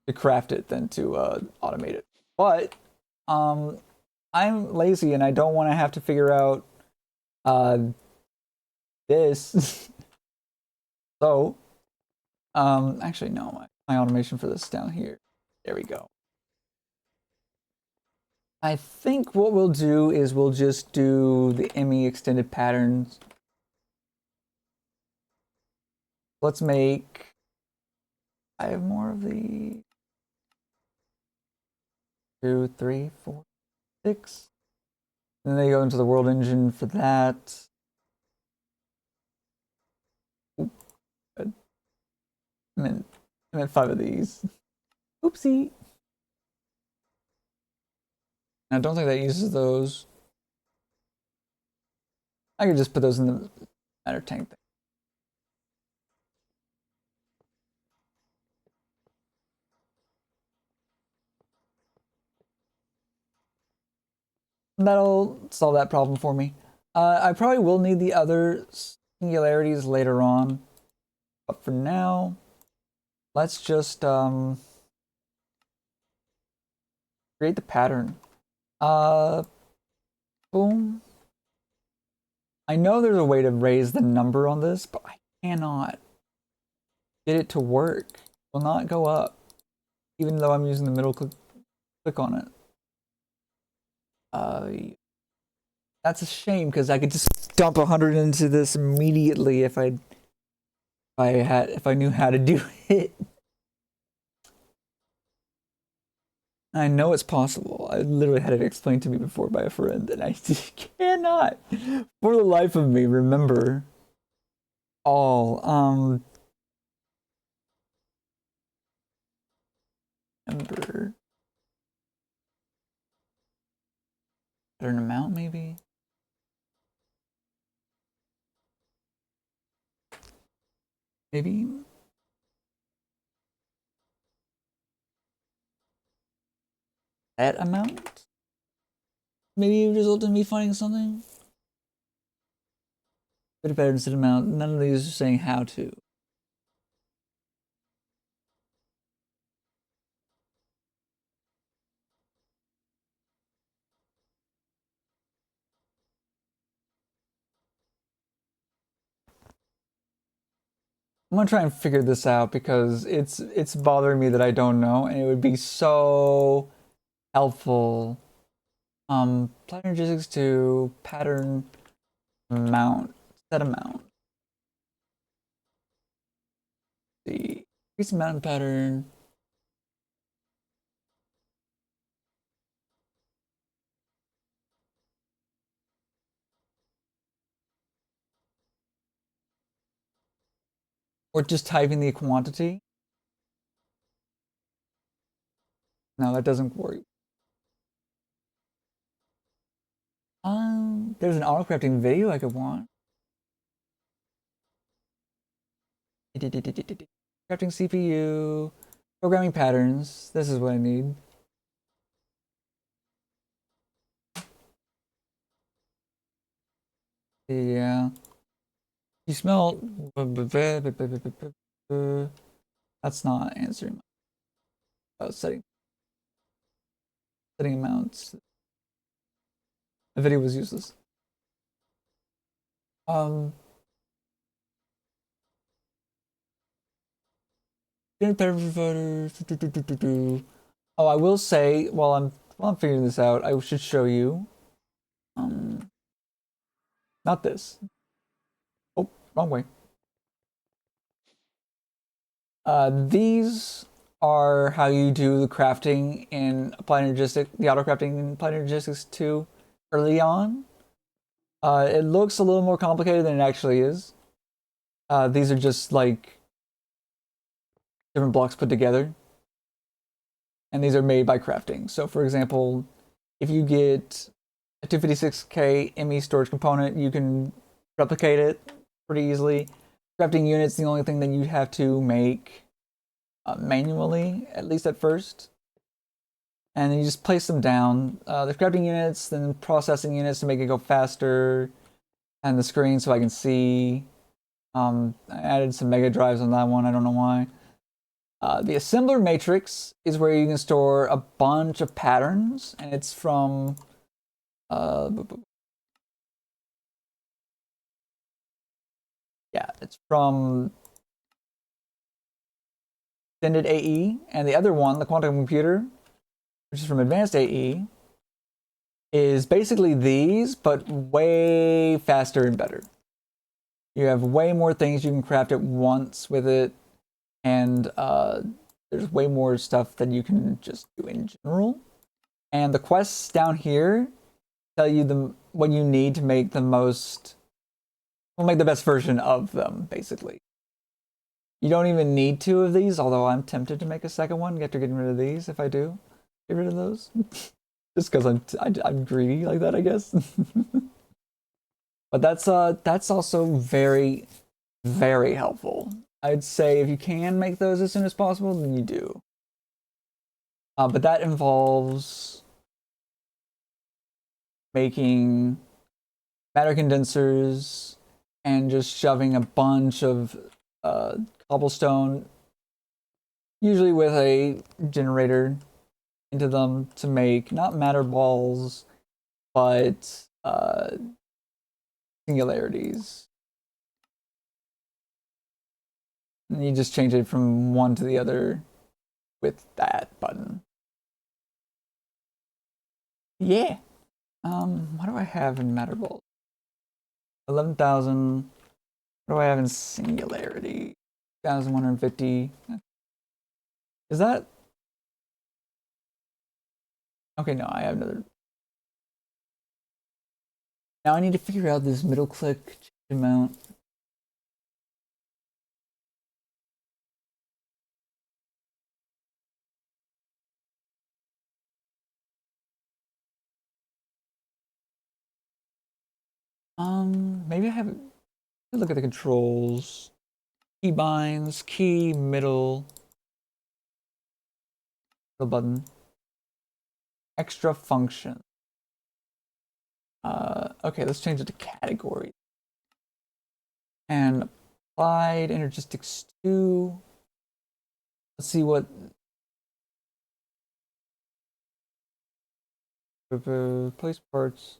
to craft it than to automate it. But I'm I'm lazy and I don't want to have to figure out uh this. So, actually no, my automation for this is down here. There we go. I think what we'll do is we'll just do the ME extended patterns. Let's make, I have more of the 2, 3, 4, 6. And then they go into the world engine for that. Oop, good. I meant 5 of these. Oopsie. I don't think that uses those. I could just put those in the matter tank thing. That'll solve that problem for me. I probably will need the other singularities later on. But for now, let's just create the pattern. Boom. I know there's a way to raise the number on this, but I cannot get it to work. It will not go up, even though I'm using the middle click on it. That's a shame because I could just dump 100 into this immediately if I knew how to do it. I know it's possible. I literally had it explained to me before by a friend, and I cannot, for the life of me, remember all. Remember an amount, maybe. Maybe. That amount? Maybe it result in me finding something? Bit better instead of amount. None of these are saying how to. I'm gonna try and figure this out because it's bothering me that I don't know, and it would be so helpful. Planergistics to pattern amount, set amount. The increase amount pattern. Or just typing the quantity. No, that doesn't work. There's an autocorrecting video I could want. Crafting CPU, programming patterns. This is what I need. Yeah. You smell. That's not answering. Setting amounts. The video was useless. Oh, I will say while I'm figuring this out, I should show you. Not this. Oh, wrong way. These are how you do the crafting in Applied Energistics, the auto crafting in Applied Energistics 2 early on. It looks a little more complicated than it actually is. These are just like different blocks put together. And these are made by crafting. So for example, if you get a 256K ME storage component, you can replicate it pretty easily. Crafting units, the only thing that you'd have to make manually, at least at first. And then you just place them down. The crafting units, then processing units to make it go faster, and the screen so I can see. I added some mega drives on that one, I don't know why. The assembler matrix is where you can store a bunch of patterns, and it's from Yeah, it's from Extended AE, and the other one, the quantum computer, which is from Advanced AE, is basically these, but way faster and better. You have way more things you can craft at once with it, and there's way more stuff that you can just do in general. And the quests down here tell you what you need to make the best version of them, basically. You don't even need two of these, although I'm tempted to make a second one after getting rid of these if I do get rid of those. Just because I'm greedy like that, I guess. But that's also very, very helpful. I'd say if you can make those as soon as possible, then you do. But that involves making matter condensers and just shoving a bunch of cobblestone, usually with a generator, into them to make not matter balls, but singularities. And you just change it from one to the other with that button. Yeah. What do I have in matter balls? 11,000. What do I have in singularity? 1,150. Is that? Okay, no, I have another. Now I need to figure out this middle click amount. Maybe I have. Look at the controls. Key binds, key, middle button. Extra function. Okay, let's change it to category. And applied energistics 2. Let's see what. Place parts.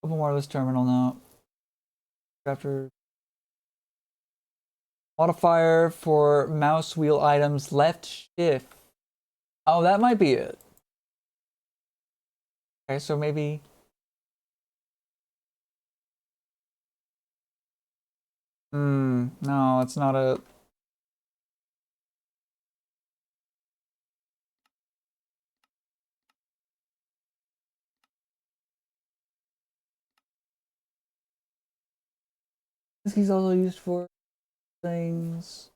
Open wireless terminal now. After modifier for mouse wheel items, left shift. Oh, that might be it. Okay, so maybe. No, it's not a. This key's also used for things.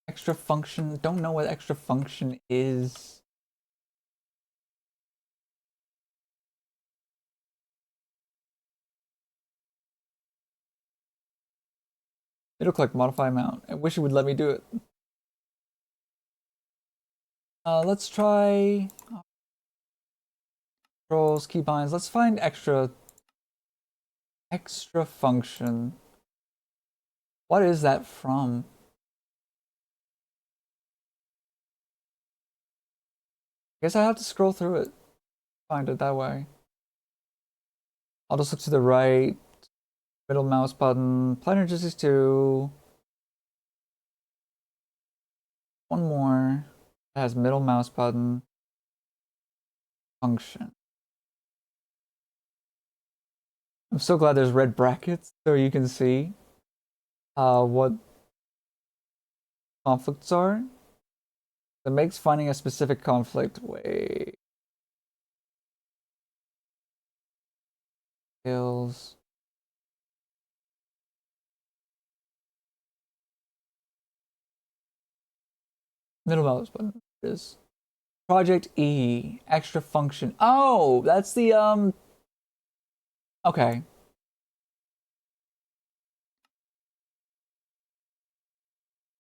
Extra function. Don't know what extra function is. Middle click, modify amount. I wish it would let me do it. Let's try controls, keybinds. Let's find extra function. What is that from? I guess I have to scroll through it. Find it that way. I'll just look to the right. Middle mouse button. Planar Justice 2. One more. It has middle mouse button. Function. I'm so glad there's red brackets so you can see what conflicts are. It makes finding a specific conflict way. Skills. Middle mouse button. It is. Project E. Extra function. Oh, that's the okay.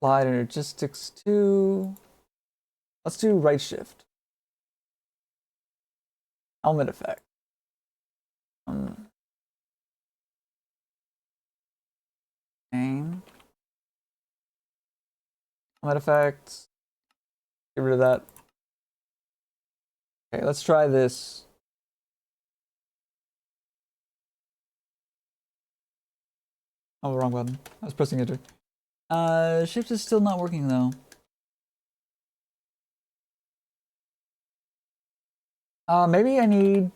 Applied energistics 2. Let's do right shift. Element effect. Name. Element effects. Get rid of that. Okay, let's try this. Oh, wrong button. I was pressing enter. Shift is still not working though. Maybe I need...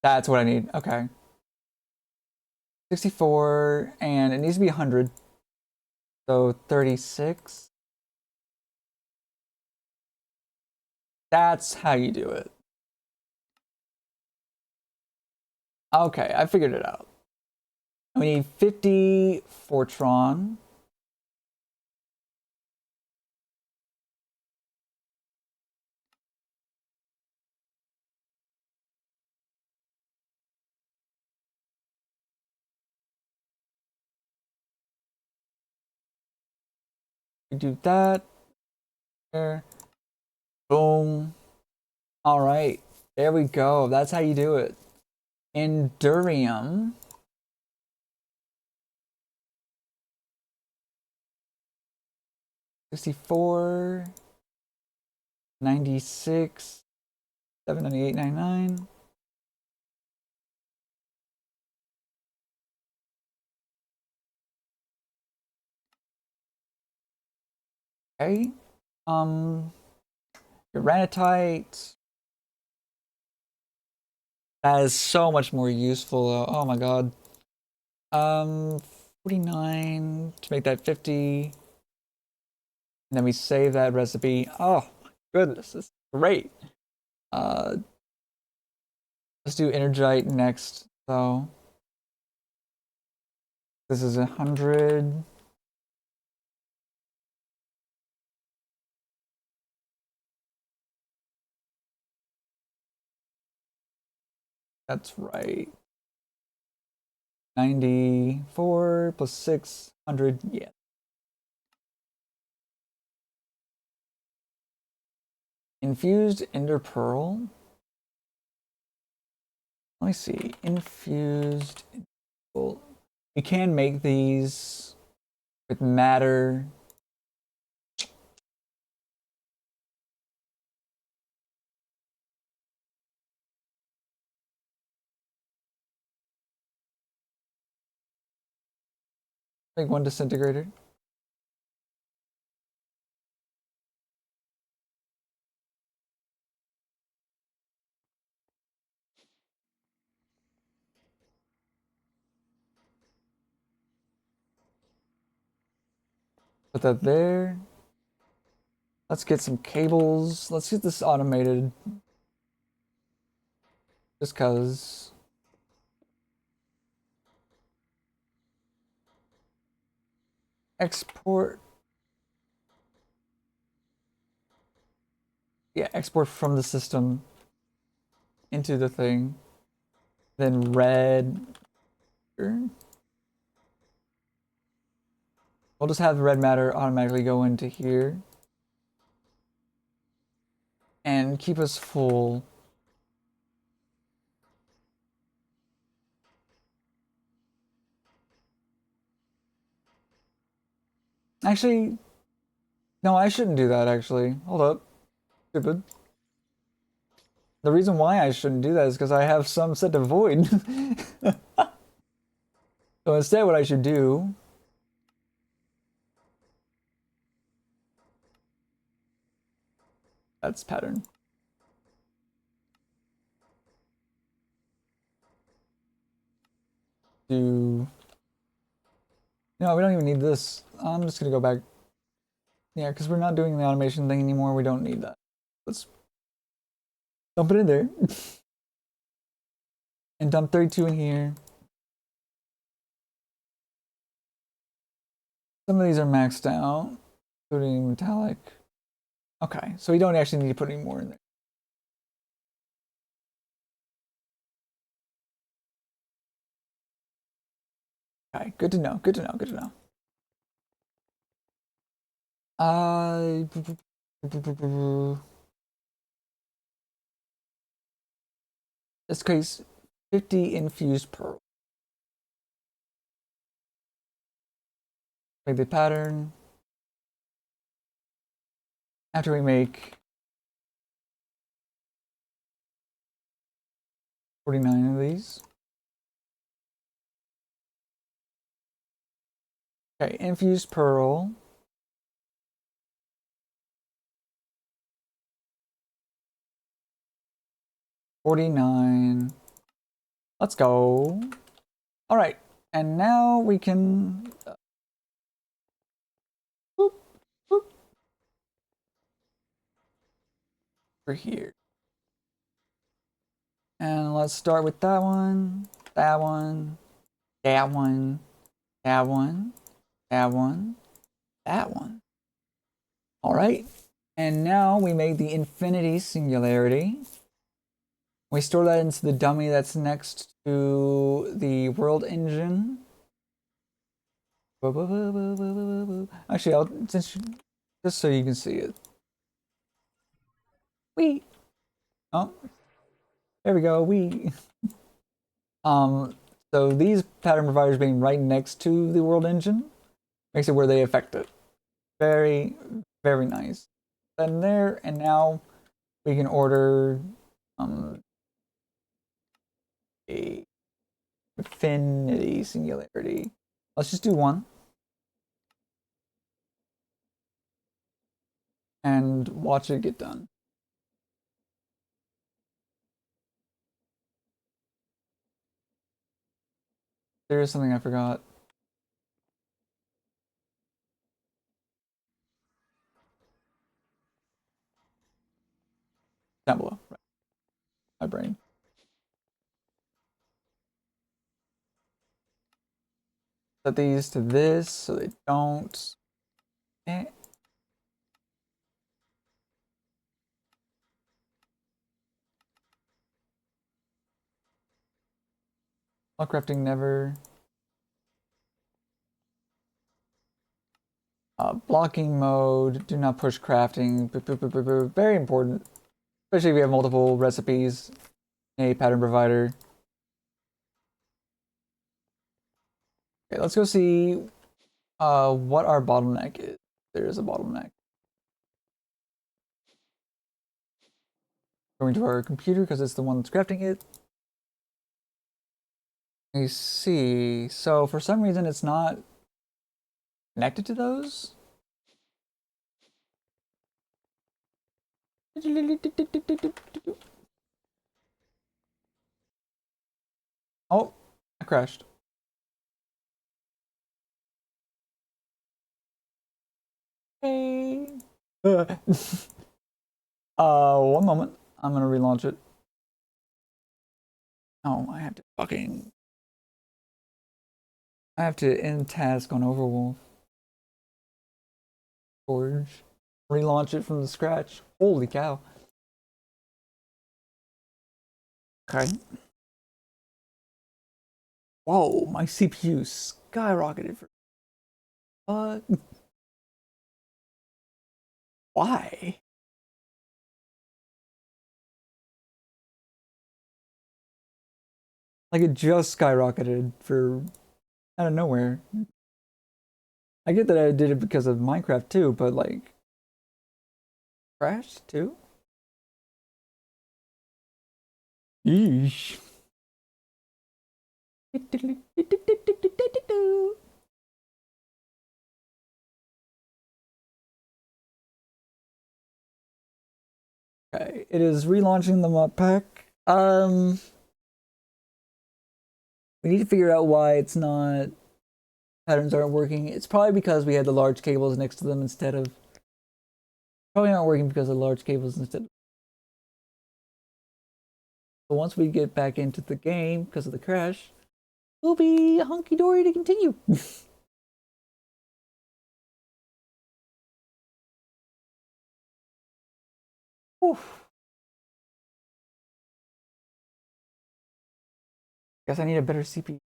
That's what I need. Okay. 64, and it needs to be 100. So 36. That's how you do it. Okay, I figured it out. We need 50 Fortron. We do that. There. Boom. All right. There we go. That's how you do it. Endurium. 64. 96. 798, 99. Okay. Granitite. That is so much more useful. Oh my god. 49 to make that 50. And then we save that recipe. Oh my goodness, this is great. Uh, let's do Energite next. So this is 100. That's right. 94 plus 600. Yeah. Infused Ender Pearl. Let me see. Infused. We can make these with matter. Make one disintegrator. Put that there. Let's get some cables. Let's get this automated. Just cause. Export. Yeah, export from the system into the thing. Then red. We'll just have the red matter automatically go into here. And keep us full. Actually, no, I shouldn't do that actually. Hold up. Stupid. The reason why I shouldn't do that is because I have some set to void. So instead what I should do... That's pattern. Do... No, we don't even need this. I'm just gonna go back. Yeah, because we're not doing the automation thing anymore. We don't need that. Let's dump it in there. And dump 32 in here. Some of these are maxed out, including metallic. Okay, so we don't actually need to put any more in there. Okay, good to know, good to know, good to know. This case, 50 infused pearl. Make the pattern. after we make 49 of these. Okay, infused pearl. $49. Let's go. All right, and now we can boop, boop, over here. And let's start with that one, that one, that one, that one, that one, that one. All right, and now we make the infinity singularity. We store that into the dummy that's next to the world engine. Actually, I'll just so you can see it. Wee. Oh, there we go. Wee. So these pattern providers being right next to the world engine makes it where they affect it. Very, very nice. Then there, and now we can order a infinity singularity. Let's just do one and watch it get done. There is something I forgot. Down below. Right. My brain. Set these to this so they don't. Eh. Block crafting never. Blocking mode. Do not push crafting. Very important, especially if you have multiple recipes in a pattern provider. Okay, let's go see what our bottleneck is. There is a bottleneck. Going to our computer because it's the one that's crafting it. I see. So for some reason it's not connected to those. Oh, I crashed. Hey. One moment. I'm gonna relaunch it. Oh, I have to end task on Overwolf. Forge. Relaunch it from the scratch. Holy cow. Okay. Whoa, my CPU skyrocketed for why? Like it just skyrocketed for out of nowhere. I get that I did it because of Minecraft too, but like crashed too? Yeesh. Okay, it is relaunching the mod pack. We need to figure out why it's not patterns aren't working. It's probably because we had the large cables next to them instead of probably not working because of large cables instead of. But once we get back into the game because of the crash, we'll be hunky-dory to continue. Guess I need a better CPU.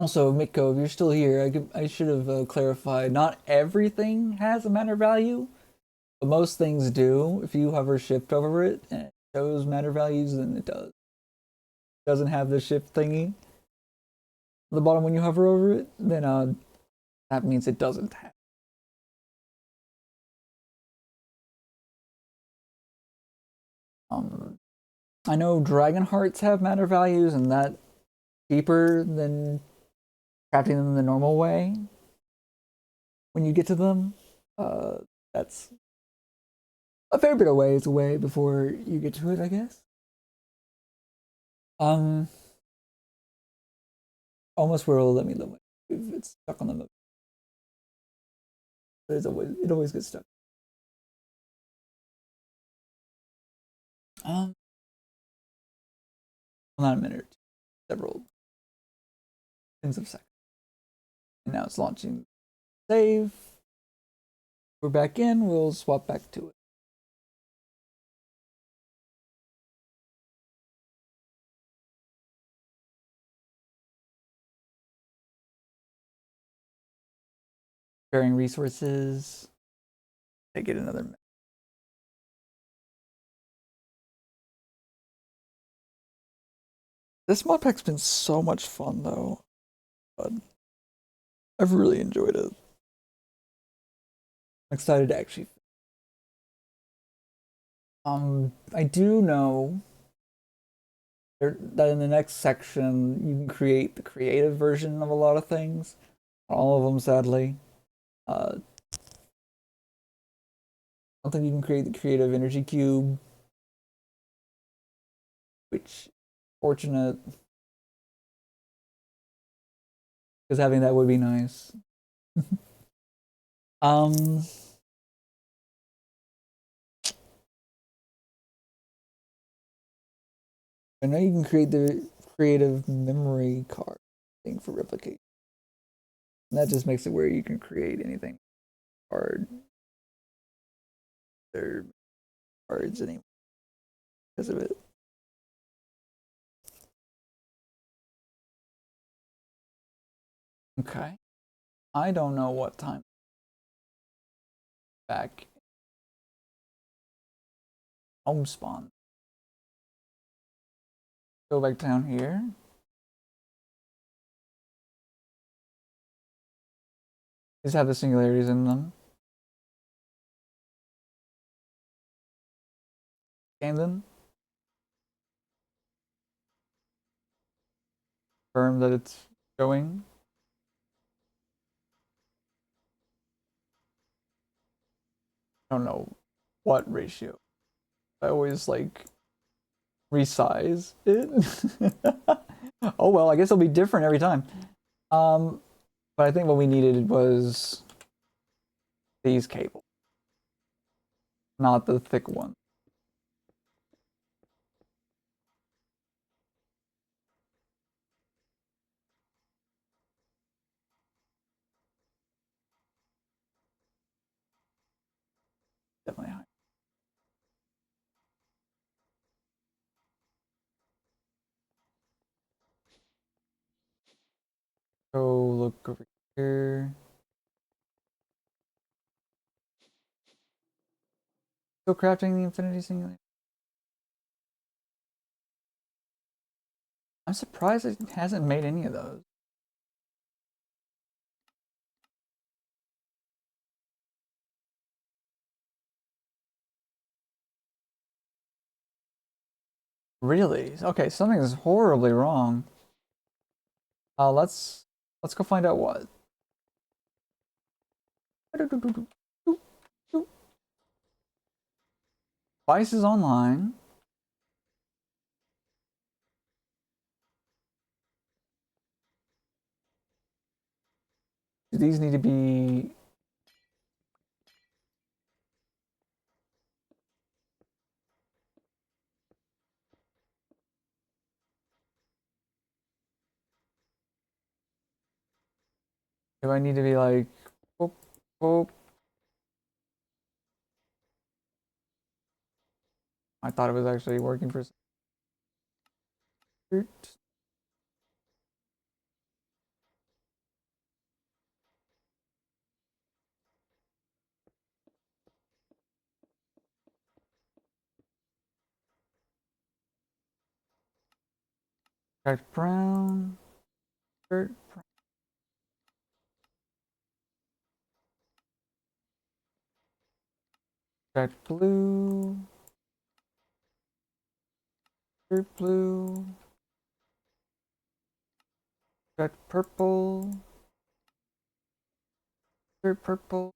Also, Mitko, if you're still here, I should have clarified. Not everything has a matter value, but most things do. If you hover shift over it and it shows matter values, then it does. It doesn't have the shift thingy at the bottom when you hover over it, then that means it doesn't have. Um, I know dragon hearts have matter values, and that cheaper than crafting them the normal way. When you get to them, uh, that's a fair bit of ways away before you get to it, I guess. Um, almost will let me look if it's stuck on the move. But it always gets stuck. Um, well, not a minute, several tens of seconds. And now it's launching. Save. We're back in. We'll swap back to it. Sharing resources. Take it another minute. This mod pack's been so much fun though. But I've really enjoyed it. I'm excited to actually. I do know that in the next section you can create the creative version of a lot of things. All of them, sadly. I don't think you can create the creative energy cube, which fortunate because having that would be nice. um, I know you can create the creative memory card thing for replication. And that just makes it where you can create anything card or cards anymore because of it. Okay. I don't know what time back home spawn. Go back down here. These have the singularities in them. Game them. Confirm that it's going. I don't know what ratio. I always like resize it. Oh well, I guess it'll be different every time. Um, but I think what we needed was these cables, not the thick one. Definitely high. Go look over here. Still crafting the infinity singular. I'm surprised it hasn't made any of those. Really? Okay, something is horribly wrong. Let's go find out what. Vice is online. These need to be. Do I need to be like, boop, boop. I thought it was actually working for. Extract brown. Insert extract blue. Insert blue. Extract purple. Insert purple.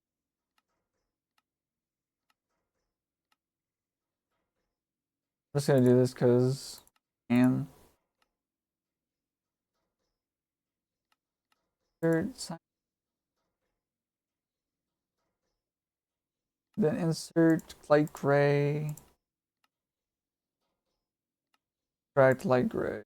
I'm just gonna do this because and insert then insert light gray. Extract light gray.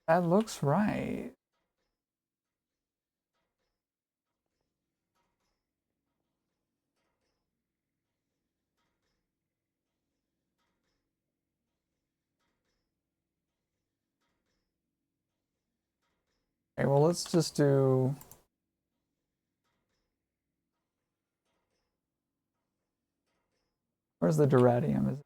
That looks right. Okay, well let's just do. Where's the duradium? Is it?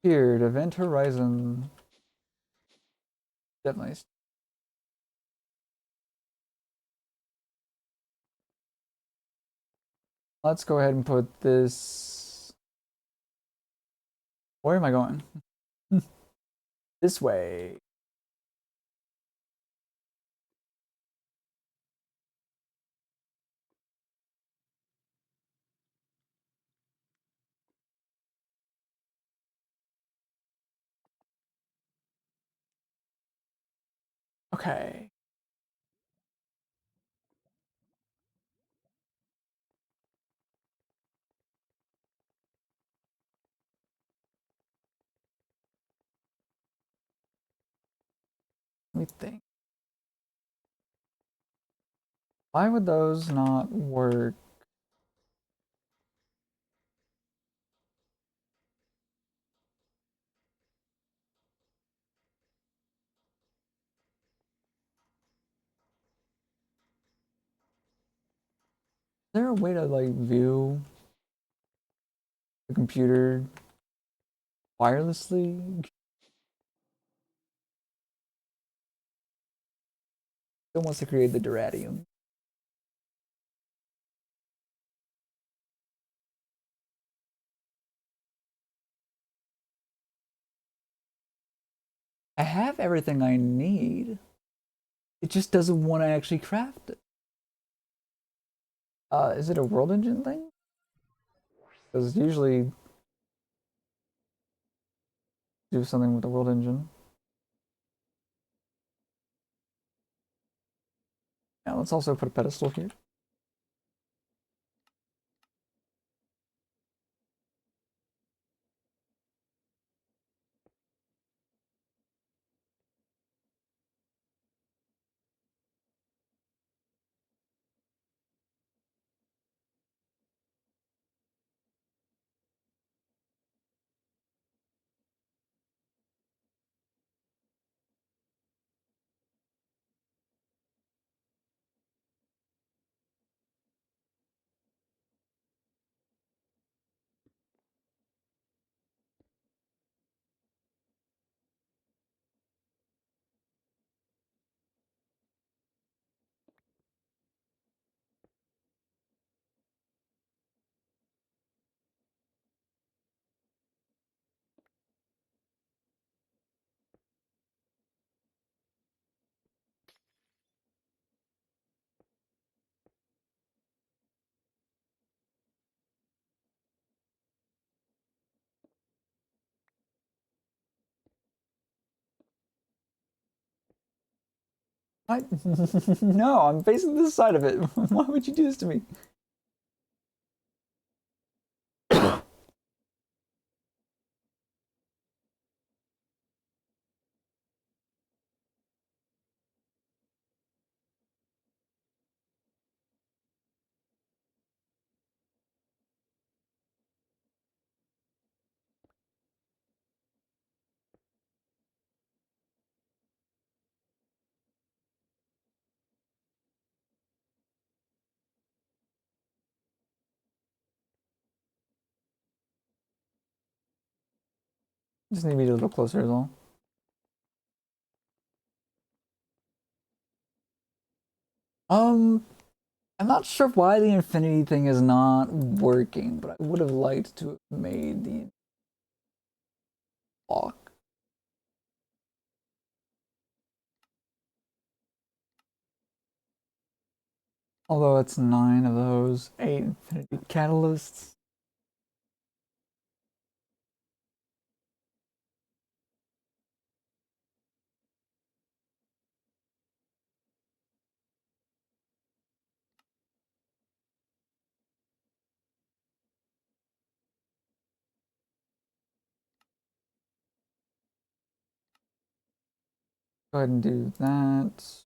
Here, event horizon. Definitely. Let's go ahead and put this. Where am I going? This way. Okay. Let me think. Why would those not work? Is there a way to like view the computer wirelessly? It wants to create the duradium. I have everything I need. It just doesn't want to actually craft it. Is it a world engine thing? Because usually do something with the world engine. Yeah, let's also put a pedestal here. What? No, I'm facing this side of it. Why would you do this to me? Just need me a little closer is all. Um, I'm not sure why the infinity thing is not working, but I would have liked to have made the block. Although it's 9 of those, 8 infinity catalysts. Go ahead and do that.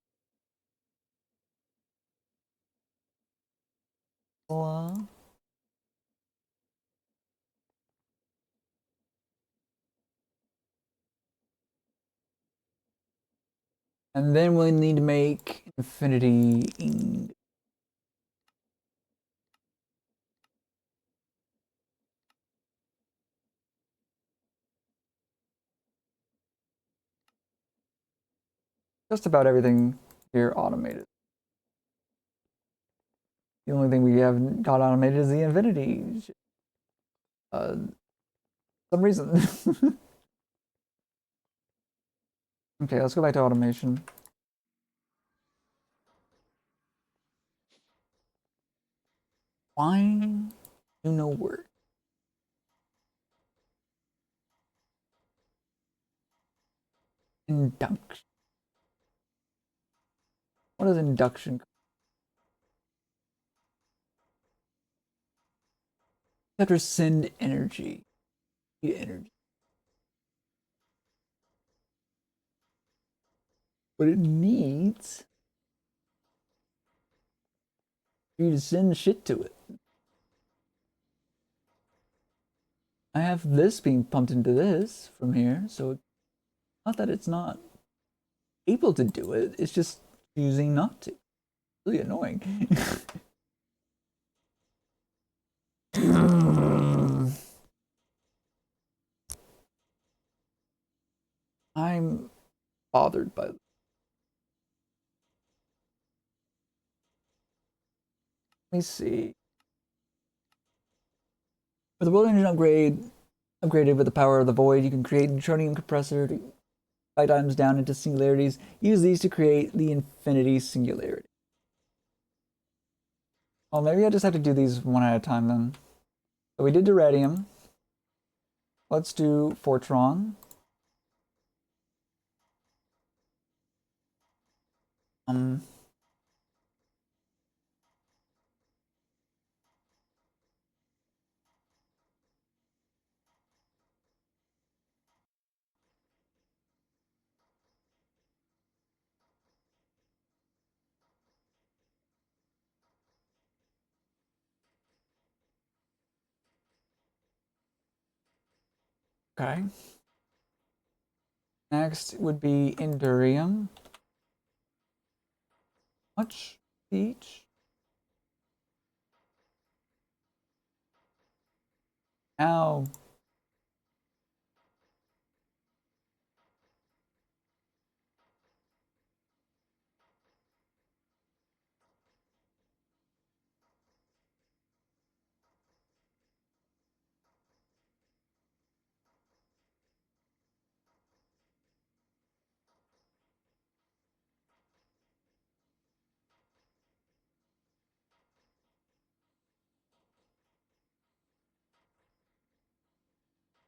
Blah. And then we need to make infinity. Just about everything here automated. The only thing we haven't got automated is the infinity. Some reason. Okay, let's go back to automation. Why do no work? Induction. What is induction? You have to send energy. Energy. But it needs for you to send shit to it. I have this being pumped into this from here, so not that it's not able to do it, it's just choosing not to. Really annoying. I'm bothered by. Let me see. For the world engine upgraded with the power of the void, you can create a neutronium compressor to bite items down into singularities. Use these to create the infinity singularity. Well, maybe I just have to do these one at a time then. So we did Duradium. Let's do Fortron. Um, okay. Next would be Endurium. Much each. Now,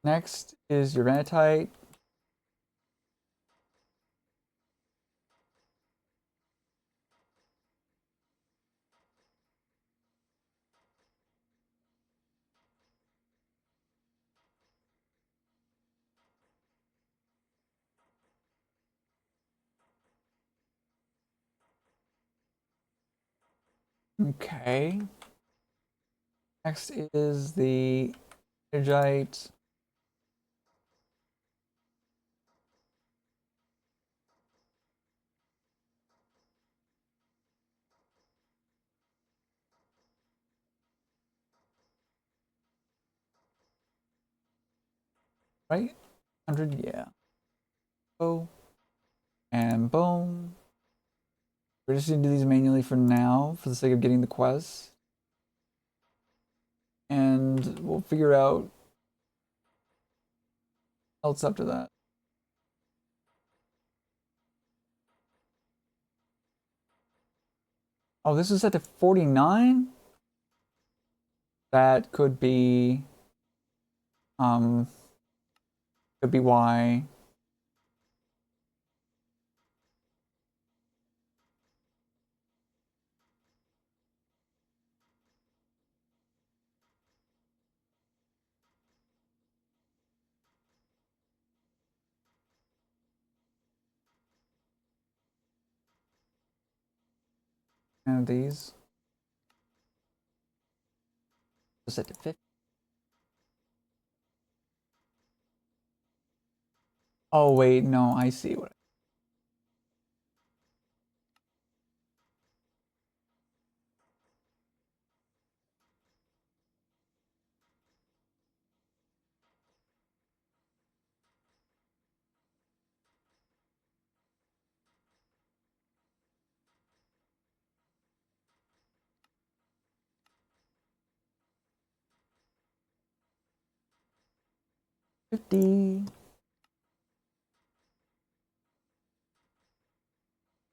next is Uranitite. Okay. Next is the Energite. Right? 100, yeah. Oh, and boom. We're just gonna do these manually for now, for the sake of getting the quests. And we'll figure out else after that. Oh, this is set to 49? That um, could be why. And these are set to 50. Oh, wait, no, I see what. 50.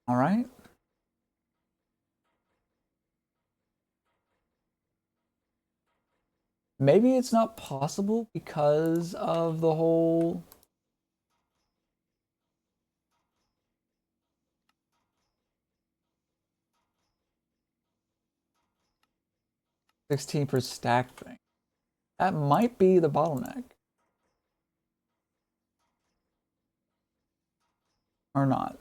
All right. Maybe it's not possible because of the whole 16 per stack thing. That might be the bottleneck. Or not.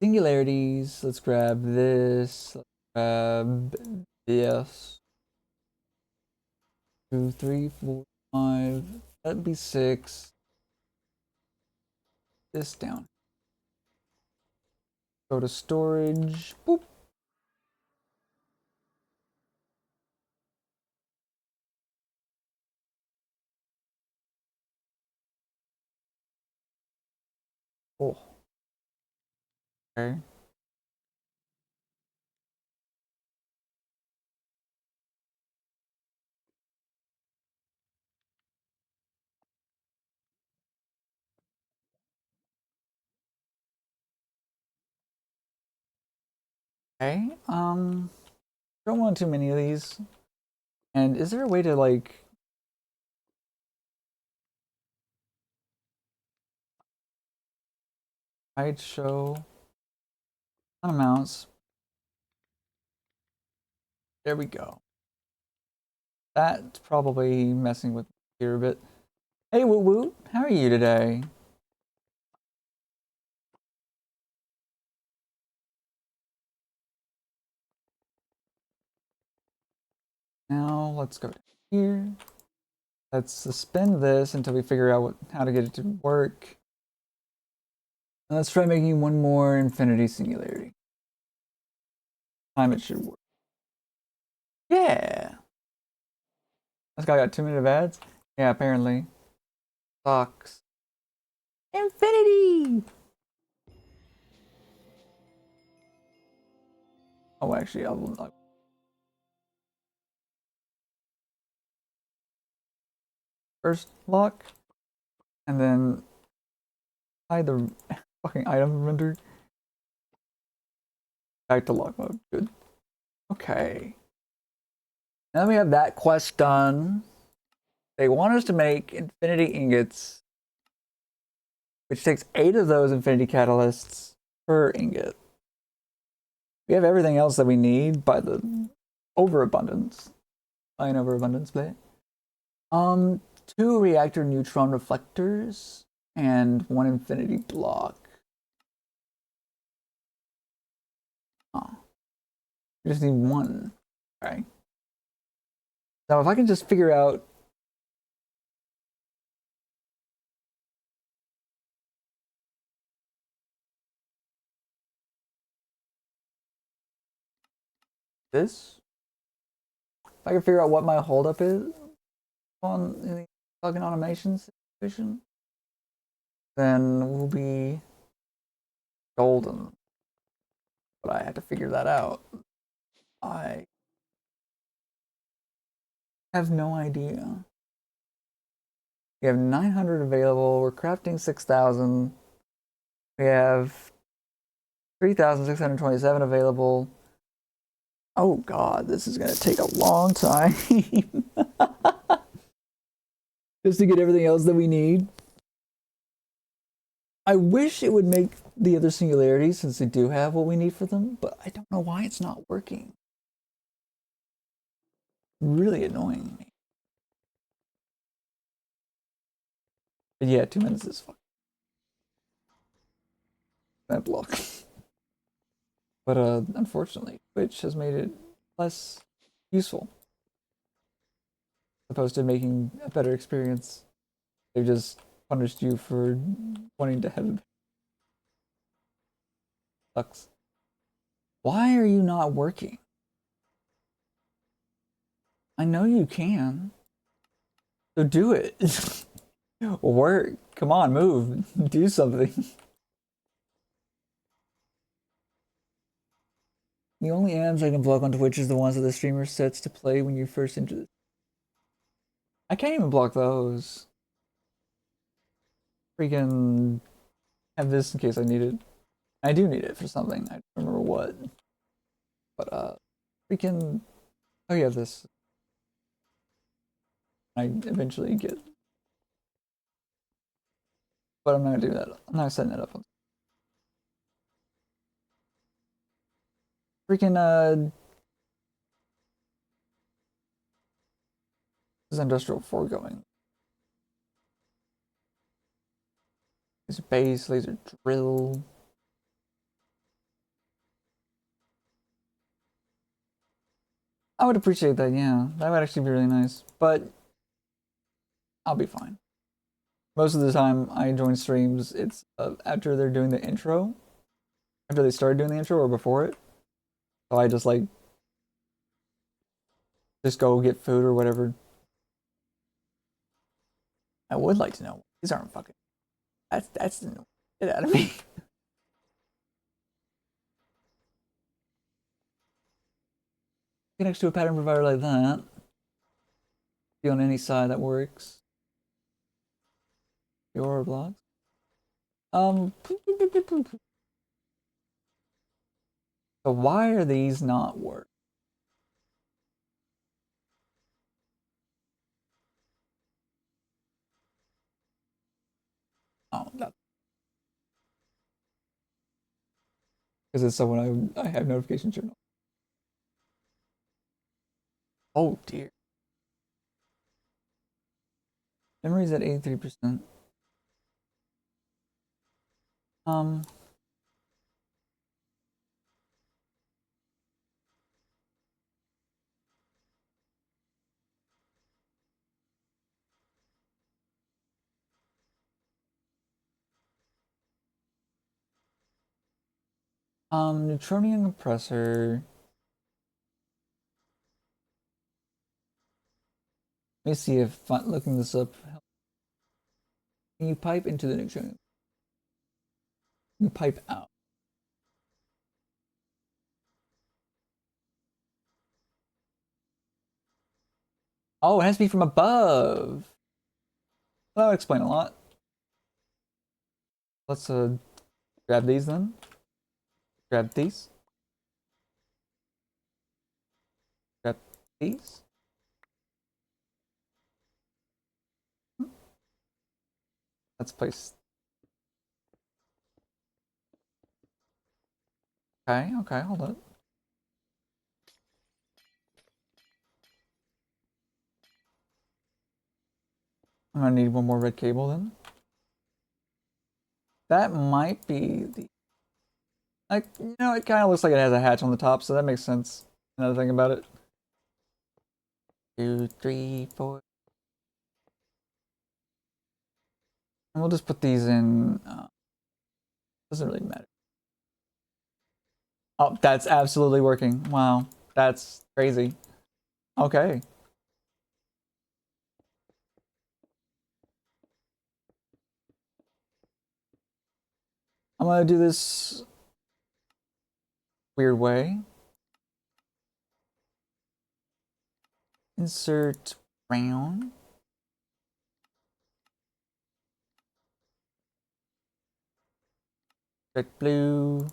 Singularities. Let's grab this. Let's grab this. 2, 3, 4, 5. That'd be 6. This down. Go to storage. Boop. Oh. Okay. Okay. Don't want too many of these. And is there a way to like hide show amounts? There we go. That's probably messing with here a bit. Hey, Woo Woo, how are you today? Now let's go here. Let's suspend this until we figure out how to get it to work. And let's try making one more infinity singularity. Time it should work. Yeah. This guy got 2 minutes of ads. Yeah, apparently. Sucks. Infinity. Oh, actually, I'll first lock, and then hide the fucking item render. Back to lock mode. Good. Okay. Now that we have that quest done, they want us to make infinity ingots, which takes 8 of those infinity catalysts per ingot. We have everything else that we need by the overabundance. By an overabundance play. 2 reactor neutron reflectors and 1 infinity block. Oh, we just need one. Okay. Now, if I can just figure out this, if I can figure out what my holdup is on the fucking automation situation, then we'll be golden. But I had to figure that out. I have no idea. We have 900 available. We're crafting 6,000. We have 3,627 available. Oh god, this is gonna take a long time. Just to get everything else that we need. I wish it would make the other singularities since they do have what we need for them, but I don't know why it's not working. Really annoying me. But yeah, 2 minutes is fine. That block. But unfortunately, Twitch has made it less useful. As opposed to making a better experience. They've just punished you for wanting to have it. Sucks. Why are you not working? I know you can. So do it. Work. Come on, move. Do something. The only ads I can block on Twitch is the ones that the streamer sets to play when you first enter the... I can't even block those. Freaking have this in case I need it. I do need it for something. I don't remember what. But freaking oh yeah, this I eventually get. But I'm not gonna do that. I'm not setting it up. Freaking this is industrial foregoing. Laser base, laser drill. I would appreciate that, yeah. That would actually be really nice. But I'll be fine. Most of the time I join streams, it's after they're doing the intro. After they started doing the intro or before it. So I just like just go get food or whatever. I would like to know. These aren't fucking that's the get out of me. Next to a pattern provider like that. Be on any side that works. Your blocks. So why are these not work? Oh, that because it's someone I have notifications turned on. Oh dear. Memory's at 83%. Um, Neutronian compressor. Let me see if looking this up. Can you pipe into the neutronian? You pipe out. Oh, it has to be from above. That would explain a lot. Let's grab these then. Grab these. Grab these. Let's place. Okay, okay, hold on. I'm gonna need one more red cable then. That might be the Like, you know, it kind of looks like it has a hatch on the top, so that makes sense. Another thing about it. 2, 3, 4. And we'll just put these in. Doesn't really matter. Oh, that's absolutely working. Wow, that's crazy. Okay. I'm gonna do this weird way. Insert brown. Extract blue.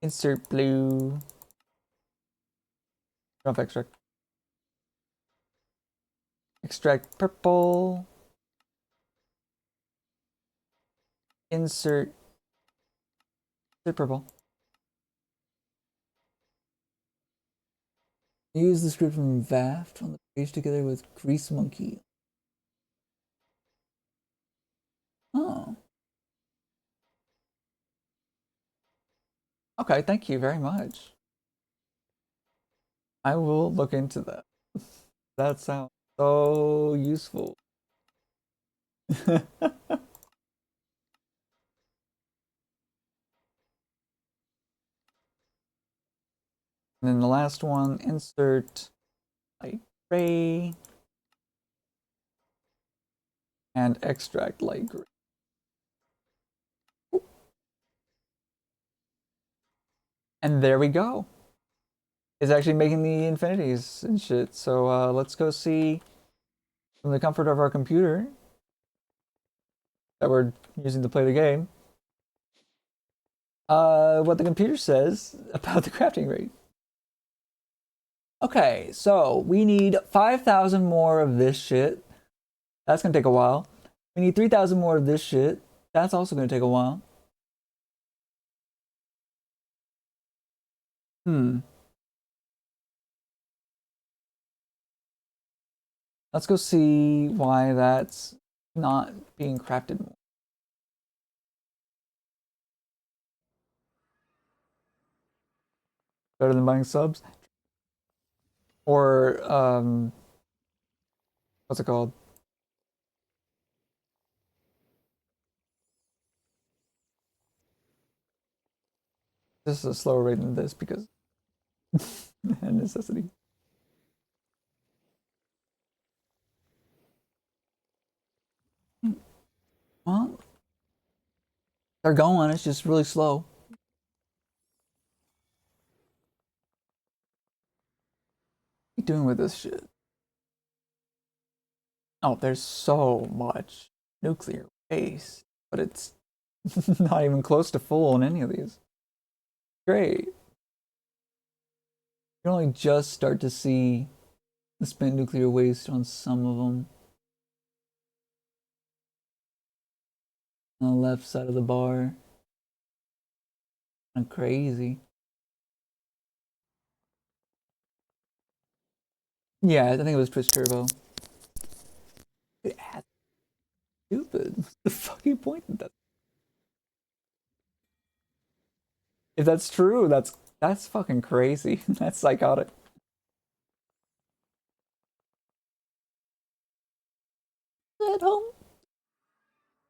Insert blue. Don't extract. Extract purple. Insert. Insert purple. Use the script from VAFT on the page together with Grease Monkey. Oh. Okay, thank you very much. I will look into that. That sounds so useful. And then the last one, insert light gray and extract light gray. And there we go. It's actually making the infinities and shit. So let's go see from the comfort of our computer that we're using to play the game what the computer says about the crafting rate. Okay, so we need 5,000 more of this shit. That's gonna take a while. We need 3,000 more of this shit. That's also gonna take a while. Hmm. Let's go see why that's not being crafted more. Better than buying subs? Or, what's it called? This is a slower rate than this because necessity. Well, they're going, it's just really slow. What are you doing with this shit? Oh, there's so much nuclear waste, but it's not even close to full on any of these. Great. You can only just start to see the spent nuclear waste on some of them. On the left side of the bar. Kind of crazy. Yeah, I think it was Twitch Turbo. That's stupid. What's the fucking point of that? If that's true, that's fucking crazy. That's psychotic. At home.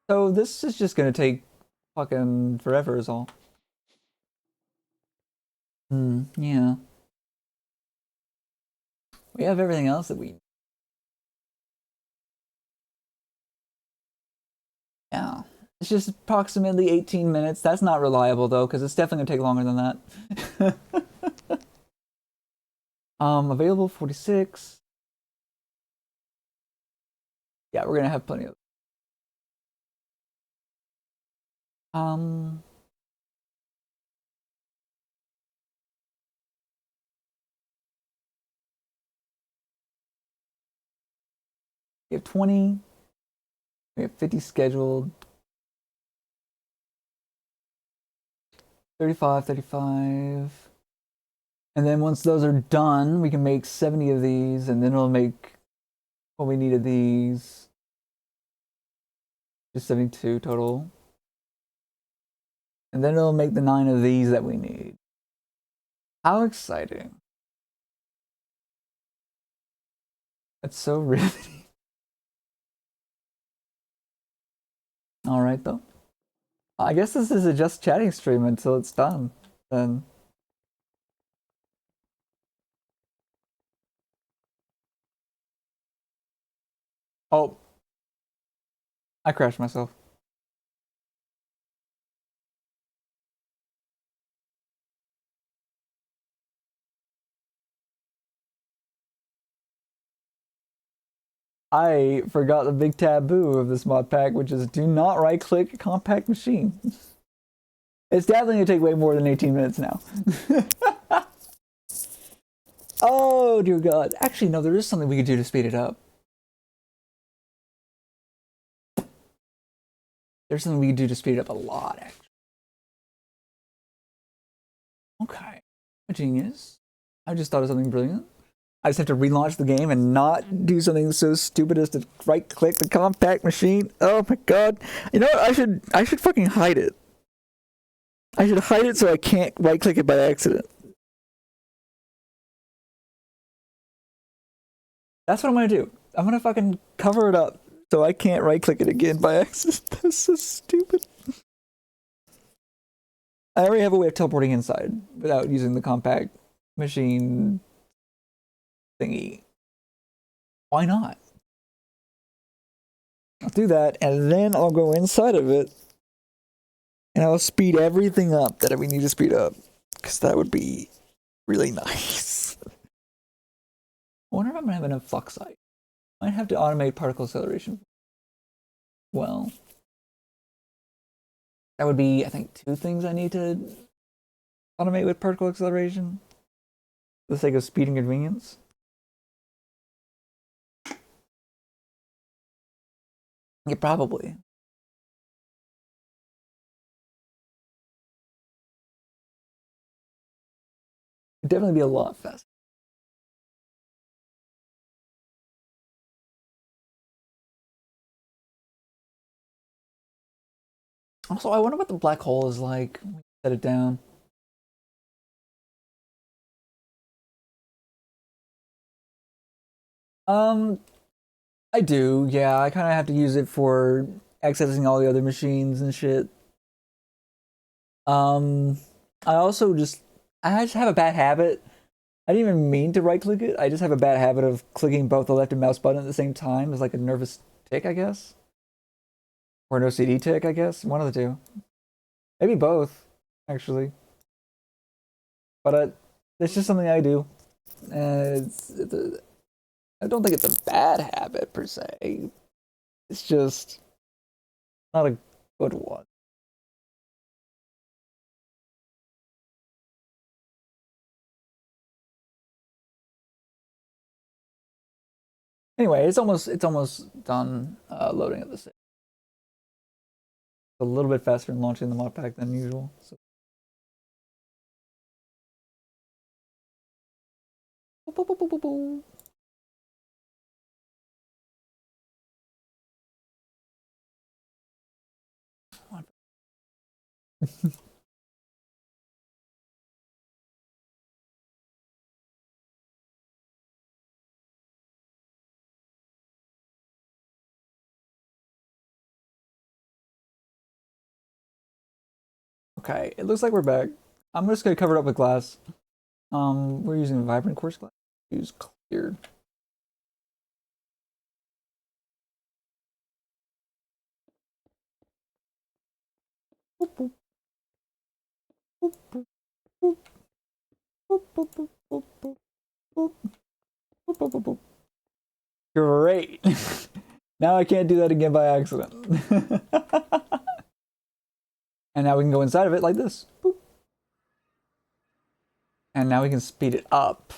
So this is just gonna take fucking forever is all. Yeah. We have everything else that we yeah. It's just approximately 18 minutes. That's not reliable though, because it's definitely gonna take longer than that. Available 46. Yeah, we're gonna have plenty of um we have 20, we have 50 scheduled, 35, 35. And then once those are done, we can make 70 of these, and then it'll make what we need of these. Just 72 total. And then it'll make the 9 of these that we need. How exciting. That's so riveting. Alright though. I guess this is a just chatting stream until it's done. Then oh, I crashed myself. I forgot the big taboo of this mod pack, which is do not right click a compact machine. It's definitely gonna take way more than 18 minutes now. Oh dear god. Actually, no, there is something we could do to speed it up. There's something we could do to speed it up a lot, actually. Okay. A genius. I just thought of something brilliant. I just have to relaunch the game and not do something so stupid as to right click the compact machine. Oh my god. You know what? I should fucking hide it. I should hide it so I can't right click it by accident. That's what I'm gonna do. I'm gonna fucking cover it up so I can't right click it again by accident. That's so stupid. I already have a way of teleporting inside without using the compact machine thingy. Why not? I'll do that, and then I'll go inside of it, and I'll speed everything up that we need to speed up, because that would be really nice. I wonder if I'm gonna have enough flux sight. Might have to automate particle acceleration. Well, that would be, I think, 2 things I need to automate with particle acceleration. For the sake of speed and convenience. Yeah, probably. It'd definitely be a lot faster. Also, I wonder what the black hole is like. Set it down. Um, I do. Yeah, I kind of have to use it for accessing all the other machines and shit. Um, I also I just have a bad habit. I didn't even mean to right click it. I just have a bad habit of clicking both the left and mouse button at the same time. It's like a nervous tick, I guess. Or an OCD tick, I guess. One of the two. Maybe both, actually. But it's just something I do. I don't think it's a bad habit per se. It's just not a good one. Anyway, it's almost done loading at the same. A little bit faster in launching the mod pack than usual. So. Okay, it looks like we're back. I'm just gonna cover it up with glass. We're using vibrant quartz glass. Use clear. Great. Now I can't do that again by accident. And now we can go inside of it like this. Boop. And now we can speed it up.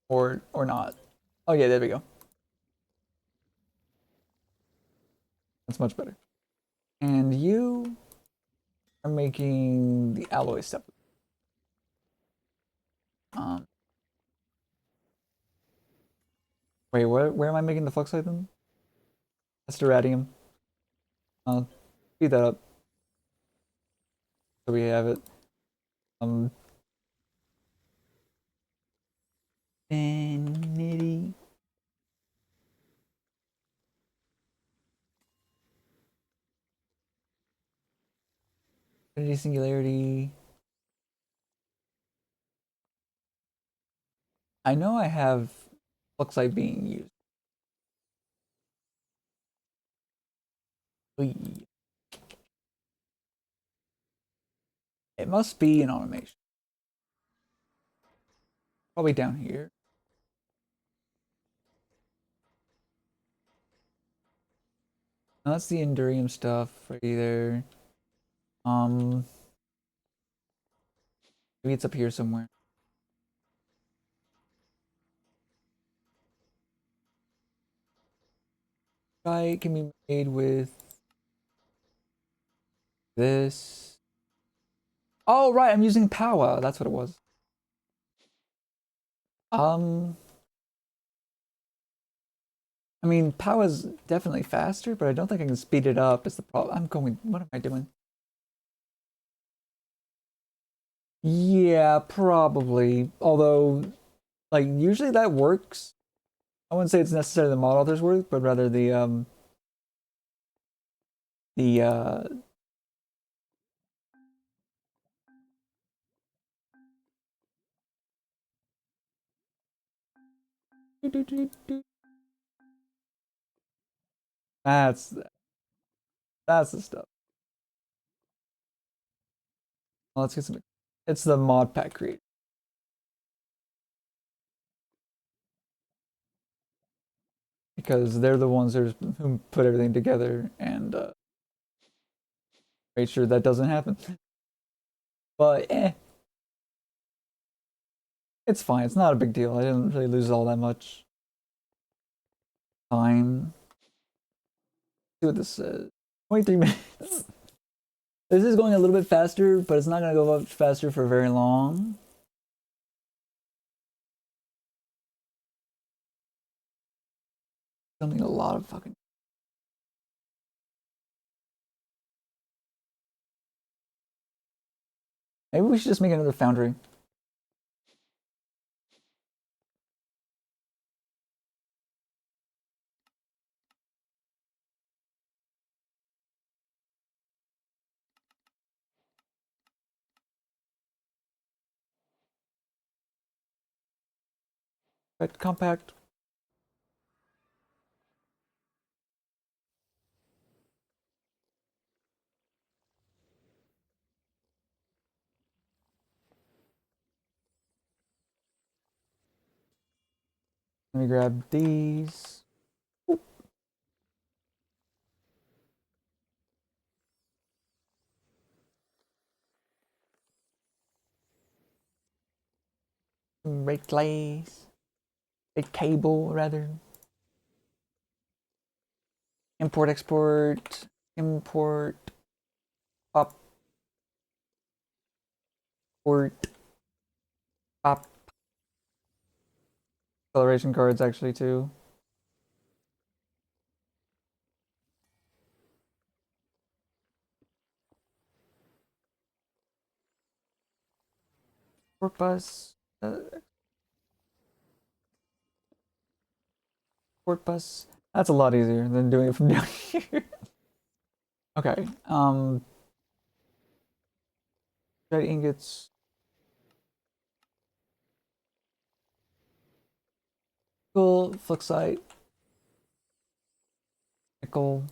Or not. Oh yeah, there we go. That's much better. And you are making the alloy step. Wait, where am I making the flux light then? That's the radium. speed that up so we have it. Um, Infinity. Infinity Singularity. I know I have looks like being used. Oy. It must be an automation. Probably down here. No, that's the Endurium stuff right there. Um, Maybe it's up here somewhere. Right, can be made with this. Oh, right, I'm using power. That's what it was. Um, I mean, power's definitely faster, but I don't think I can speed it up. Is the problem? I'm going. What am I doing? Yeah, probably. Although, like, usually that works. I wouldn't say it's necessarily the model author's work, but rather the that's that's the stuff. Well, let's get some. It's the mod pack creator because they're the ones who put everything together and make sure that doesn't happen. But it's fine. It's not a big deal. I didn't really lose all that much time. See what this says. 23 minutes. This is going a little bit faster, but it's not going to go much faster for very long. I don't need a lot of fucking. Maybe we should just make another foundry. But compact. Let me grab these. Red glaze. Red cable, rather. Import, export. Import. Pop. Port. Pop. Acceleration cards, actually, too. Port bus. Port bus. That's a lot easier than doing it from down here. Okay. Red ingots. Nickel, fluxite, nickel,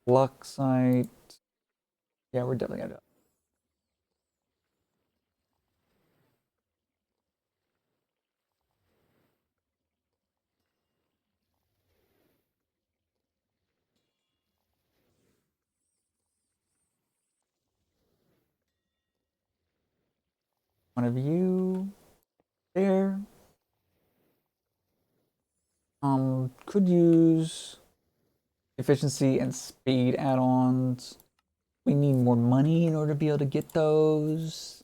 fluxite. Yeah, we're definitely gonna do it. One of you there. Could use efficiency and speed add-ons. We need more money in order to be able to get those.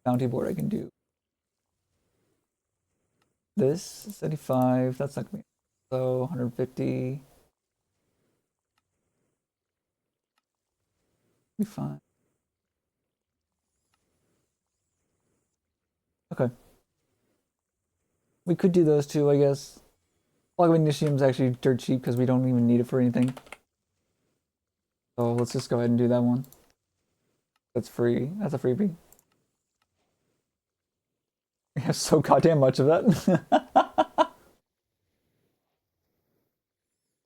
Bounty board I can do. This 75, that's not gonna be So 150. Be fine. Okay. We could do those two, I guess. Magnesium is actually dirt cheap because we don't even need it for anything. So let's just go ahead and do that one. That's free. That's a freebie. We have so goddamn much of that.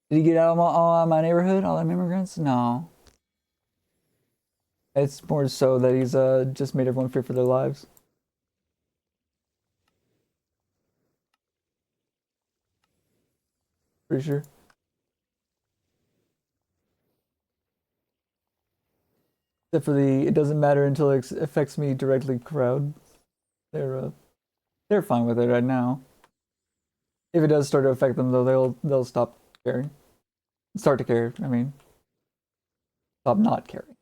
Did he get out of my neighborhood? All them immigrants? No. It's more so that he's just made everyone fear for their lives. Pretty sure. Except for it doesn't matter until it affects me directly crowd. They're uh, they're fine with it right now. If it does start to affect them though, they'll stop caring. Start to care, I mean. Stop not caring.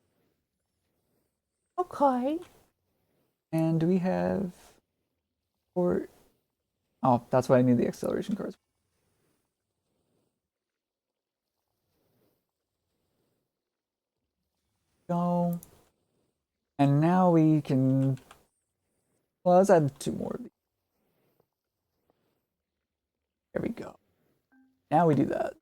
Okay. And do we have or oh, that's why I need the acceleration cards. Go. And now we can well let's add two more. There we go. Now we do that.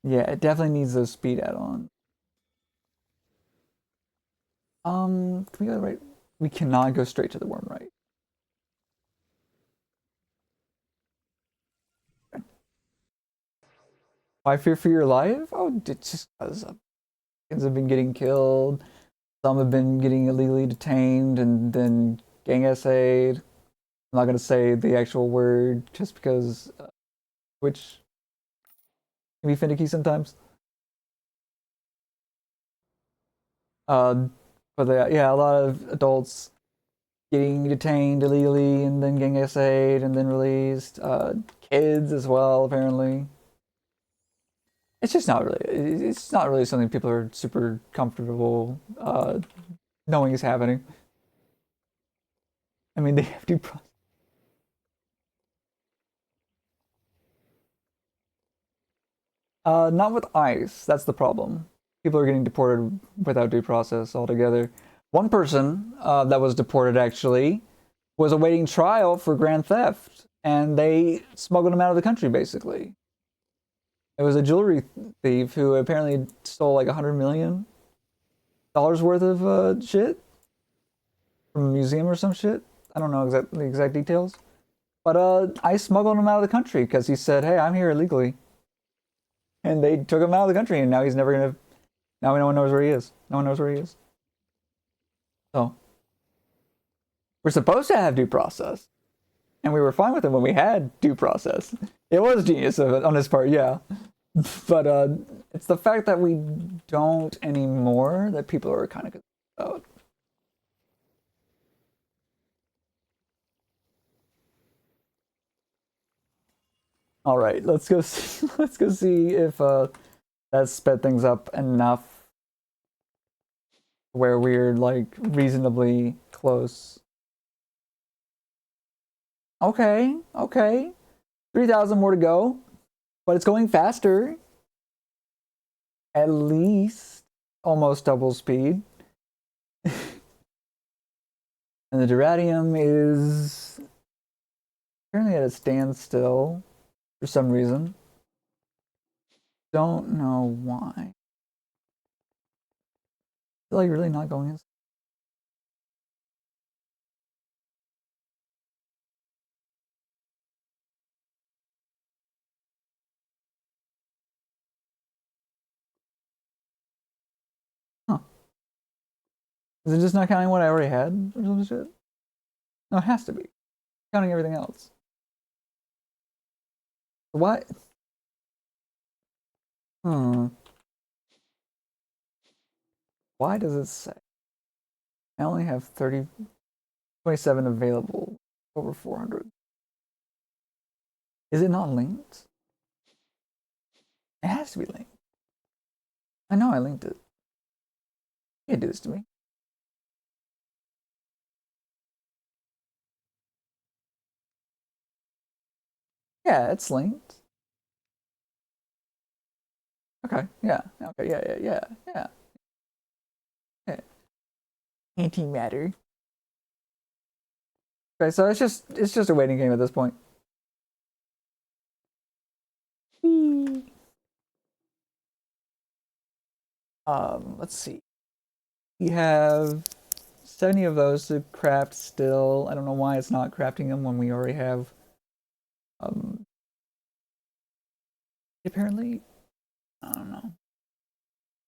Yeah, it definitely needs those speed add-ons. Can we go right? We cannot go straight to the worm right. Why fear for your life? Oh, it's just because kids have been getting killed. Some have been getting illegally detained and then gang essayed. I'm not gonna say the actual word just because, which can be finicky sometimes. Uh, but yeah, a lot of adults getting detained illegally and then gang essayed and then released. Kids as well, apparently. It's just not really. It's not really something people are super comfortable knowing is happening. I mean, they have to. Not with ICE. That's the problem. People are getting deported without due process altogether. One person that was deported actually was awaiting trial for grand theft, and they smuggled him out of the country. Basically, it was a jewelry thief who apparently stole like $100 million worth of shit from a museum or some shit. I don't know the exact details, but I smuggled him out of the country because he said, "Hey, I'm here illegally," and they took him out of the country, and now he's never gonna. Now no one knows where he is. No one knows where he is. So we're supposed to have due process, and we were fine with it when we had due process. It was genius on his part, yeah. But it's the fact that we don't anymore that people are kind of concerned about. All right, let's go see. Let's go see if that sped things up enough where we're like reasonably close. Okay, okay. 3,000 more to go, but it's going faster. At least almost double speed. And the Duradium is apparently at a standstill for some reason. Don't know why. I feel like really not going in. Huh. Is it just not counting what I already had or some shit? No, it has to be. Counting everything else. What? Hmm. Why does it say? I only have 27 available over 400. Is it not linked? It has to be linked. I know I linked it. You can't do this to me. Yeah, it's linked. Okay, yeah, okay, yeah. Yeah. Antimatter. Okay, so it's just a waiting game at this point. Hmm. Let's see. We have 70 of those to craft still. I don't know why it's not crafting them when we already have um apparently. I don't know.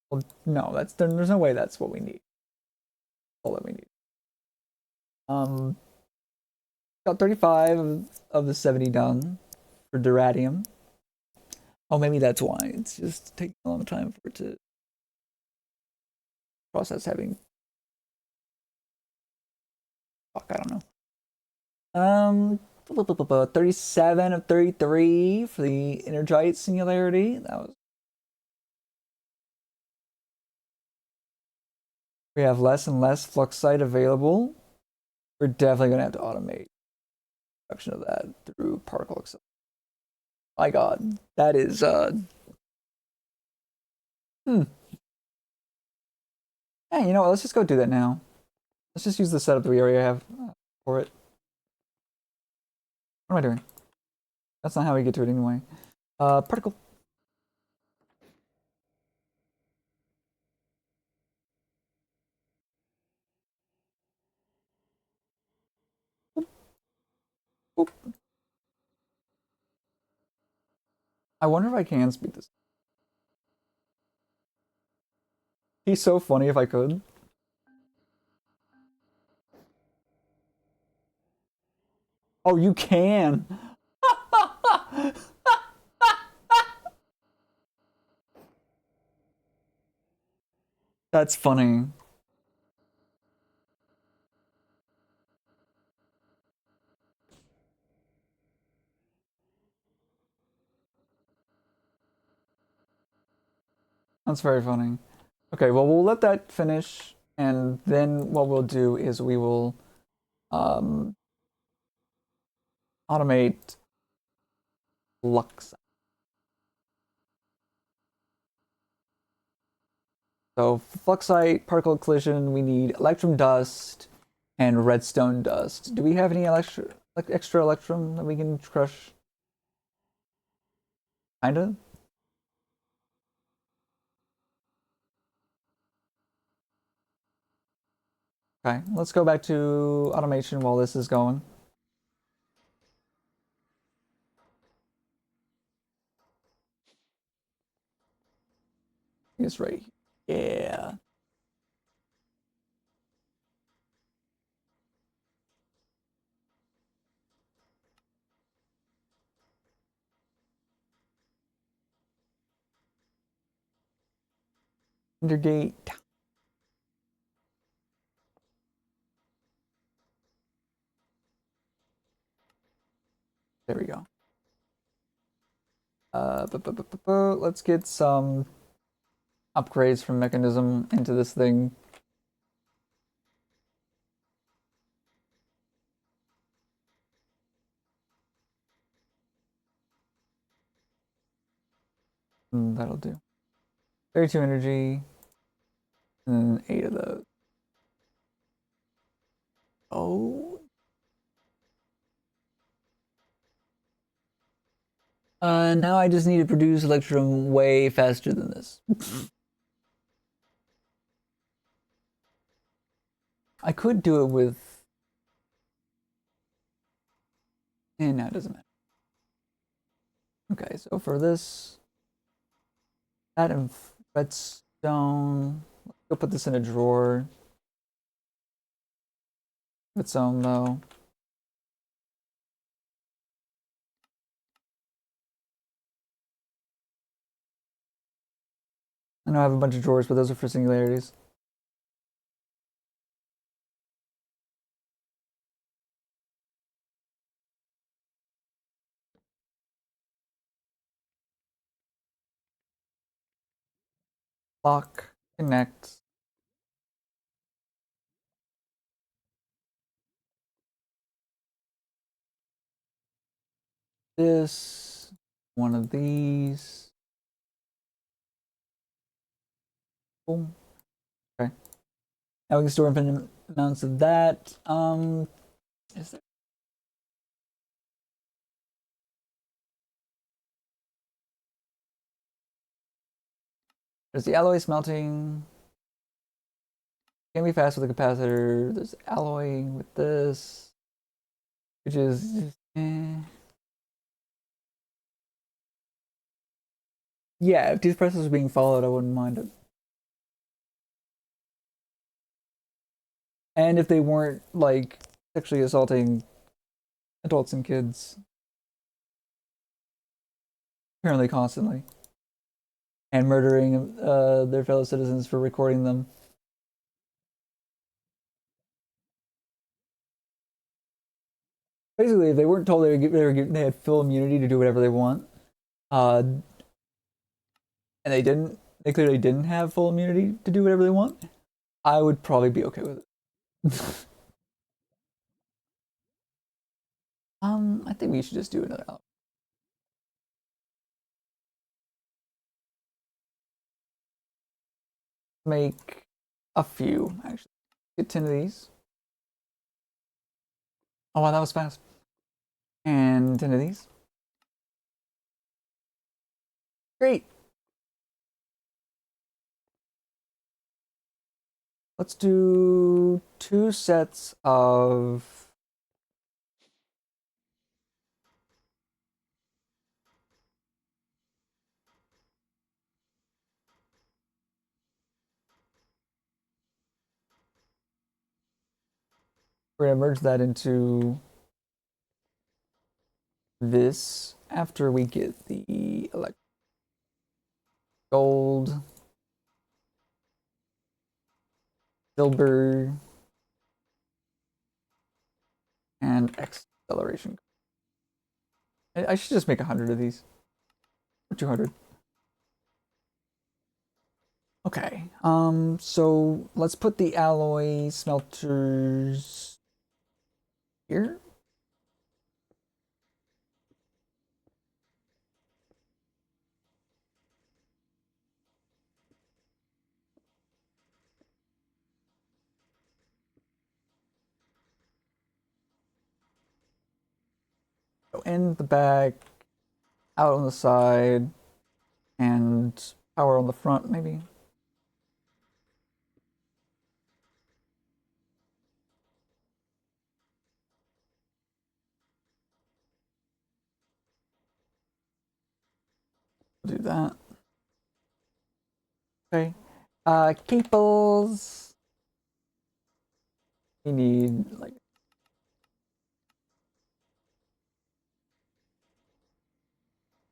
Well, no, there's no way that's what we need. All that we need. Um got 35 of the 70 done for Duradium. Oh, maybe that's why. It's just taking a long time for it to process having fuck, I don't know. 37 of 33 for the Energite Singularity. That was. We have less and less Fluxite available. We're definitely gonna have to automate production of that through particle acceleration. My God, that is hmm. Yeah, you know what? Let's just go do that now. Let's just use the setup that we already have for it. What am I doing? That's not how we get to it anyway. Particle. Oop. I wonder if I can speed this. He's so funny if I could. Oh, you can. That's funny. That's very funny. Okay, well, we'll let that finish, and then what we'll do is we will um, automate Lux. So, Fluxite, particle collision, we need electrum dust and redstone dust. Do we have any extra electrum that we can crush? Kinda? Okay, let's go back to automation while this is going. It's right here. Yeah. Undergate. There we go. Let's get some upgrades from mechanism into this thing. That'll do. 32 energy, and then 8 of those. Oh. Now I just need to produce electrum way faster than this. I could do it with. And no, it doesn't matter. Okay, so for this, that and redstone. Let's go put this in a drawer. Of its own, though. I know I have a bunch of drawers, but those are for singularities. Lock, connect. this, one of these. Boom. Okay. Now we can store infinite amounts of that. Is there? There's the alloy smelting. Can be fast with a capacitor. There's alloy with this, which is yeah. If these prices are being followed, I wouldn't mind it. And if they weren't like sexually assaulting adults and kids, apparently constantly, and murdering their fellow citizens for recording them. Basically, if they weren't told they had full immunity to do whatever they want, and they didn't, they clearly didn't have full immunity to do whatever they want, I would probably be okay with it. I think we should just do another album. Make a few, actually. Get 10 of these. Oh, wow, that was fast. And 10 of these. Great. Let's do 2 sets of we're gonna merge that into this after we get the gold, silver, and acceleration. I should just make 100 of these. Or 200. Okay. So let's put the alloy smelters here. Go in the back, out on the side, and power on the front, maybe. Do that. Okay. Cables. We need like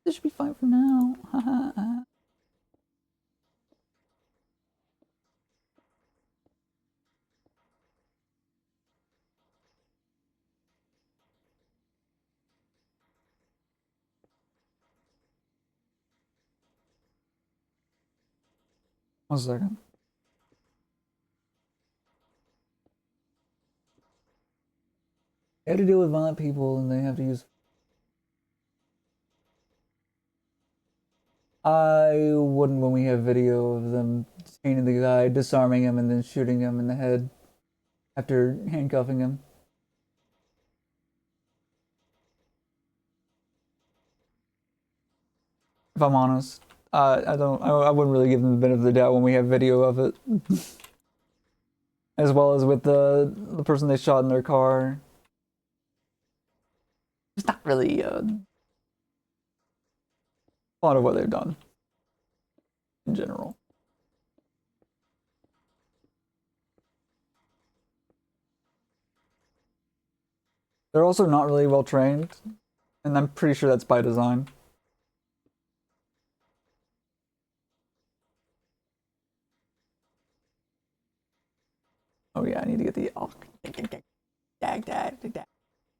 this should be fine for now. 1 second. They have to deal with violent people and they have to use. I wouldn't when we have video of them detaining the guy, disarming him, and then shooting him in the head after handcuffing him. If I'm honest, I don't. I wouldn't really give them the benefit of the doubt when we have video of it, as well as with the person they shot in their car. It's not really a lot of what they've done in general. They're also not really well trained, and I'm pretty sure that's by design. Oh yeah, I need to get the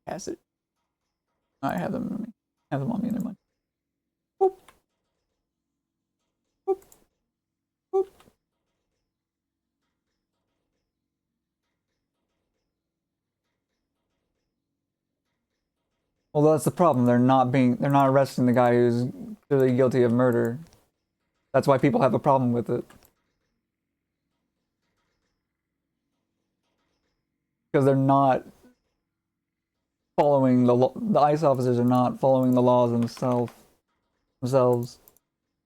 acid. I have them on me. Have them on me. Never mind. Boop, boop, boop. Well, that's the problem. They're not arresting the guy who's clearly guilty of murder. That's why people have a problem with it. Because they're not following the ICE officers are not following the laws themselves.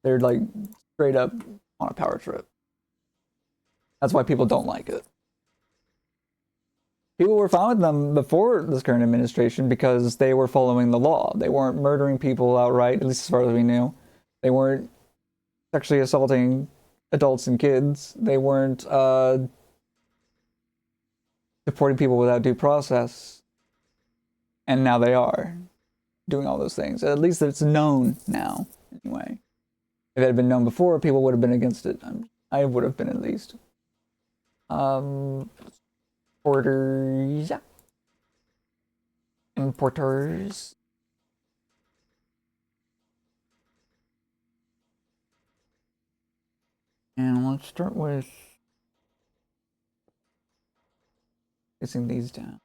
They're like straight up on a power trip. That's why people don't like it. People were fine with them before this current administration because they were following the law. They weren't murdering people outright, at least as far as we knew. They weren't sexually assaulting adults and kids. They weren't deporting people without due process. And now they are doing all those things. At least it's known now, anyway. If it had been known before, people would have been against it. I would have been at least. Orders. Importers. And let's start with placing these down.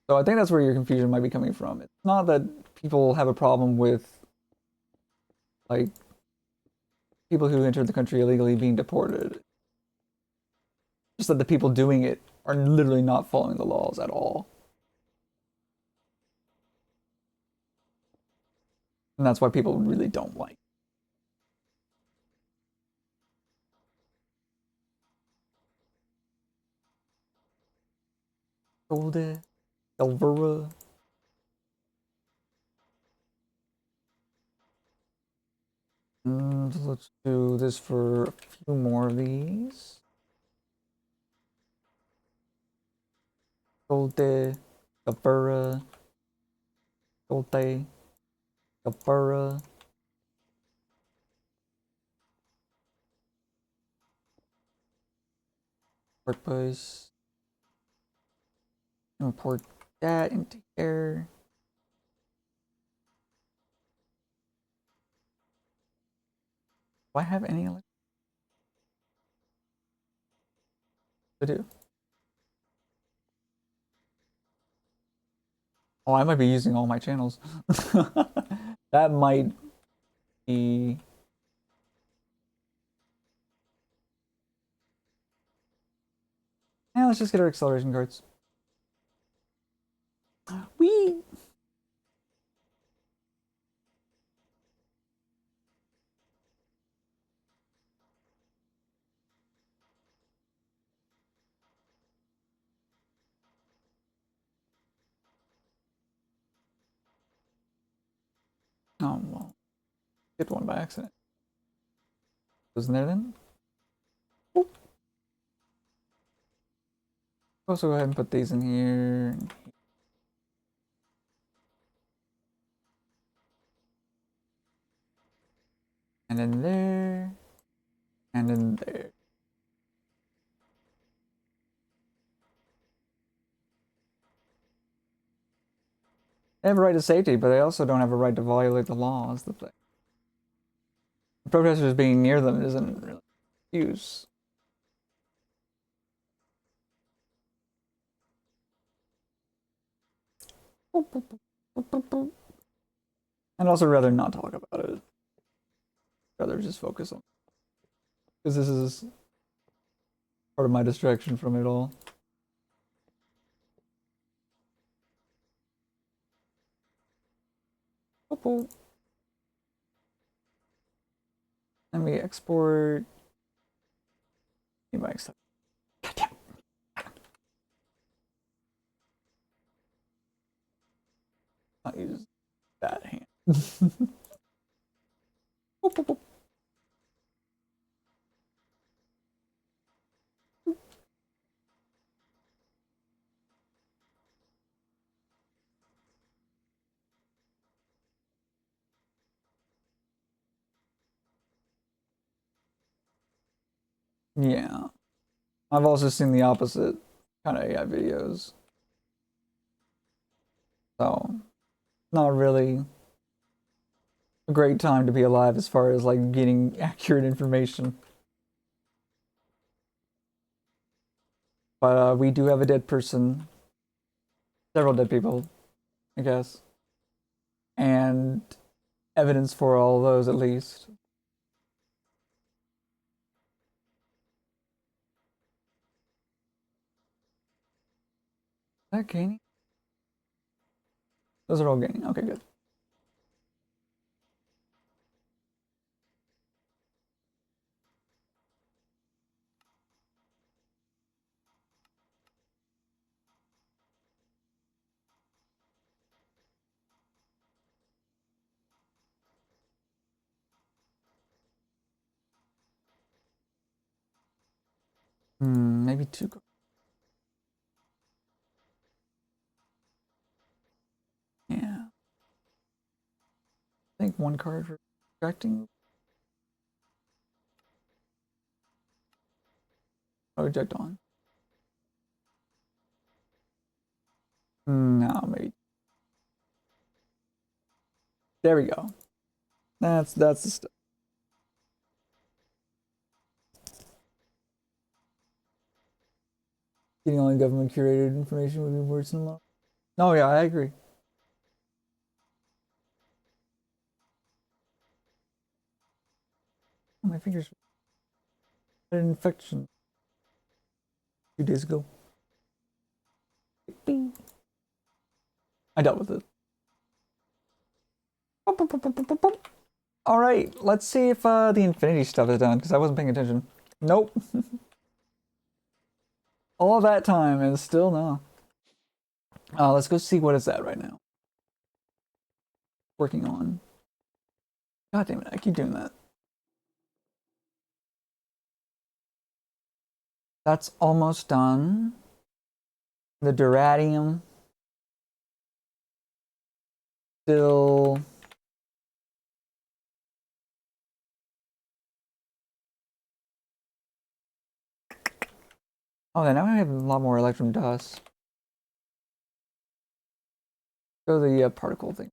So I think that's where your confusion might be coming from. It's not that people have a problem with like people who entered the country illegally being deported. It's just that the people doing it are literally not following the laws at all. And that's why people really don't like. Golde, Elvira. And let's do this for a few more of these. Golde, Elvira, Golde, Elvira. Purpose. Import that into here. Do I have any to do? Oh, I might be using all my channels. That might be. Yeah, let's just get our acceleration cards. Whee! Oh, well. Get one by accident. Goes in there then. Oop. Also go ahead and put these in here. And in there. And in there. They have a right to safety, but they also don't have a right to violate the law, is the thing. The protesters being near them isn't really use. And also rather not talk about it. Rather just focus on, because this is part of my distraction from it all. Let me export. God damn. Not use that hand. Yeah. I've also seen the opposite kind of AI videos. So, not really a great time to be alive as far as like getting accurate information. But we do have a dead person, several dead people, I guess, and evidence for all those at least. Is that gaining? Those are all gaining. Okay, good. Maybe two. Yeah, I think one card for rejecting. Oh, reject on. No, maybe. There we go. That's the stuff. Getting only government curated information would be worse than law. No, yeah, I agree. Oh, my fingers had an infection 2 days ago. Bing. I dealt with it. All right, let's see if the infinity stuff is done because I wasn't paying attention. Nope. All that time and still no. Let's go see what it's at right now. Working on. God damn it, I keep doing that. That's almost done. The duradium still. Oh, then now I have a lot more electrum dust. Go the particle thing.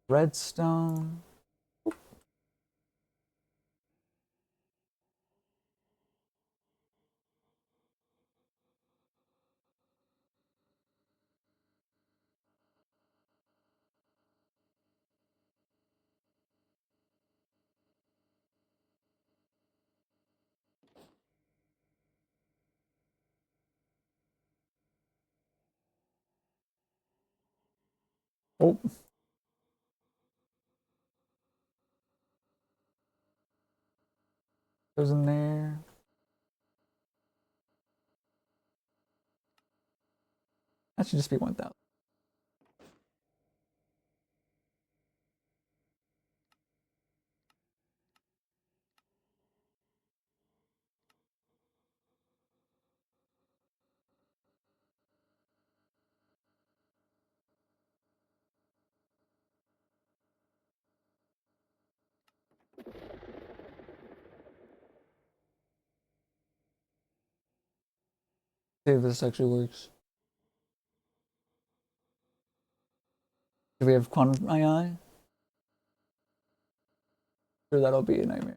Redstone. Oh, goes in there. That should just be 1,000. See if this actually works. Do we have quantum AI? Sure, that'll be a nightmare.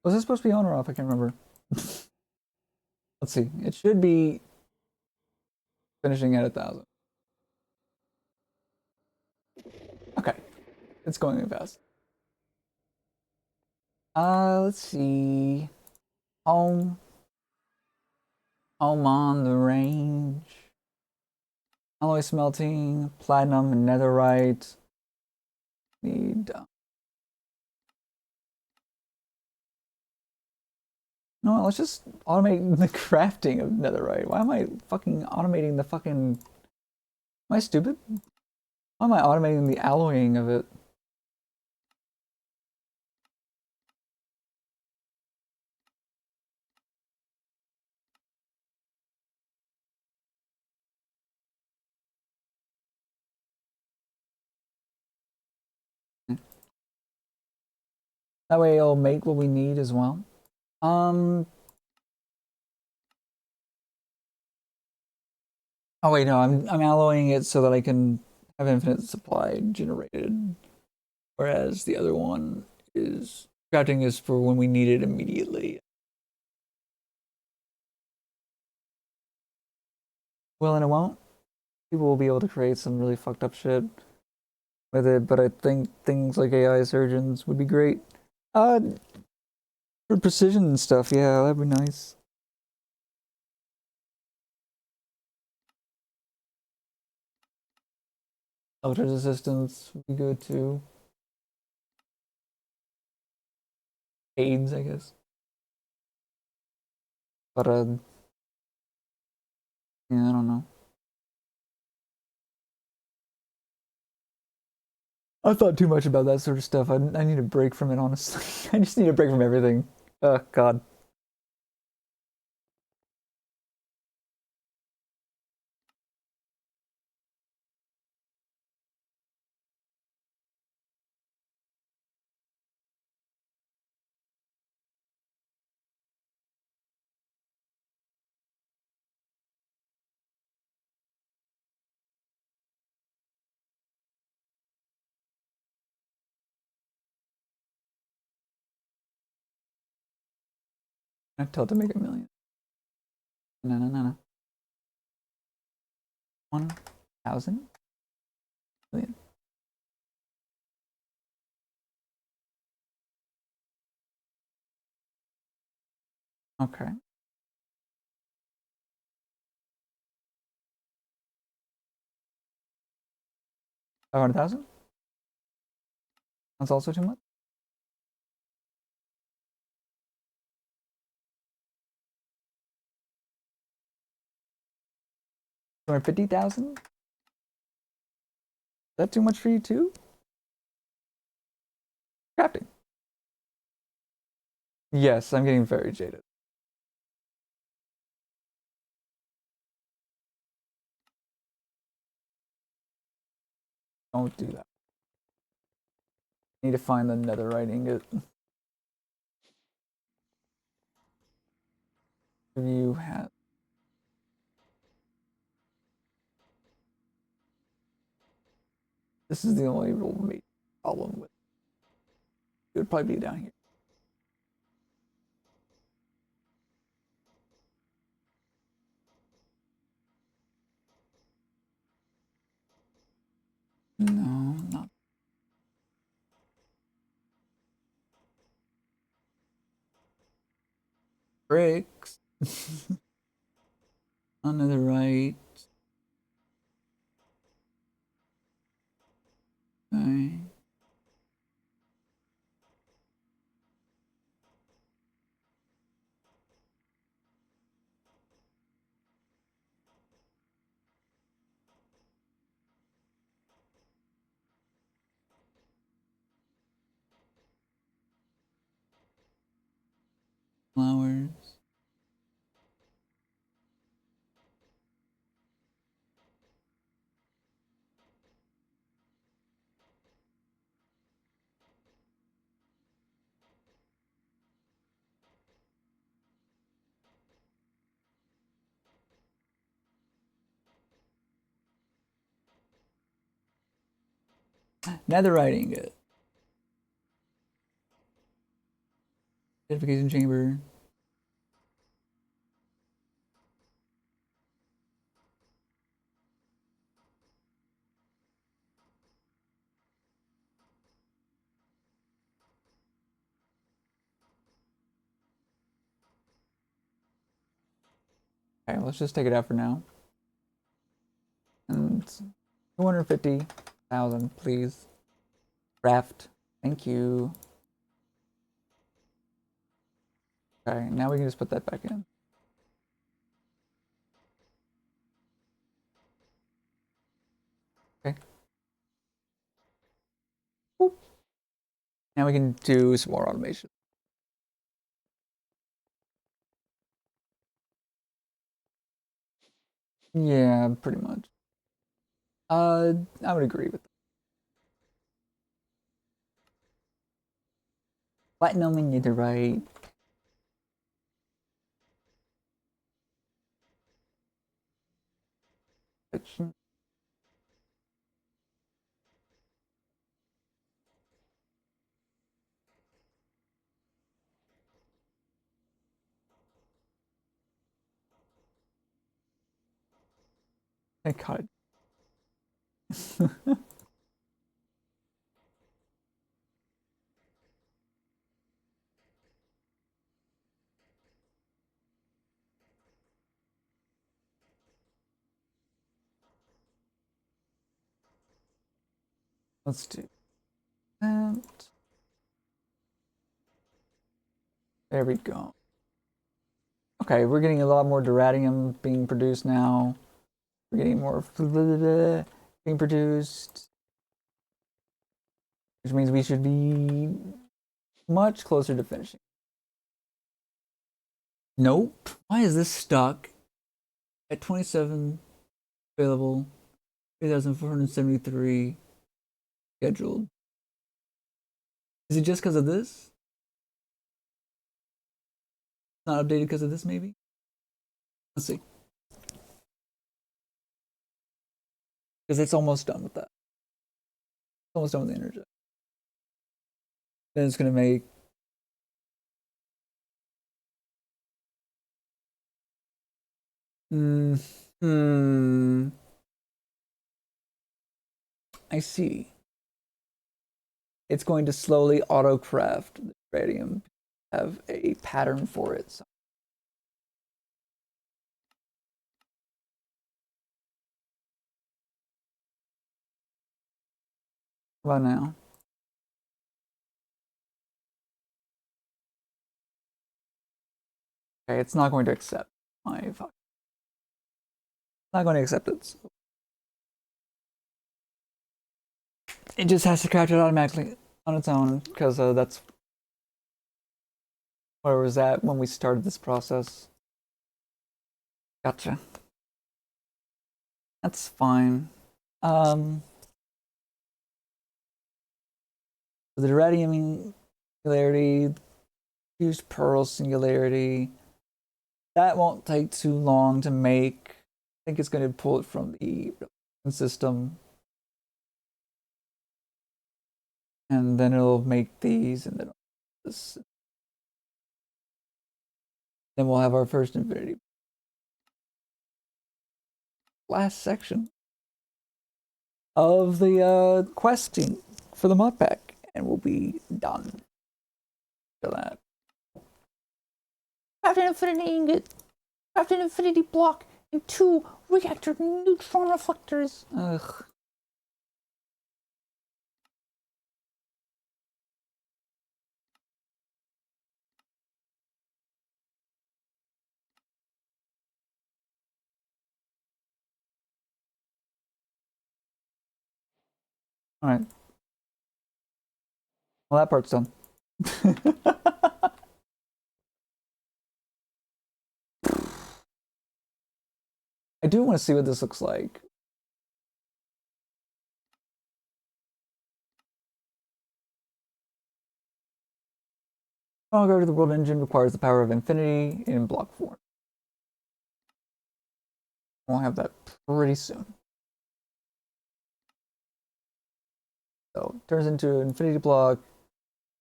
Was this supposed to be on or off? I can't remember. Let's see. It should be finishing at 1,000. Okay, it's going fast. Let's see. Home, home on the range. Alloy smelting, platinum, and netherite. Need. No, let's just automate the crafting of netherite. Why am I fucking automating the fucking. Am I stupid? Why am I automating the alloying of it? That way it'll make what we need as well. Um. Oh wait, no, I'm alloying it so that I can have infinite supply generated, whereas the other one is crafting is for when we need it immediately. Well, and it won't. People will be able to create some really fucked up shit with it, but I think things like AI surgeons would be great. Uh, for precision and stuff, yeah, that'd be nice. Doctor's assistants would be good too. Aides, I guess. But yeah, I don't know. I thought too much about that sort of stuff. I need a break from it, honestly. I just need a break from everything. Oh God. I tell it to make a million. No, no, no, no. 1,000 million. Okay. 500,000. That's also too much. 250,000. Is that too much for you too? Crafting. Yes, I'm getting very jaded. Don't do that. Need to find the netherite ingot. You have. This is the only real problem with. It would probably be down here. No, not bricks. On the right. Okay. Flowers. Netherite ingot. Identification chamber. Okay, let's just take it out for now. And 250,000, please. Craft. Thank you. Okay, now we can just put that back in. Okay. Boop. Now we can do some more automation. Yeah, pretty much. I would agree with that. Platinum and netherite. I got it. Let's do that. There we go. Okay, we're getting a lot more duradium being produced now. We're getting more being produced, which means we should be much closer to finishing. Nope. Why is this stuck at 27 available, 3,473 scheduled? Is it just because of this? Not updated because of this, maybe? Let's see. Because it's almost done with that. It's almost done with the energy. Then it's going to make I see. It's going to slowly auto craft the radium, have a pattern for it. So. What about now? Okay, it's not going to accept my fuck. It's not going to accept it. So. It just has to craft it automatically on its own because that's where it was at when we started this process. Gotcha. That's fine. The radium singularity, fused pearl singularity. That won't take too long to make. I think it's going to pull it from the system. And then it'll make these, and then this. Then we'll have our first infinity. Last section of the questing for the mod pack, and we'll be done for that. Craft an infinity ingot, craft an infinity block, and 2 reactor neutron reflectors. Ugh. All right. Well, that part's done. I do want to see what this looks like. Go to the world engine requires the power of infinity in block form. We'll have that pretty soon. So turns into an infinity block.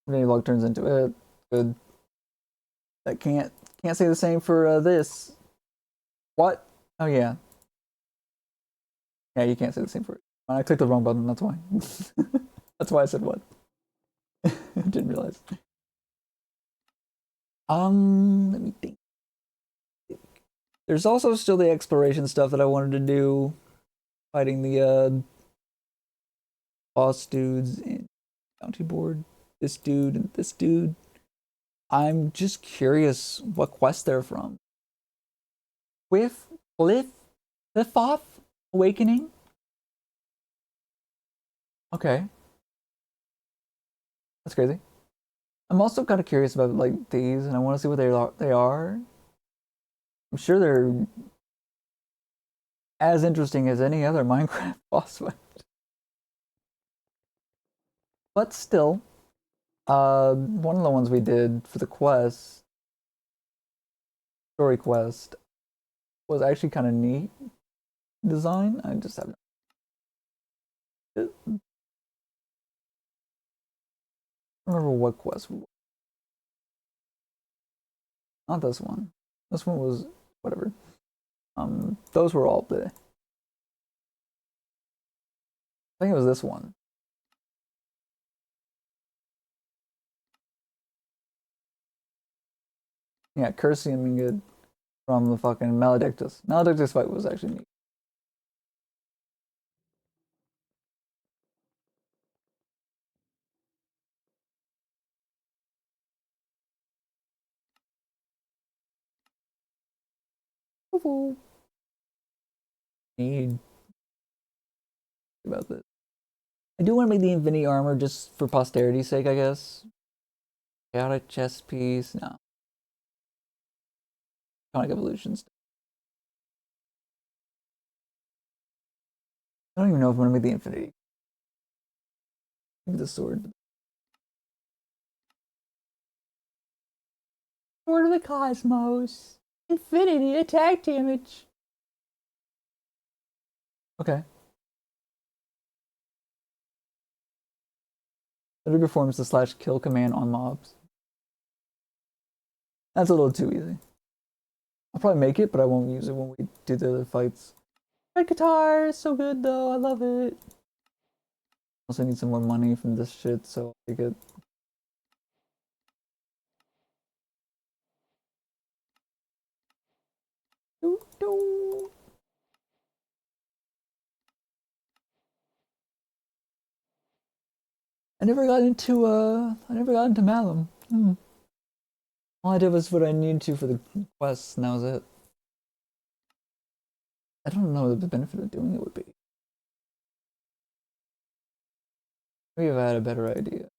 Infinity block turns into it. Good. That can't say the same for this. What? Oh yeah. Yeah, you can't say the same for it. I clicked the wrong button. That's why. That's why I said what. Didn't realize. Let me think. There's also still the exploration stuff that I wanted to do, fighting the boss dudes and bounty board. This dude and this dude. I'm just curious what quest they're from. Cliff off Awakening. Okay, that's crazy. I'm also kind of curious about like these, and I want to see what they are. I'm sure they're as interesting as any other Minecraft boss fight. But still, one of the ones we did for the quest, story quest, was actually kind of neat design. I just have I don't remember what quest. Not this one. This one was whatever. Those were all the. I think it was this one. Yeah, Cursey and Mingid from the fucking Maledictus. Maledictus fight was actually neat. Need about this. I do want to make the Infinity Armor just for posterity's sake, I guess. Chaotic chest piece. No. Chaotic Evolutions. I don't even know if I'm going to make the Infinity. Maybe the sword. Sword of the Cosmos. Infinity attack damage. Okay. It performs the slash kill command on mobs. That's a little too easy. I'll probably make it, but I won't use it when we do the other fights. Red guitar is so good though. I love it. Also need some more money from this shit, so I'll take it. Doo -doo. I never got into Malum. All I did was what I needed to for the quests, and that was it. I don't know what the benefit of doing it would be. Maybe if I had a better idea.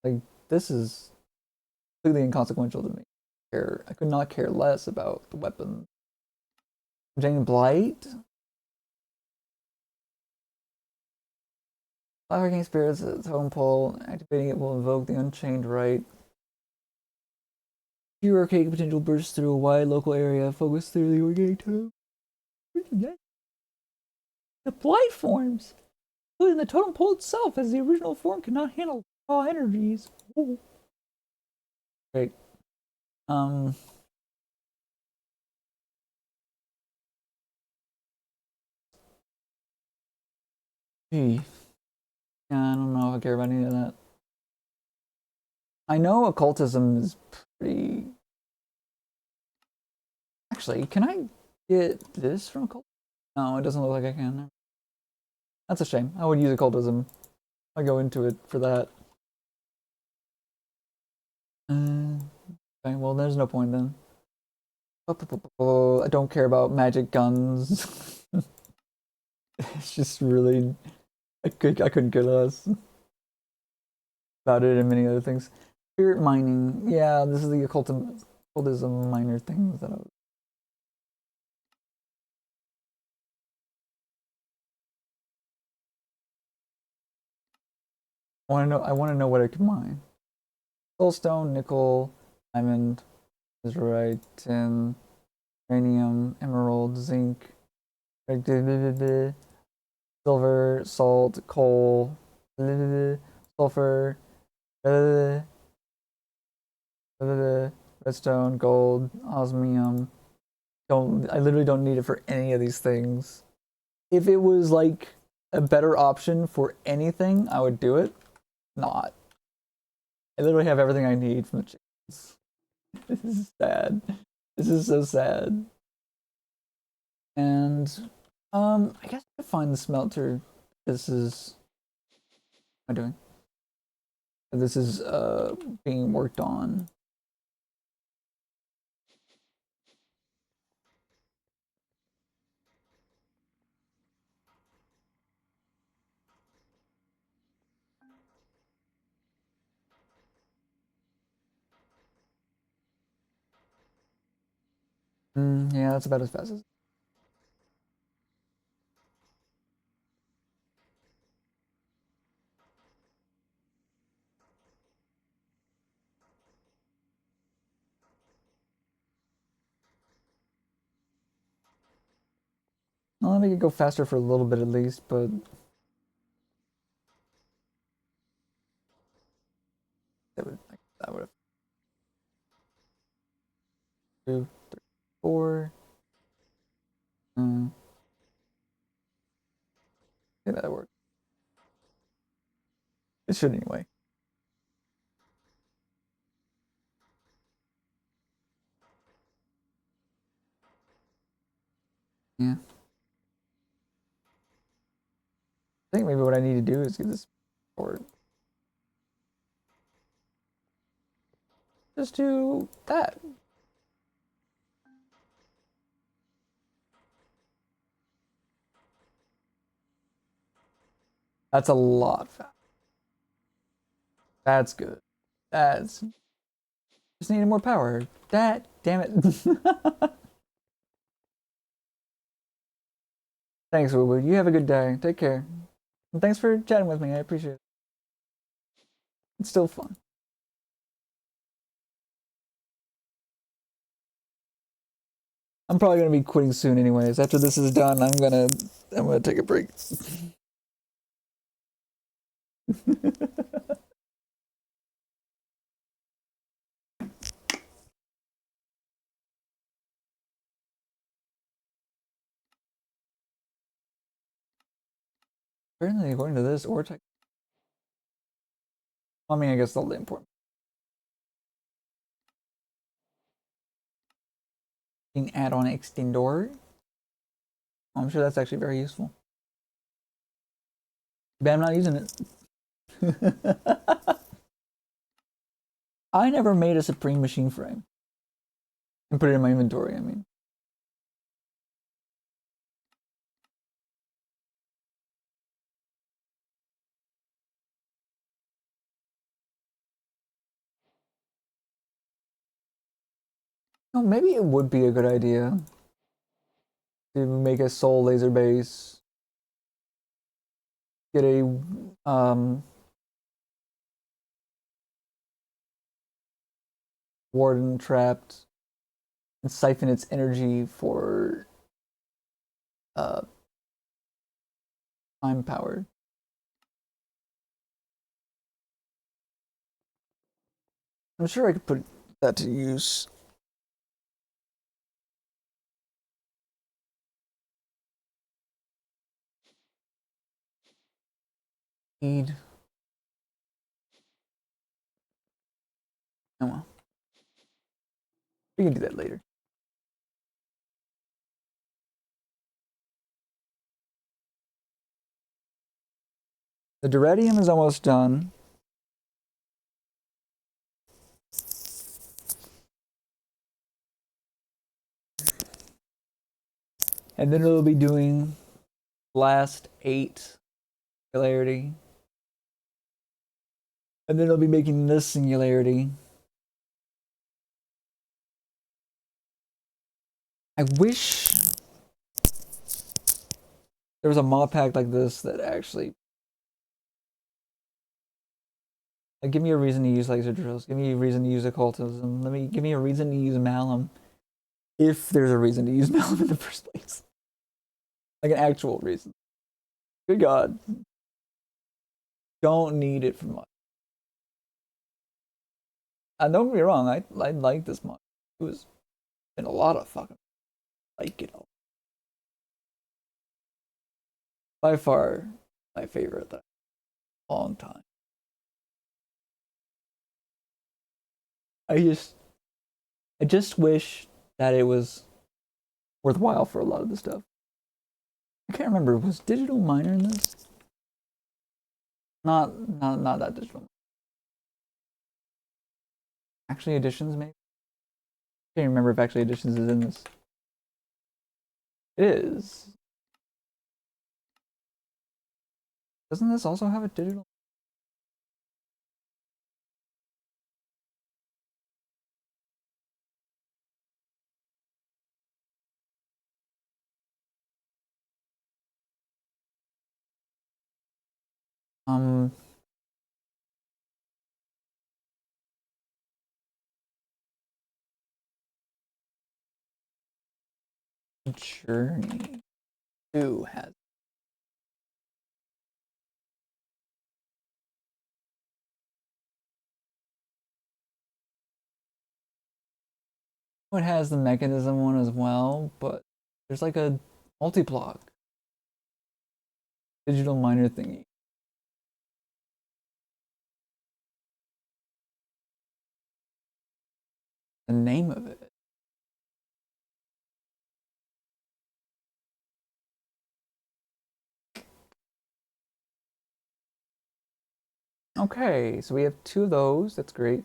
Like, this is completely inconsequential to me. I could not care less about the weapon. Jane Blight? Fire King Spirits, Totem Pole. Activating it will invoke the Unchained Right. Your arcade potential bursts through a wide local area. Focus through the organic totem. The Blight forms, including the Totem Pole itself, as the original form cannot handle raw energies. Ooh. Great. Gee. Yeah, I don't know if I care about any of that. I know occultism is pretty. Actually, can I get this from occultism? No, it doesn't look like I can. That's a shame. I would use occultism. I go into it for that. Okay, well, there's no point then. I don't care about magic guns. It's just really, I couldn't care less about it and many other things. Spirit mining, yeah, this is the occultism minor things that I was. I want to know what I can mine. Soulstone, nickel, diamond, azurite, tin, uranium, emerald, zinc, silver, salt, coal, sulfur, redstone, gold, osmium. I literally don't need it for any of these things. If it was like a better option for anything, I would do it. Not. I literally have everything I need from the chickens. This is sad. This is so sad. And I guess I find the smelter. This is what am I doing? This is being worked on. Yeah, that's about as fast as. I'll make it go faster for a little bit at least, but that would have two, three, four. Yeah, that worked. It should anyway. Yeah. I think maybe what I need to do is get this or just do that. That's a lot fast. That's good. That's just needed more power. That damn it. Thanks, Woo Woo. You have a good day. Take care. And thanks for chatting with me. I appreciate it. It's still fun. I'm probably gonna be quitting soon anyways. After this is done, I'm gonna take a break. Apparently, according to this, or tech. I mean, I guess all the important. Add-on extendor. I'm sure that's actually very useful. But I'm not using it. I never made a Supreme machine frame and put it in my inventory. I mean, oh, maybe it would be a good idea to make a soul laser base, get a warden trapped, and siphon its energy for uh time powered. I'm sure I could put that to use. Need. Oh well, we can do that later. The Duradium is almost done. And then it'll be doing last 8 singularity. And then it'll be making this singularity. I wish there was a mod pack like this that actually like, give me a reason to use laser drills. Give me a reason to use occultism. Give me a reason to use malum. If there's a reason to use malum in the first place. Like an actual reason. Good God. Don't need it for much. And don't get me wrong, I like this mod. It was in a lot of fucking like it all. By far my favorite that long time. I just wish that it was worthwhile for a lot of the stuff. I can't remember. Was Digital Miner in this? Not that digital. Actually, Editions maybe. I can't remember if Actually Editions is in this. It is. Doesn't this also have a digital? Um, Journey 2 has. It has the mechanism one as well, but there's like a multi-block digital miner thingy. The name of it. Okay, so we have two of those. That's great.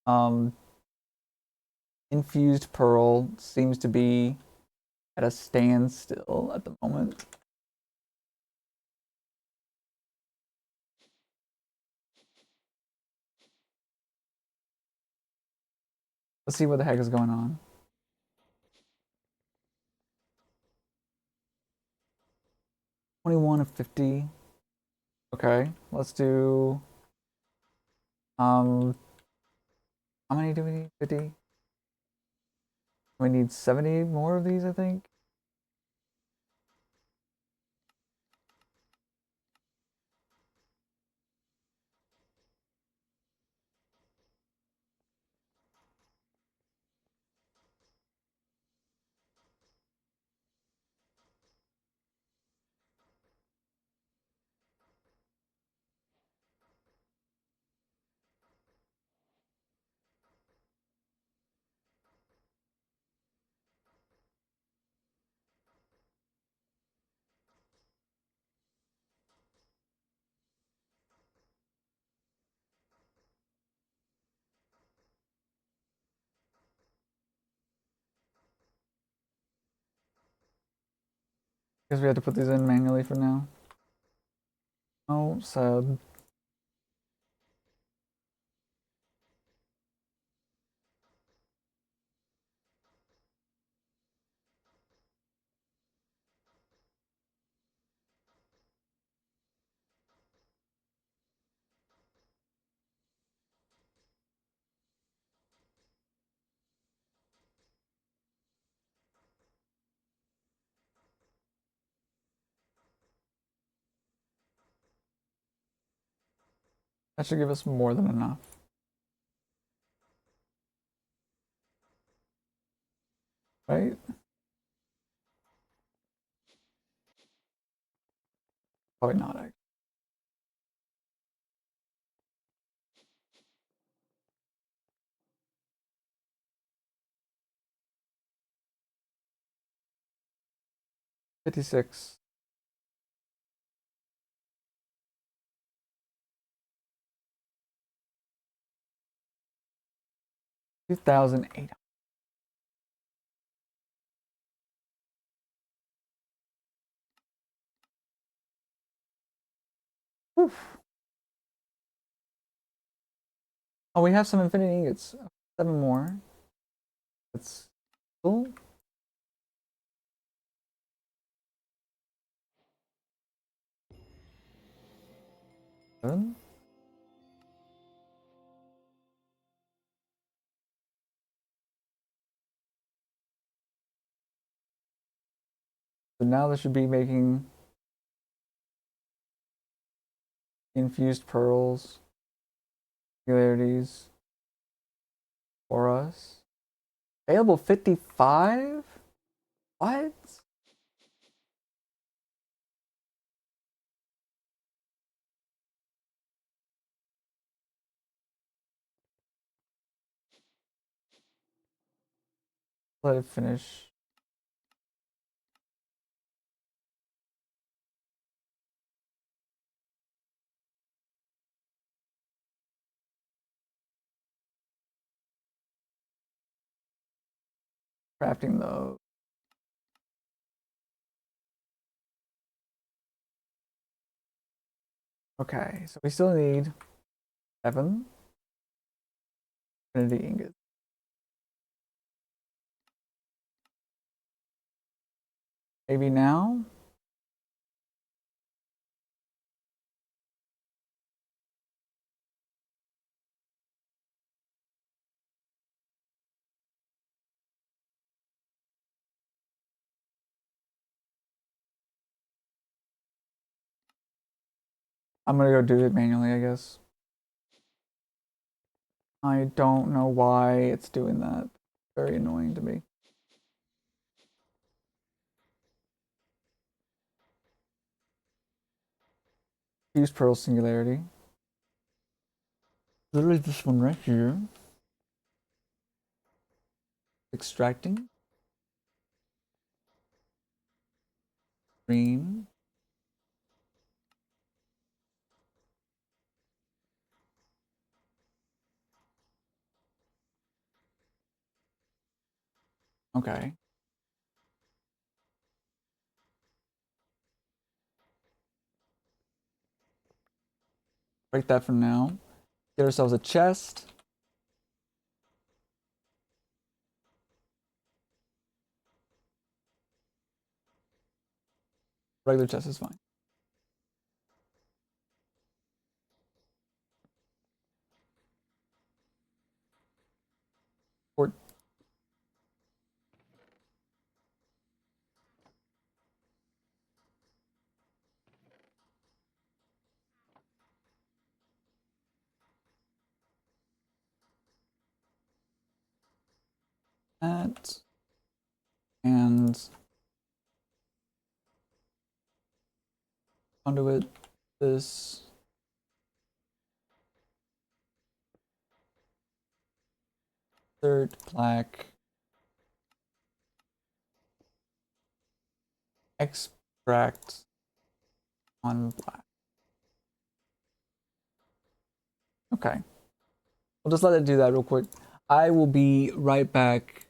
Um, Infused Pearl seems to be at a standstill at the moment. Let's see what the heck is going on. 21 of 50. Okay, let's do how many do we need? 50? We need 70 more of these, I think. Because we have to put these in manually for now. Oh, sad. That should give us more than enough. Right? Probably not, actually. 56. 2,800. Oof. Oh, we have some infinity ingots. 7 more. That's cool. 7. So now this should be making infused pearls, regularities for us. Available 55? What? Let it finish. Crafting those. Okay, so we still need 7 infinity ingots. Maybe now? I'm gonna go do it manually, I guess. I don't know why it's doing that. Very annoying to me. Use Pearl Singularity. Literally this one right here. Extracting. Green. Okay. Break that for now. Get ourselves a chest. Regular chest is fine. Or that. And conduit this. Third black. Extract on black. Okay. We'll just let it do that real quick. I will be right back.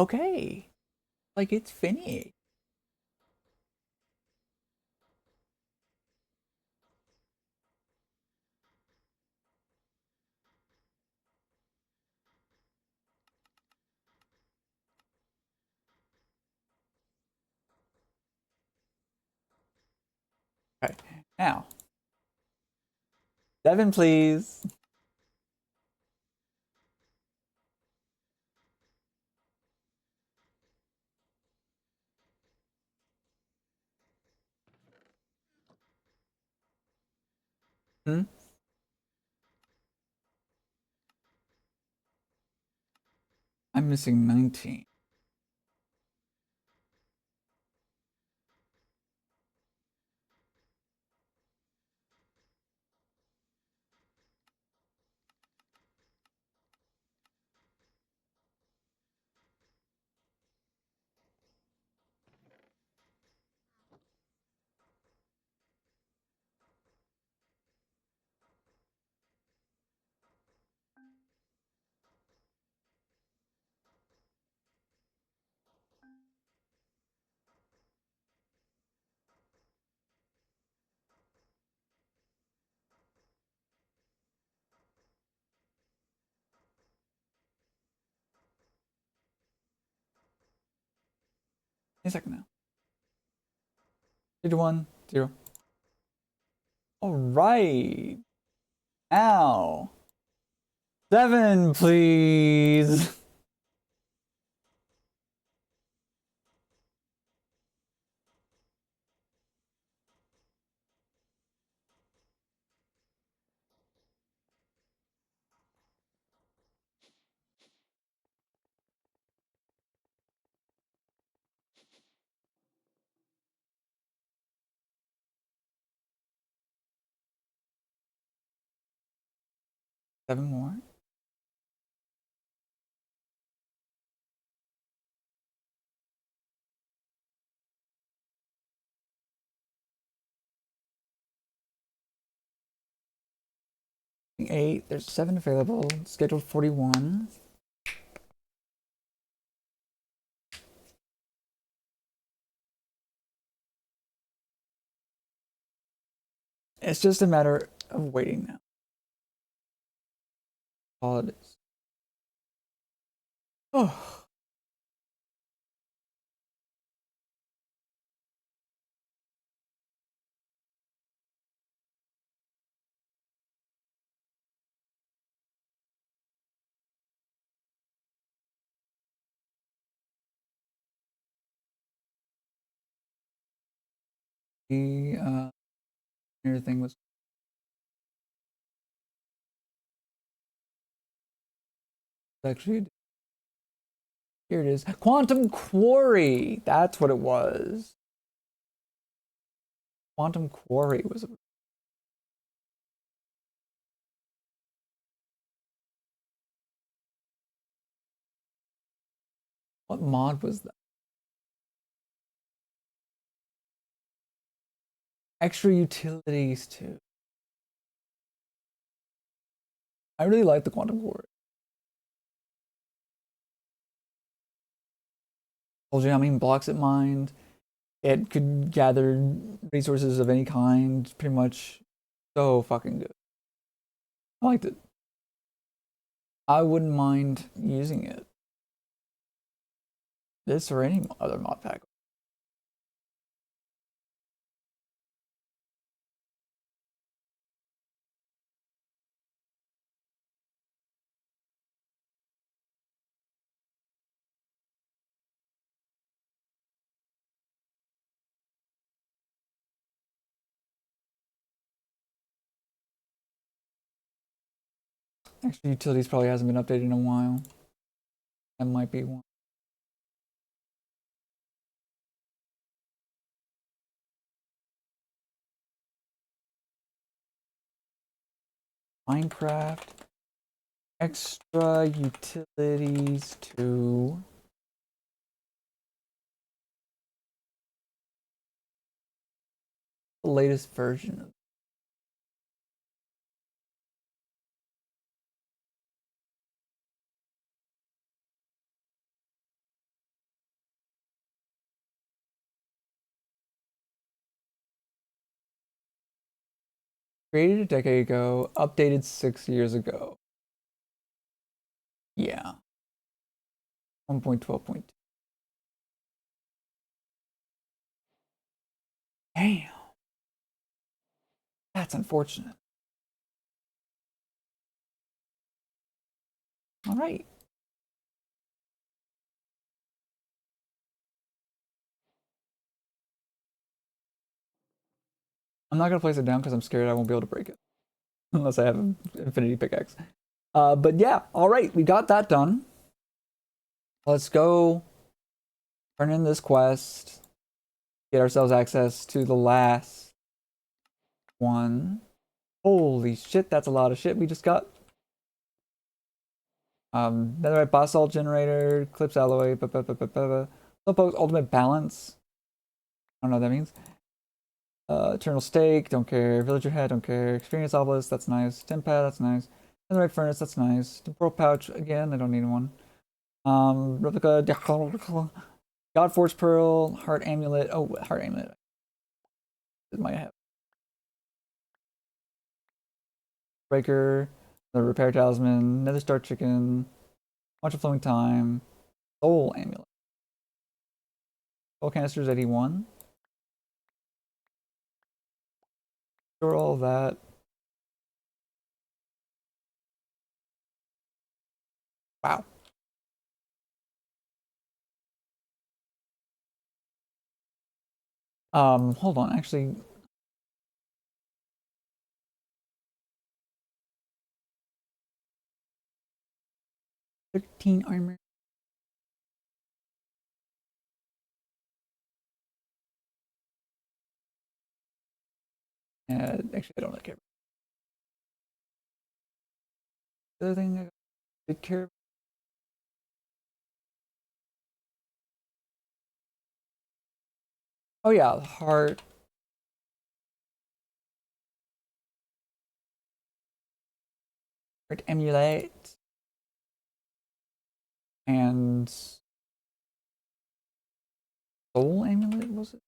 Okay. Like it's finished. Okay. Now, 7, please. Hmm? I'm missing 19. A second now. 1, 0. All right. Now, 7, please. 7 more. Eight. There's 7 available. Scheduled 41. It's just a matter of waiting now. All it is. Oh. The everything was actually here it is. Quantum Quarry. That's what it was. Quantum Quarry was what mod was that? Extra utilities too. I really like the Quantum Quarry. Told you how many blocks it mined. It could gather resources of any kind. Pretty much so fucking good. I liked it. I wouldn't mind using it. This or any other mod pack. Extra utilities probably hasn't been updated in a while. That might be one. Minecraft. Extra utilities to the latest version of Created a decade ago, updated 6 years ago. Yeah. 1.12.2. Damn. That's unfortunate. All right. I'm not gonna place it down because I'm scared I won't be able to break it unless I have an infinity pickaxe. But yeah, all right, we got that done. Let's go turn in this quest, get ourselves access to the last one. Holy shit, that's a lot of shit we just got. Netherite basalt generator, clips alloy, Slowpoke's ultimate balance. I don't know what that means. Eternal stake, don't care. Villager head, don't care. Experience obelisk, that's nice. Tempad, that's nice. Netherite furnace, that's nice. Temporal pouch, again, I don't need one. Replica, God Force Pearl, Heart Amulet. Oh, Heart Amulet. It might have. Breaker, the Repair Talisman, Nether Star Chicken, Bunch of Flowing Time, Soul Amulet. Soul Canisters 81. Store all of that. Wow. Hold on, actually. $13 armor. Actually, I don't really care. The other thing I did care. Oh yeah, heart. Heart Amulet. And Soul Amulet, was it?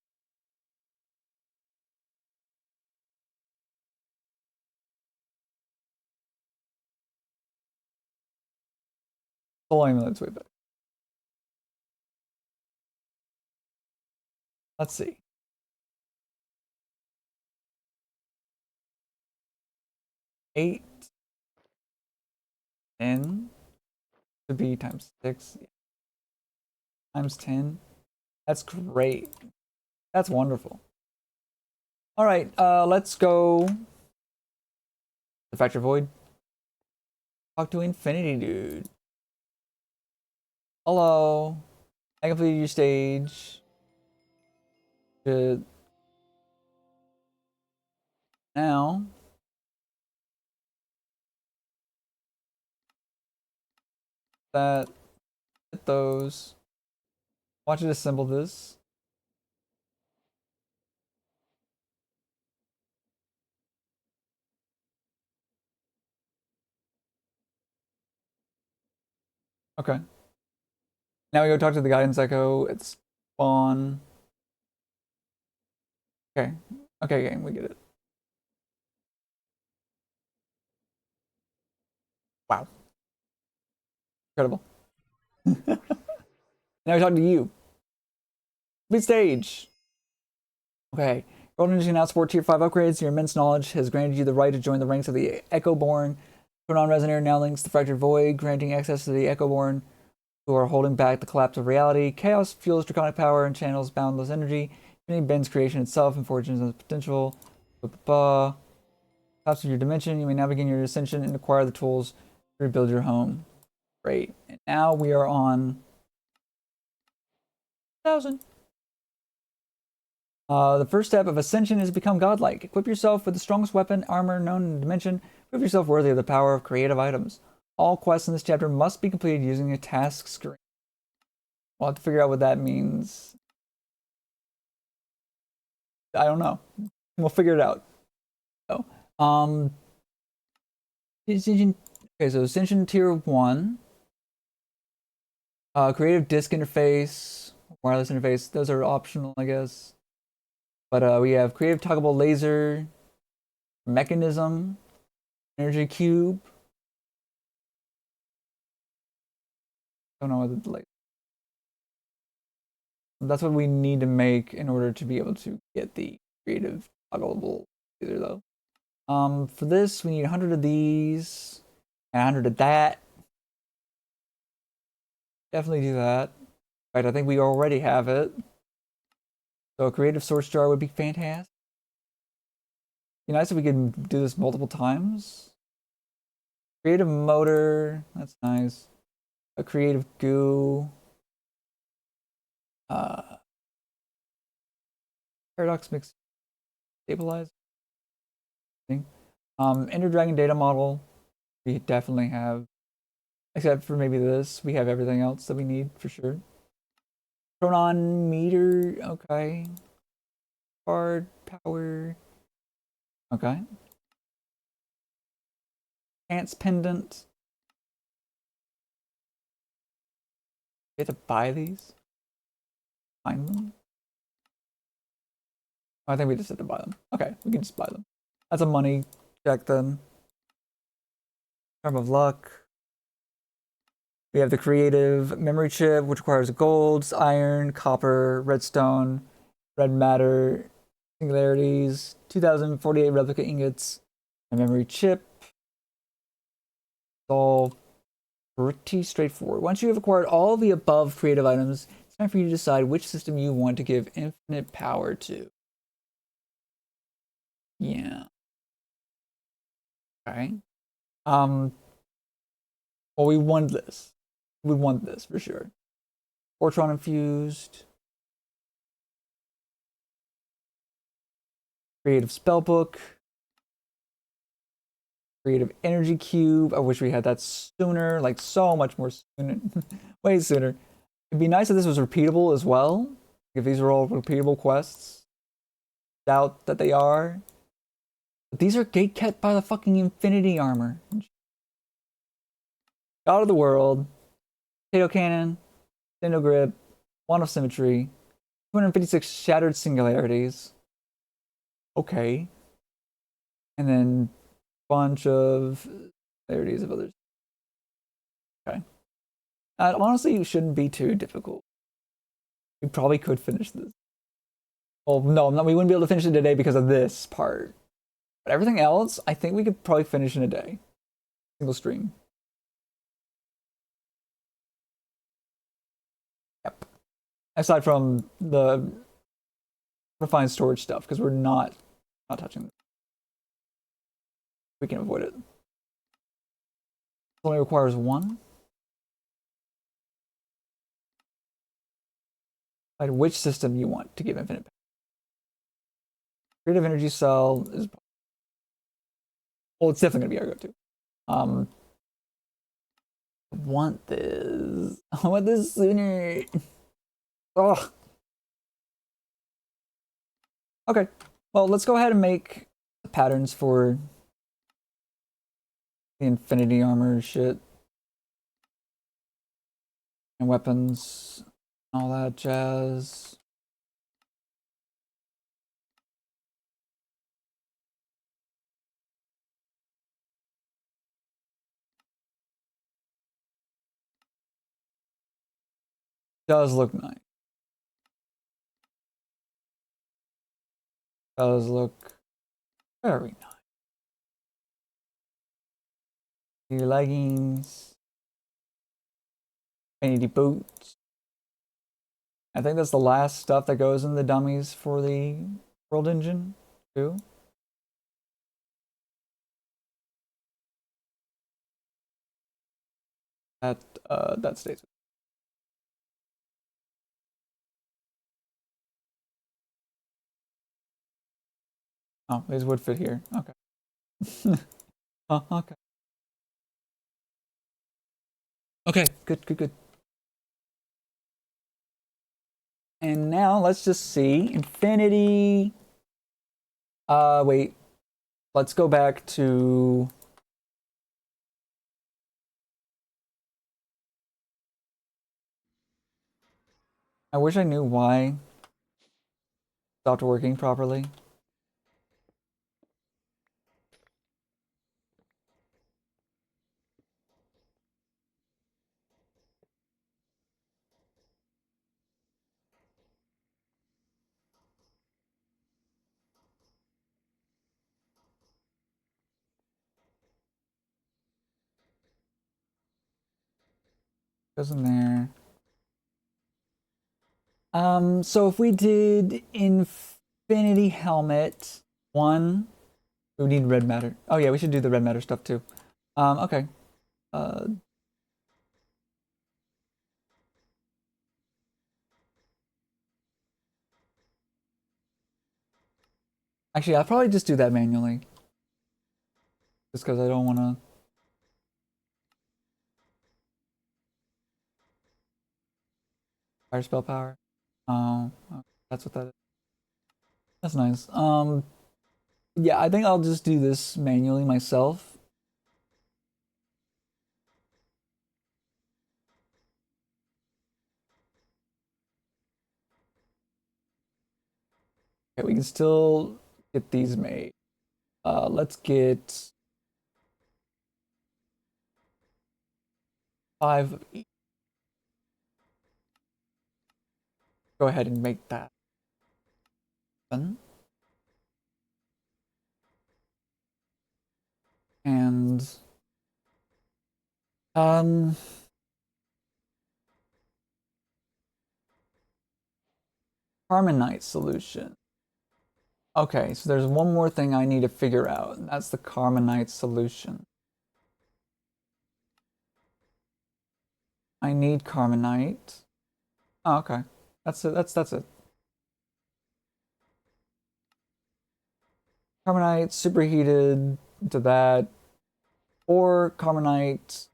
Soul Amulet's way better. Let's see. 8, 10 to be times 6 times 10. That's great. That's wonderful. All right, let's go. The Factor Void. Talk to Infinity Dude. Hello. I completed your stage. Good. Now, that, hit those. Watch it assemble this. Okay. Now we go talk to the guidance echo. It's spawn. Okay. Okay, game, we get it. Wow. Incredible. Now we talk to you. Mid stage. Okay. Golden Energy now support tier 5 upgrades. Your immense knowledge has granted you the right to join the ranks of the Echoborn. Proton Resonator now links the Fractured Void, granting access to the Echoborn who are holding back the collapse of reality. Chaos fuels draconic power and channels boundless energy. Infinity bends creation itself and forges its potential. Collapse of your dimension. You may now begin your ascension and acquire the tools to rebuild your home. Great. And now we are on 1,000. The first step of ascension is to become godlike. Equip yourself with the strongest weapon, armor known in the dimension. Prove yourself worthy of the power of creative items. All quests in this chapter must be completed using a task screen. We'll have to figure out what that means. I don't know. We'll figure it out. Oh, Ascension. Okay, so Ascension Tier 1. Creative Disk Interface, wireless interface. Those are optional, I guess. But we have Creative Toggleable Laser. Mechanism, energy cube. Don't know what the like. That's what we need to make in order to be able to get the creative toggleable laser though. For this we need 100 of these and 100 of that. Definitely do that. Right, I think we already have it. So a creative source jar would be fantastic. Be nice if we could do this multiple times. Creative motor, that's nice. A creative goo. Uh, paradox mix stabilize. Ender Dragon data model, we definitely have. Except for maybe this, we have everything else that we need for sure. Proton meter, okay. Card power, okay. Ants pendant. We have to buy these. Find them. I think we just have to buy them. Okay, we can just buy them. That's a money check then. Charm of luck. We have the creative memory chip, which requires golds, iron, copper, redstone, red matter, singularities, 2048 replica ingots, a memory chip. It's all pretty straightforward. Once you have acquired all the above creative items, it's time for you to decide which system you want to give infinite power to. Yeah. Okay. Well, we want this. We want this for sure. Fortron infused. Creative spellbook. Creative energy cube. I wish we had that sooner, like so much more sooner. Way sooner. It'd be nice if this was repeatable as well. If these were all repeatable quests. Doubt that they are. But these are gate kept by the fucking infinity armor. God of the world. Potato cannon. Stendo grip. Wand of symmetry. 256 shattered singularities. Okay. And then bunch of similarities of others. Okay. Honestly, it shouldn't be too difficult. We probably could finish this. Well, no, we wouldn't be able to finish it today because of this part. But everything else, I think we could probably finish in a day. Single stream. Yep. Aside from the refined storage stuff, because we're not touching it. We can avoid it. It only requires one. Like which system you want to give infinite power. Creative energy cell is, well, it's definitely gonna be our go-to. I want this. I want this sooner. Oh. Okay. Well, let's go ahead and make the patterns for the infinity armor shit. And weapons. All that jazz. Does look nice. Does look very nice. Your leggings. Vanity boots. I think that's the last stuff that goes in the dummies for the world engine too. That stays. Oh, these would fit here. Okay. Oh, okay. Okay, good. And now let's just see. Infinity. Wait. Let's go back to. I wish I knew why it stopped working properly. Goes in there. So if we did Infinity Helmet 1, we would need red matter. Oh yeah, we should do the red matter stuff too. Okay. Uh, Actually, I'll probably just do that manually. Just because I don't want to... Fire spell power. Oh, that's what that is. That's nice. Yeah, I think I'll just do this manually myself. Okay, we can still get these made. Let's get 5 of each. Go ahead and make that. And um Harmonite solution. Okay, so there's one more thing I need to figure out, and that's the Carmenite solution. I need Carmenite. Oh, okay. That's it. That's it. Carmenite superheated to that, or Carmenite.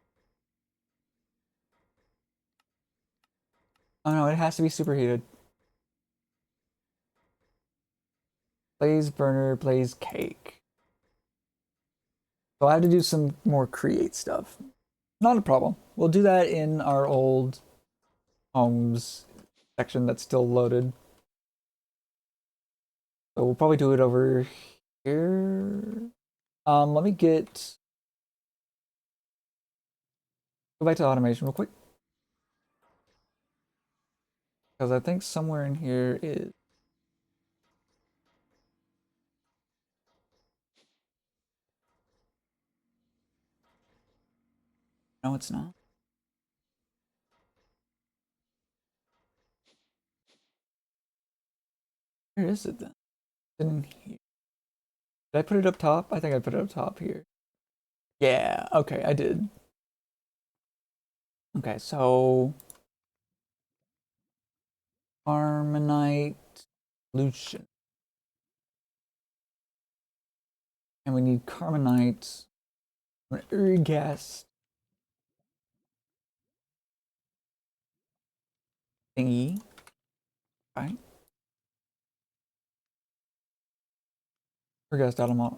Oh no, it has to be superheated. Blaze burner, blaze cake. So I have to do some more create stuff. Not a problem. We'll do that in our old homes section that's still loaded. So we'll probably do it over here. Let me go back to automation real quick. Because I think somewhere in here is... No, it's not. Where is it then? It's in here. Did I put it up top? I think I put it up top here. Yeah, okay, I did. Okay, so Harmonite solution. And we need Carmonite, an Ergas thingy, right? Ergas Automat.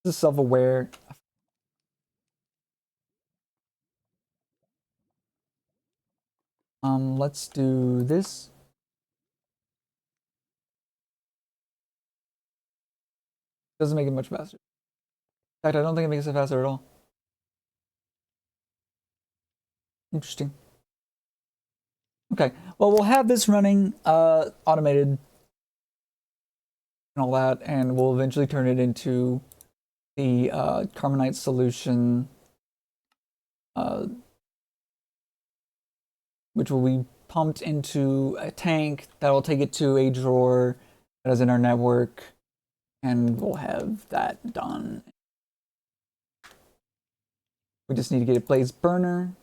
This is self-aware. Let's do this. Doesn't make it much faster. In fact, I don't think it makes it faster at all. Interesting. Okay, well, we'll have this running automated and all that, and we'll eventually turn it into the Carmonite solution, uh, which will be pumped into a tank that will take it to a drawer that is in our network, and we'll have that done. We just need to get a blaze burner,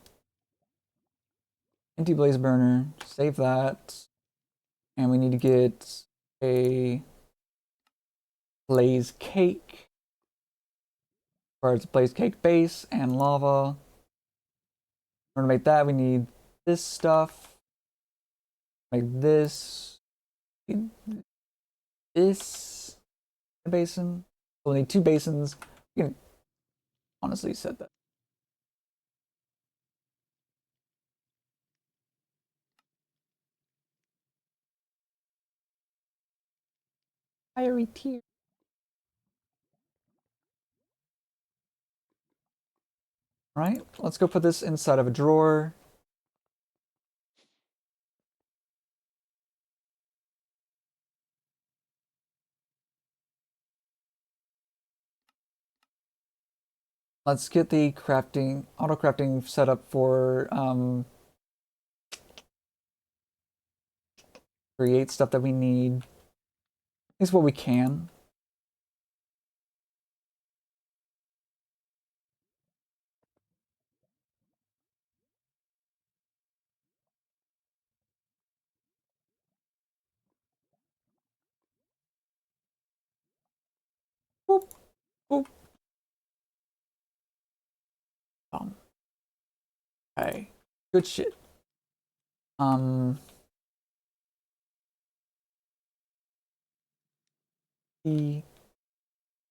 empty blaze burner, save that, and we need to get a blaze cake. Or it's a blaze cake base and lava. In order to make that, we need this stuff. Make this. This basin. We'll need 2 basins. You can honestly set that. Fiery tear. All right, let's go put this inside of a drawer. Let's get the crafting, auto crafting set up for create stuff that we need. At least what we can. Boop, boop. Okay. Good shit. He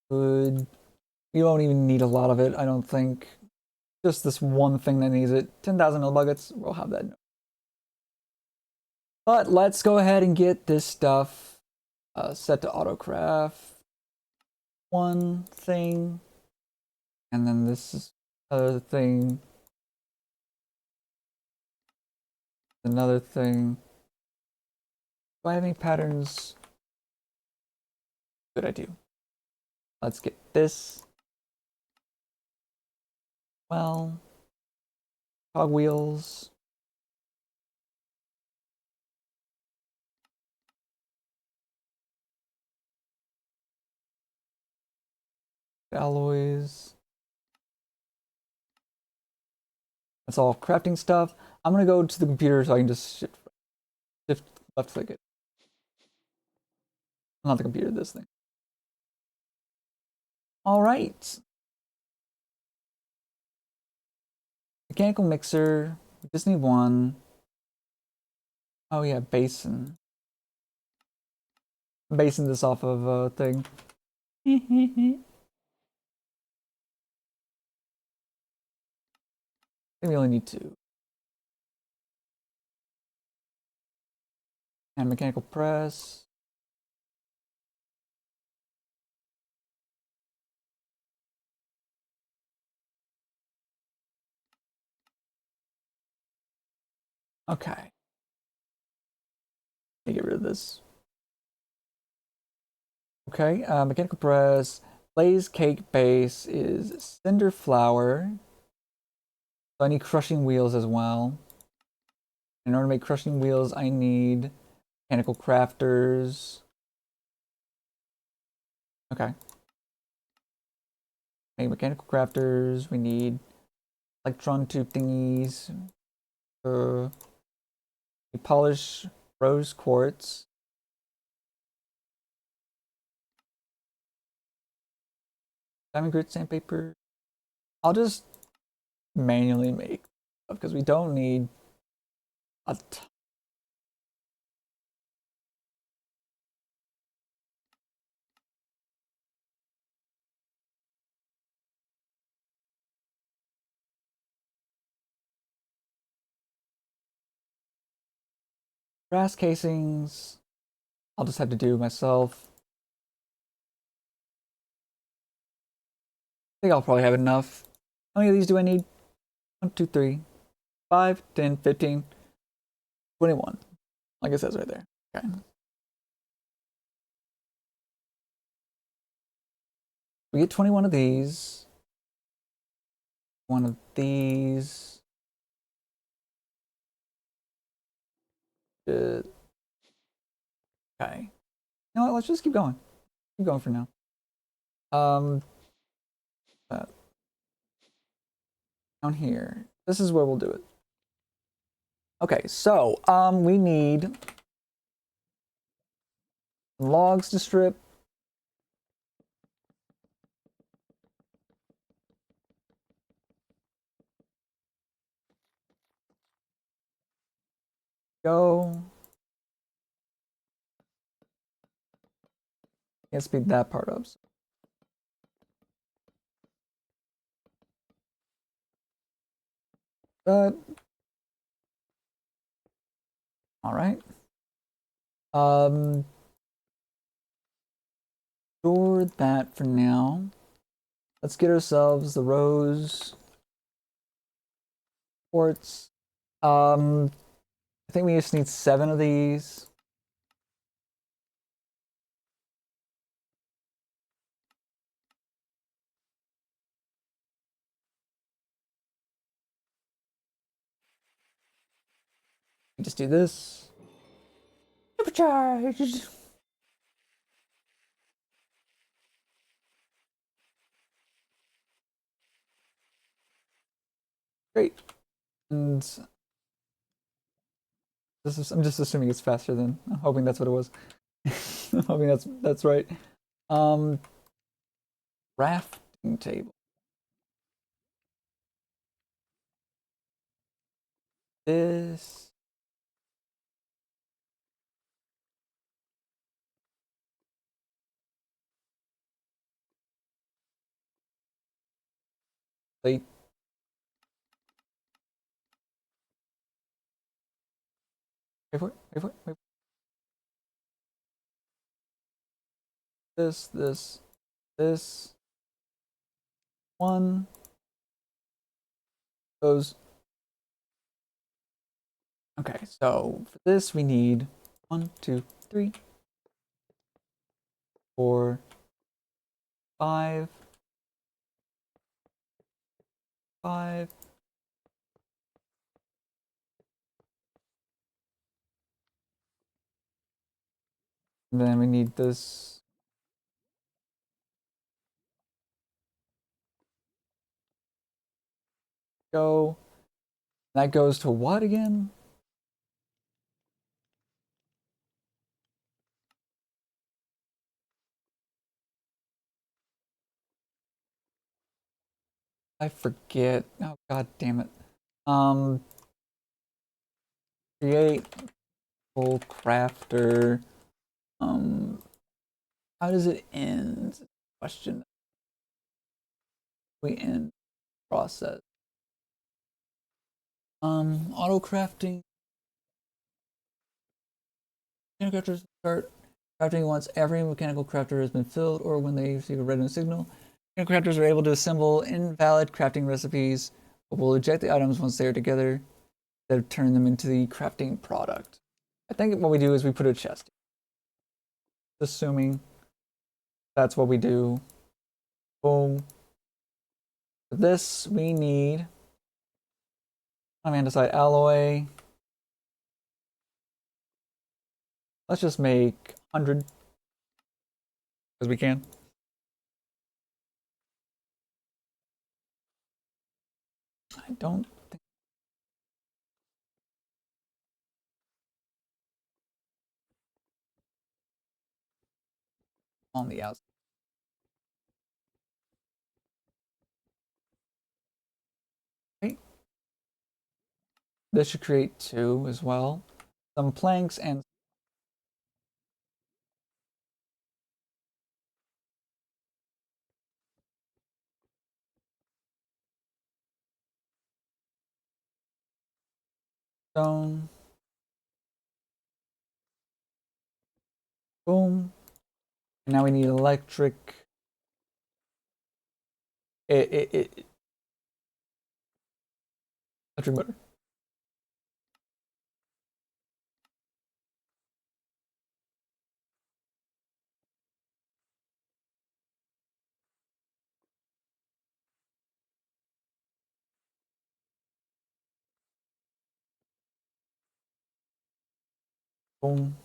could. You don't even need a lot of it, I don't think. Just this one thing that needs it. 10,000 millibuckets. We'll have that. But let's go ahead and get this stuff set to autocraft. One thing. And then this is other thing. Another thing. Do I have any patterns? Good, I do. Let's get this. Well, cogwheels. Alloys. That's all crafting stuff. I'm gonna go to the computer so I can just shift left click it. Not the computer, this thing. All right. Mechanical mixer. We just need one. Oh yeah, basin. I'm basing this off of a thing. I think we only need two. And mechanical press. Okay. Let me get rid of this. Okay, mechanical press. Blaze cake base is cinder flour. So I need crushing wheels as well. In order to make crushing wheels, I need mechanical crafters. Okay. Make mechanical crafters. We need electron tube thingies. We polish rose quartz. Diamond grit sandpaper. I'll just manually make stuff because we don't need a ton. Brass casings. I'll just have to do myself. I think I'll probably have enough. How many of these do I need? 1, 2, 3, 5, 10, 15, 21. Like it says right there. Okay. We get 21 of these. One of these. Okay. You know what? Let's just keep going. Keep going for now. Uh, Down here. This is where we'll do it. Okay, so we need logs to strip. Go. Can't speed that part up. But all right. Store that for now. Let's get ourselves the rose quartz. I think we just need 7 of these. Just do this. Supercharged. Great. And this is, I'm just assuming it's faster than, I'm hoping that's what it was. I'm hoping that's right. Um, Crafting table. This. Plate. Wait for it. Wait for it. Wait for it. This. One. Those. Okay, so for this we need 1, 2, 3, 4, 5, 5. And then we need this. Go. That goes to what again? I forget. Oh god damn it. Um Create full crafter. Um how does it end? Question. We end process. Auto crafting. Mechanical crafters start crafting once every mechanical crafter has been filled or when they receive a red signal. Mechanical crafters are able to assemble invalid crafting recipes, but will eject the items once they are together that turn them into the crafting product. I think what we do is we put a chest. Assuming that's what we do. Boom. For this we need andesite alloy. Let's just make 100 because we can. I don't think on the outside. Okay. This should create 2 as well. Some planks and stone. Boom. And now we need electric. Electric motor. Boom.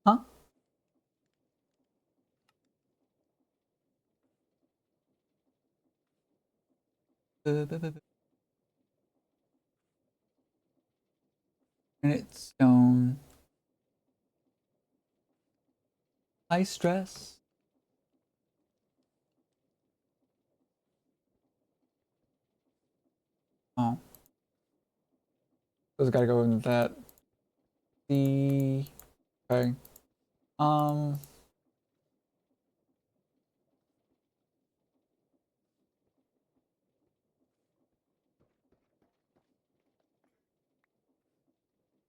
Huh? Granite stone. High stress. Oh, those gotta go into that. The okay. Um,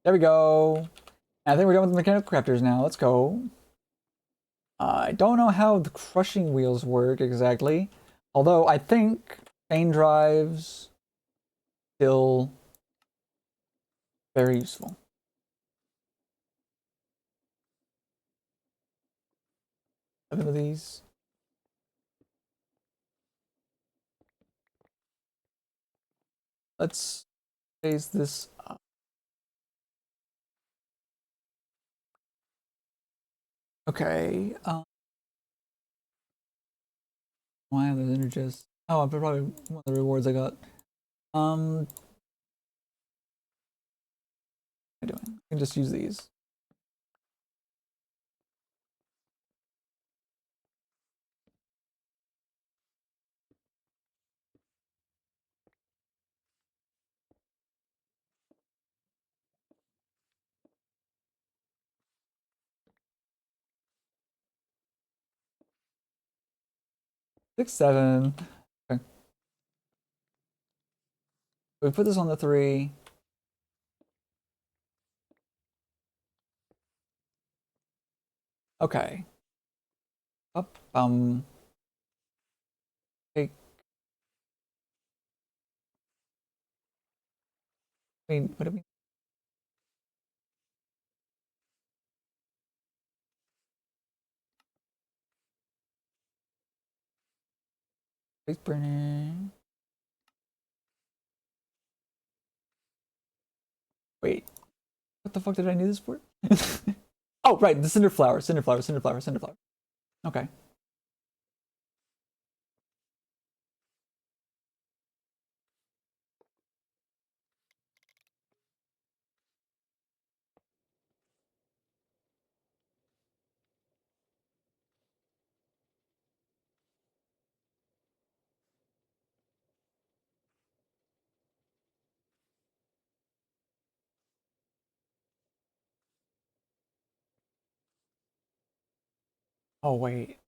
there we go. I think we're done with the mechanical crafters now. Let's go. I don't know how the crushing wheels work exactly. Although I think chain drives still very useful. 7 of these. Let's raise this up. Okay. Why are those energies? Oh, probably one of the rewards I got. What am I doing? I can just use these. Six, seven. Okay. We put this on the 3. Okay. Up. Take. Wait. What do we? Face burning. Wait. What the fuck did I need this for? Oh, right. The cinder flower. Cinder flower. Cinder flower. Cinder flower. Okay. Oh, wait.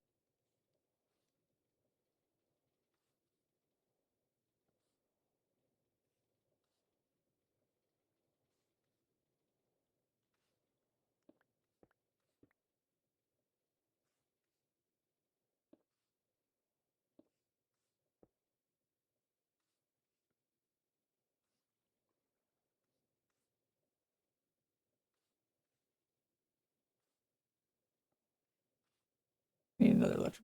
Need another electric.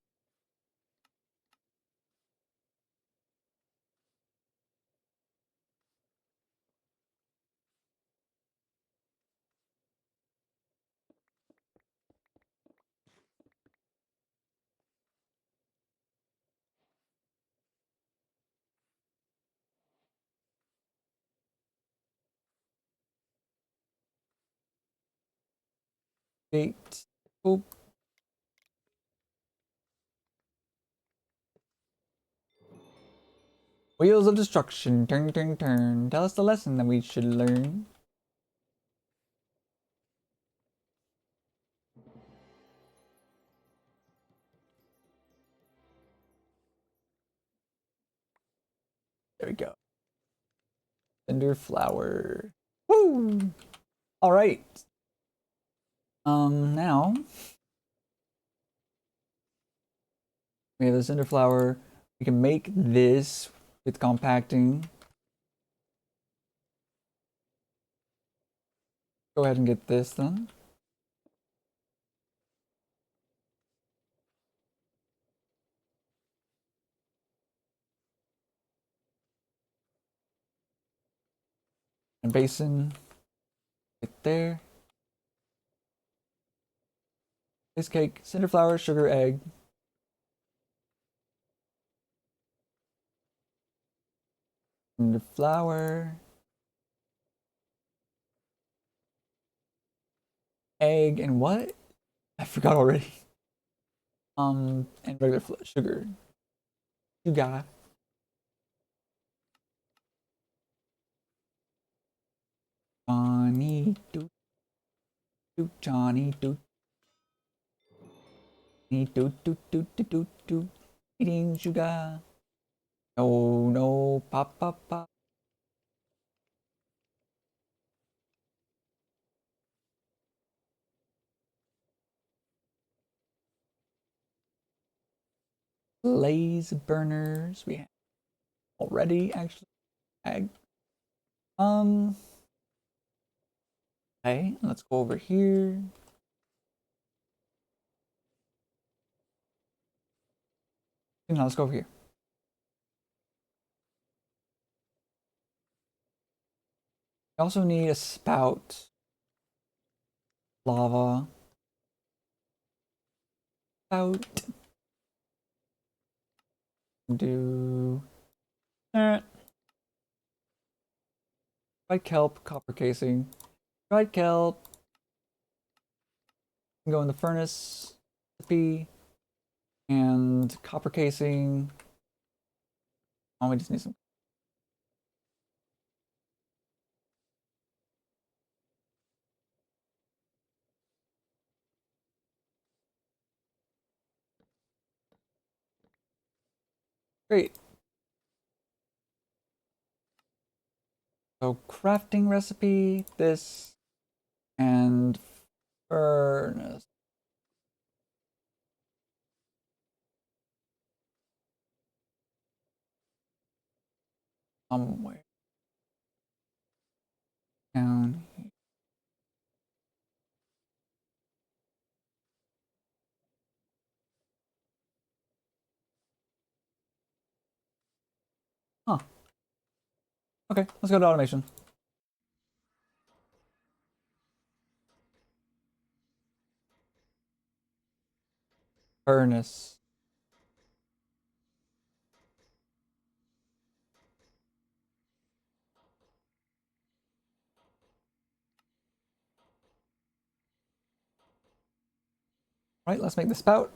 Gate. Oop. Wheels of destruction. Turn, turn, turn. Tell us the lesson that we should learn. There we go. Cinder flower. Woo! All right. Now we have the cinder flower. We can make this with compacting. Go ahead and get this then. And basin right there. This cake, cinder flower, sugar, egg. Cinder flower, egg, and what? I forgot already. And regular sugar. Sugar. Johnny, do, do, Johnny, do, do, do, do, do, do, do. Eating sugar. No, no, pop, pop, pop. blaze burners. We have already actually. Ag. Um. Okay, let's go over here. Now let's go over here. We also need a spout. Lava. Spout. Do that. Dried kelp, copper casing. Dried kelp. Go in the furnace. Recipe. And copper casing. Oh, we just need some. Great. So crafting recipe, this, and furnace. Somewhere down here. Huh. Okay, let's go to automation. Furnace. Right, let's make the spout.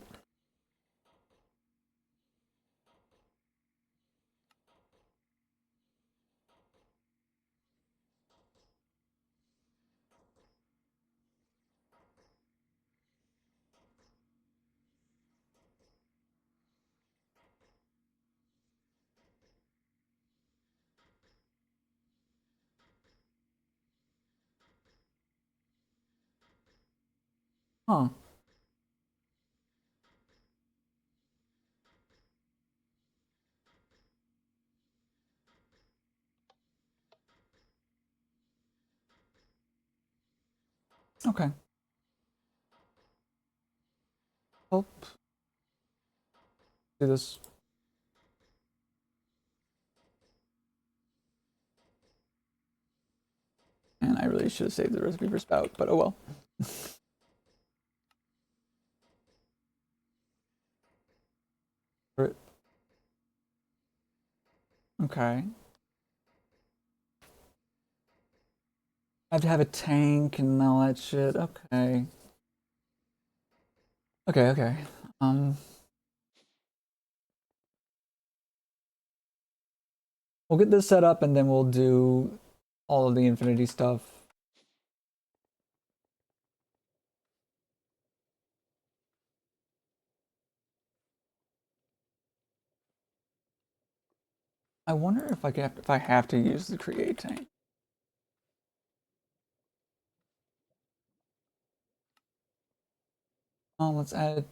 Huh. Okay. Help. Do this. And I really should have saved the recipe for spout, but oh well. Okay. I have to have a tank and all that shit. Okay. Okay, okay. Um, we'll get this set up and then we'll do all of the infinity stuff. I wonder if I have to use the create tank. Let's add it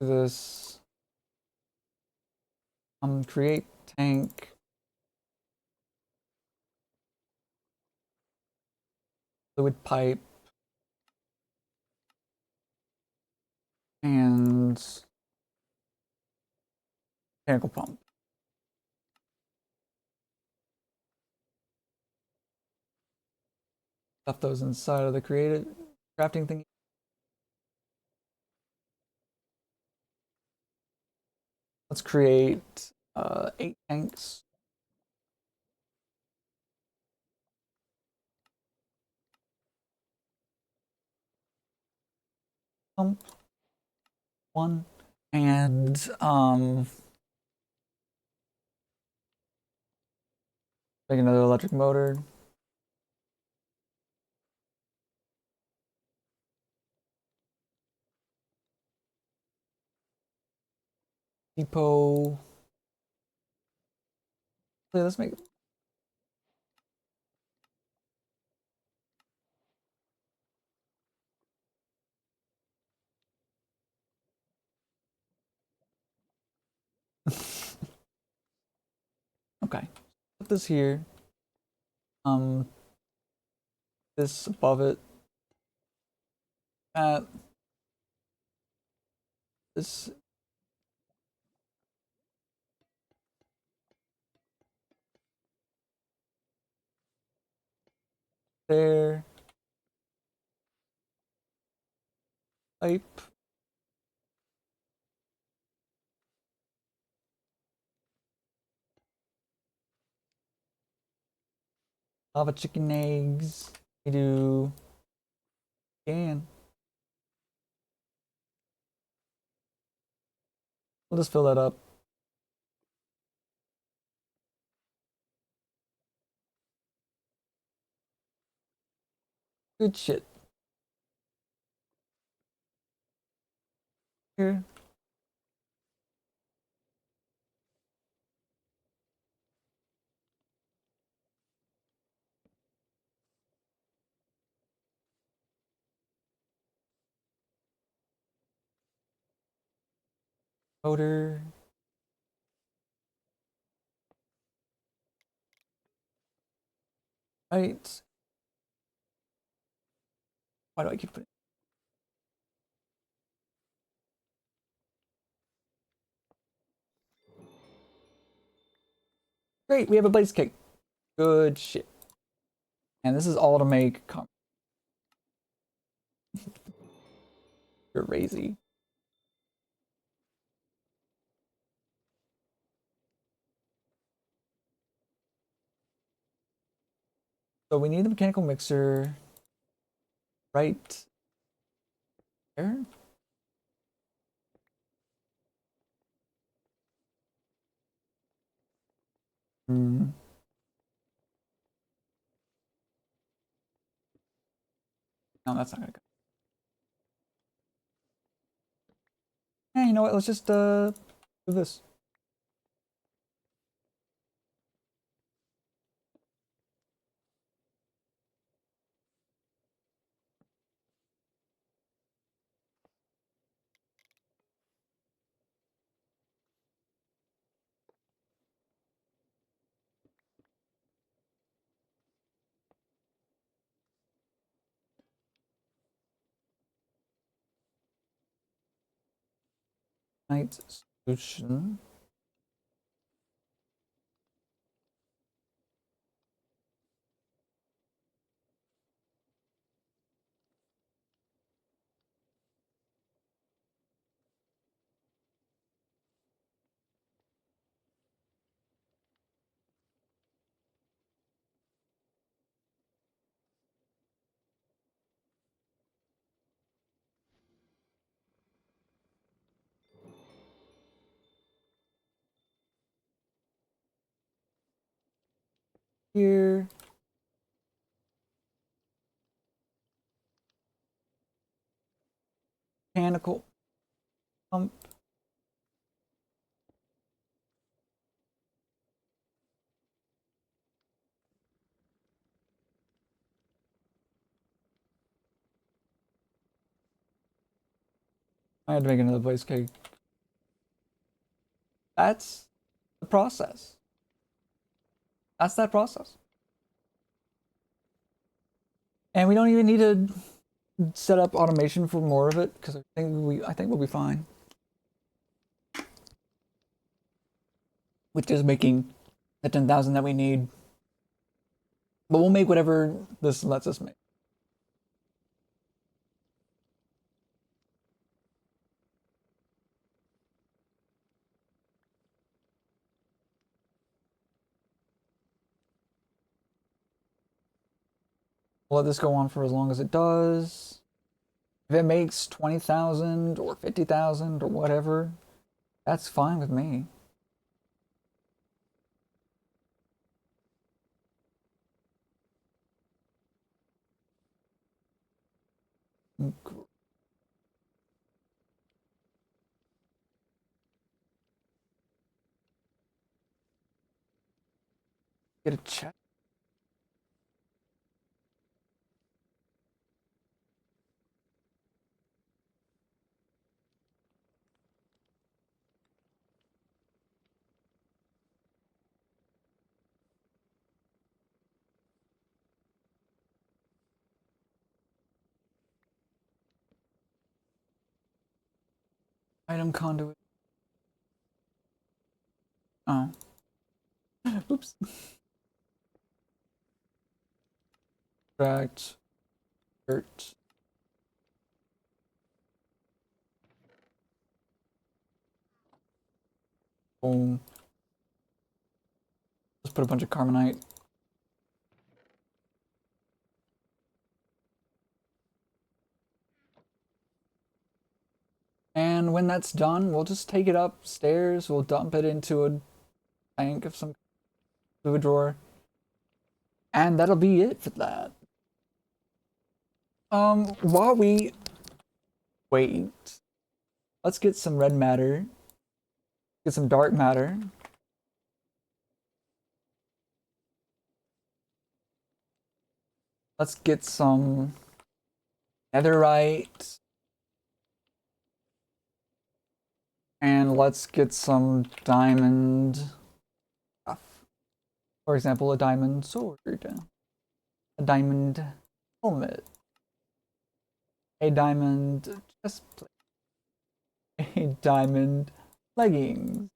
to this. Create tank. Fluid pipe. And mechanical pump. Stuff those inside of the created crafting thing. Let's create 8 tanks. Pump 1 and make another electric motor. Depot. Let's make Okay. Put this here. This above it. This there. Pipe. Lava chicken eggs. We do can. We'll just fill that up. Good shit. Here. Powder. Right. Why do I keep putting? Great, we have a blaze cake. Good shit. And this is all to make crazy. So we need the mechanical mixer right there. Hmm. No, that's not gonna go. Hey, you know what? Let's just do this. Night solution. Here. Mechanical pump. I had to make another blaze cake. That's the process. That's that process. And we don't even need to set up automation for more of it because I think we'll be fine with just making the 10,000 that we need. But we'll make whatever this lets us make. We'll let this go on for as long as it does. If it makes 20,000 or 50,000 or whatever, that's fine with me. Get a check. Item conduit. Oh. Oops. Extract. Dirt. Boom. Let's put a bunch of carbonite. And when that's done, we'll just take it upstairs. We'll dump it into a tank of some fluid drawer. And that'll be it for that. While we wait, let's get some red matter. Get some dark matter. Let's get some netherite. And let's get some diamond stuff. For example, a diamond sword, a diamond helmet, a diamond chestplate, a diamond leggings,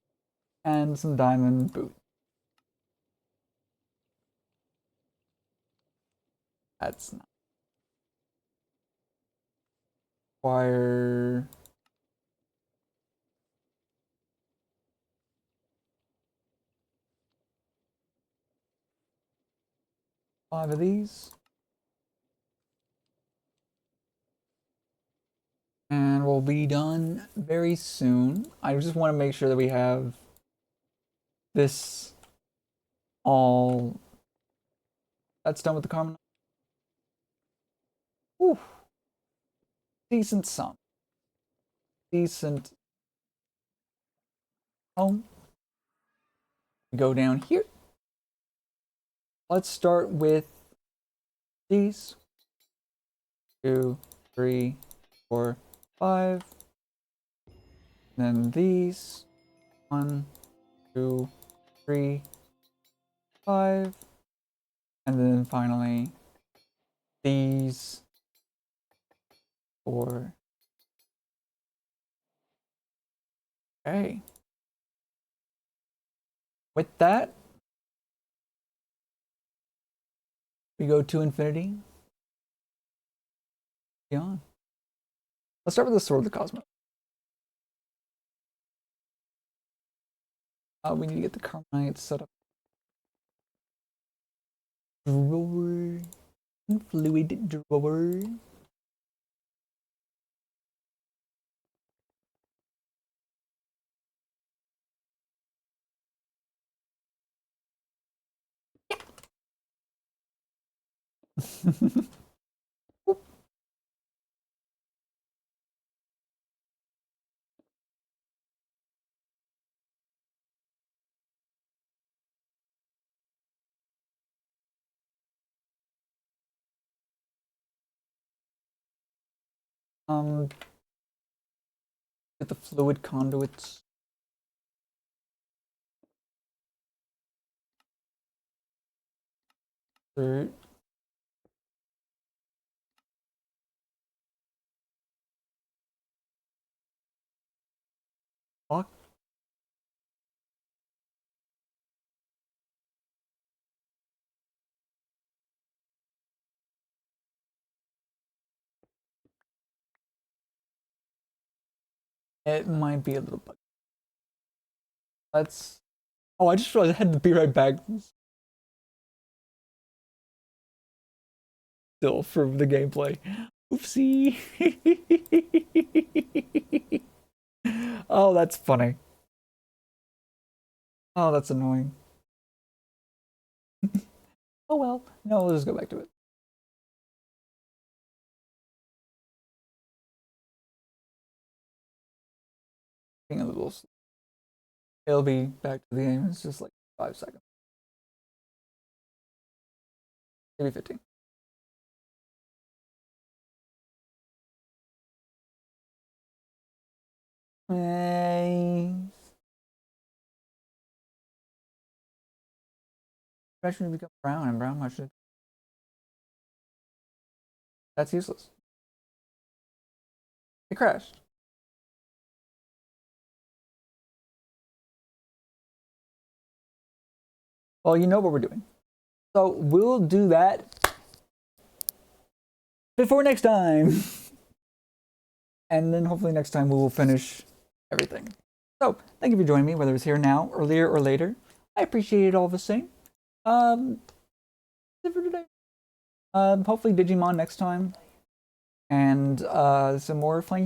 and some diamond boots. That's not require. Five of these. And we'll be done very soon. I just want to make sure that we have this all. That's done with the carbon. Ooh, decent sum. Decent home. Go down here. Let's start with these. 2, 3, 4, 5. Then these. 1, 2, 3, 5. And then finally these 4. Okay. With that, we go to infinity. Beyond. Let's start with the Sword of the Cosmos. We need to get the carbonite set up. Drawer. Fluid drawer. um, get the fluid conduits. Third. Fuck. It might be a little bug. Let's. Oh, I just realized I had to be right back still for the gameplay. Oopsie. Oh, that's funny. Oh, that's annoying. Oh well. No, we'll just go back to it. Being a little. It'll be back to the game. It's just like 5 seconds, maybe 15. Nice. Eventually become brown, and brown mushroom. That's useless. It crashed. Well, you know what we're doing. So we'll do that before next time. And then hopefully next time we will finish everything. So thank you for joining me, whether it's here now, earlier, or later. I appreciate it all the same. That's it for today. Hopefully Digimon next time. And some more flank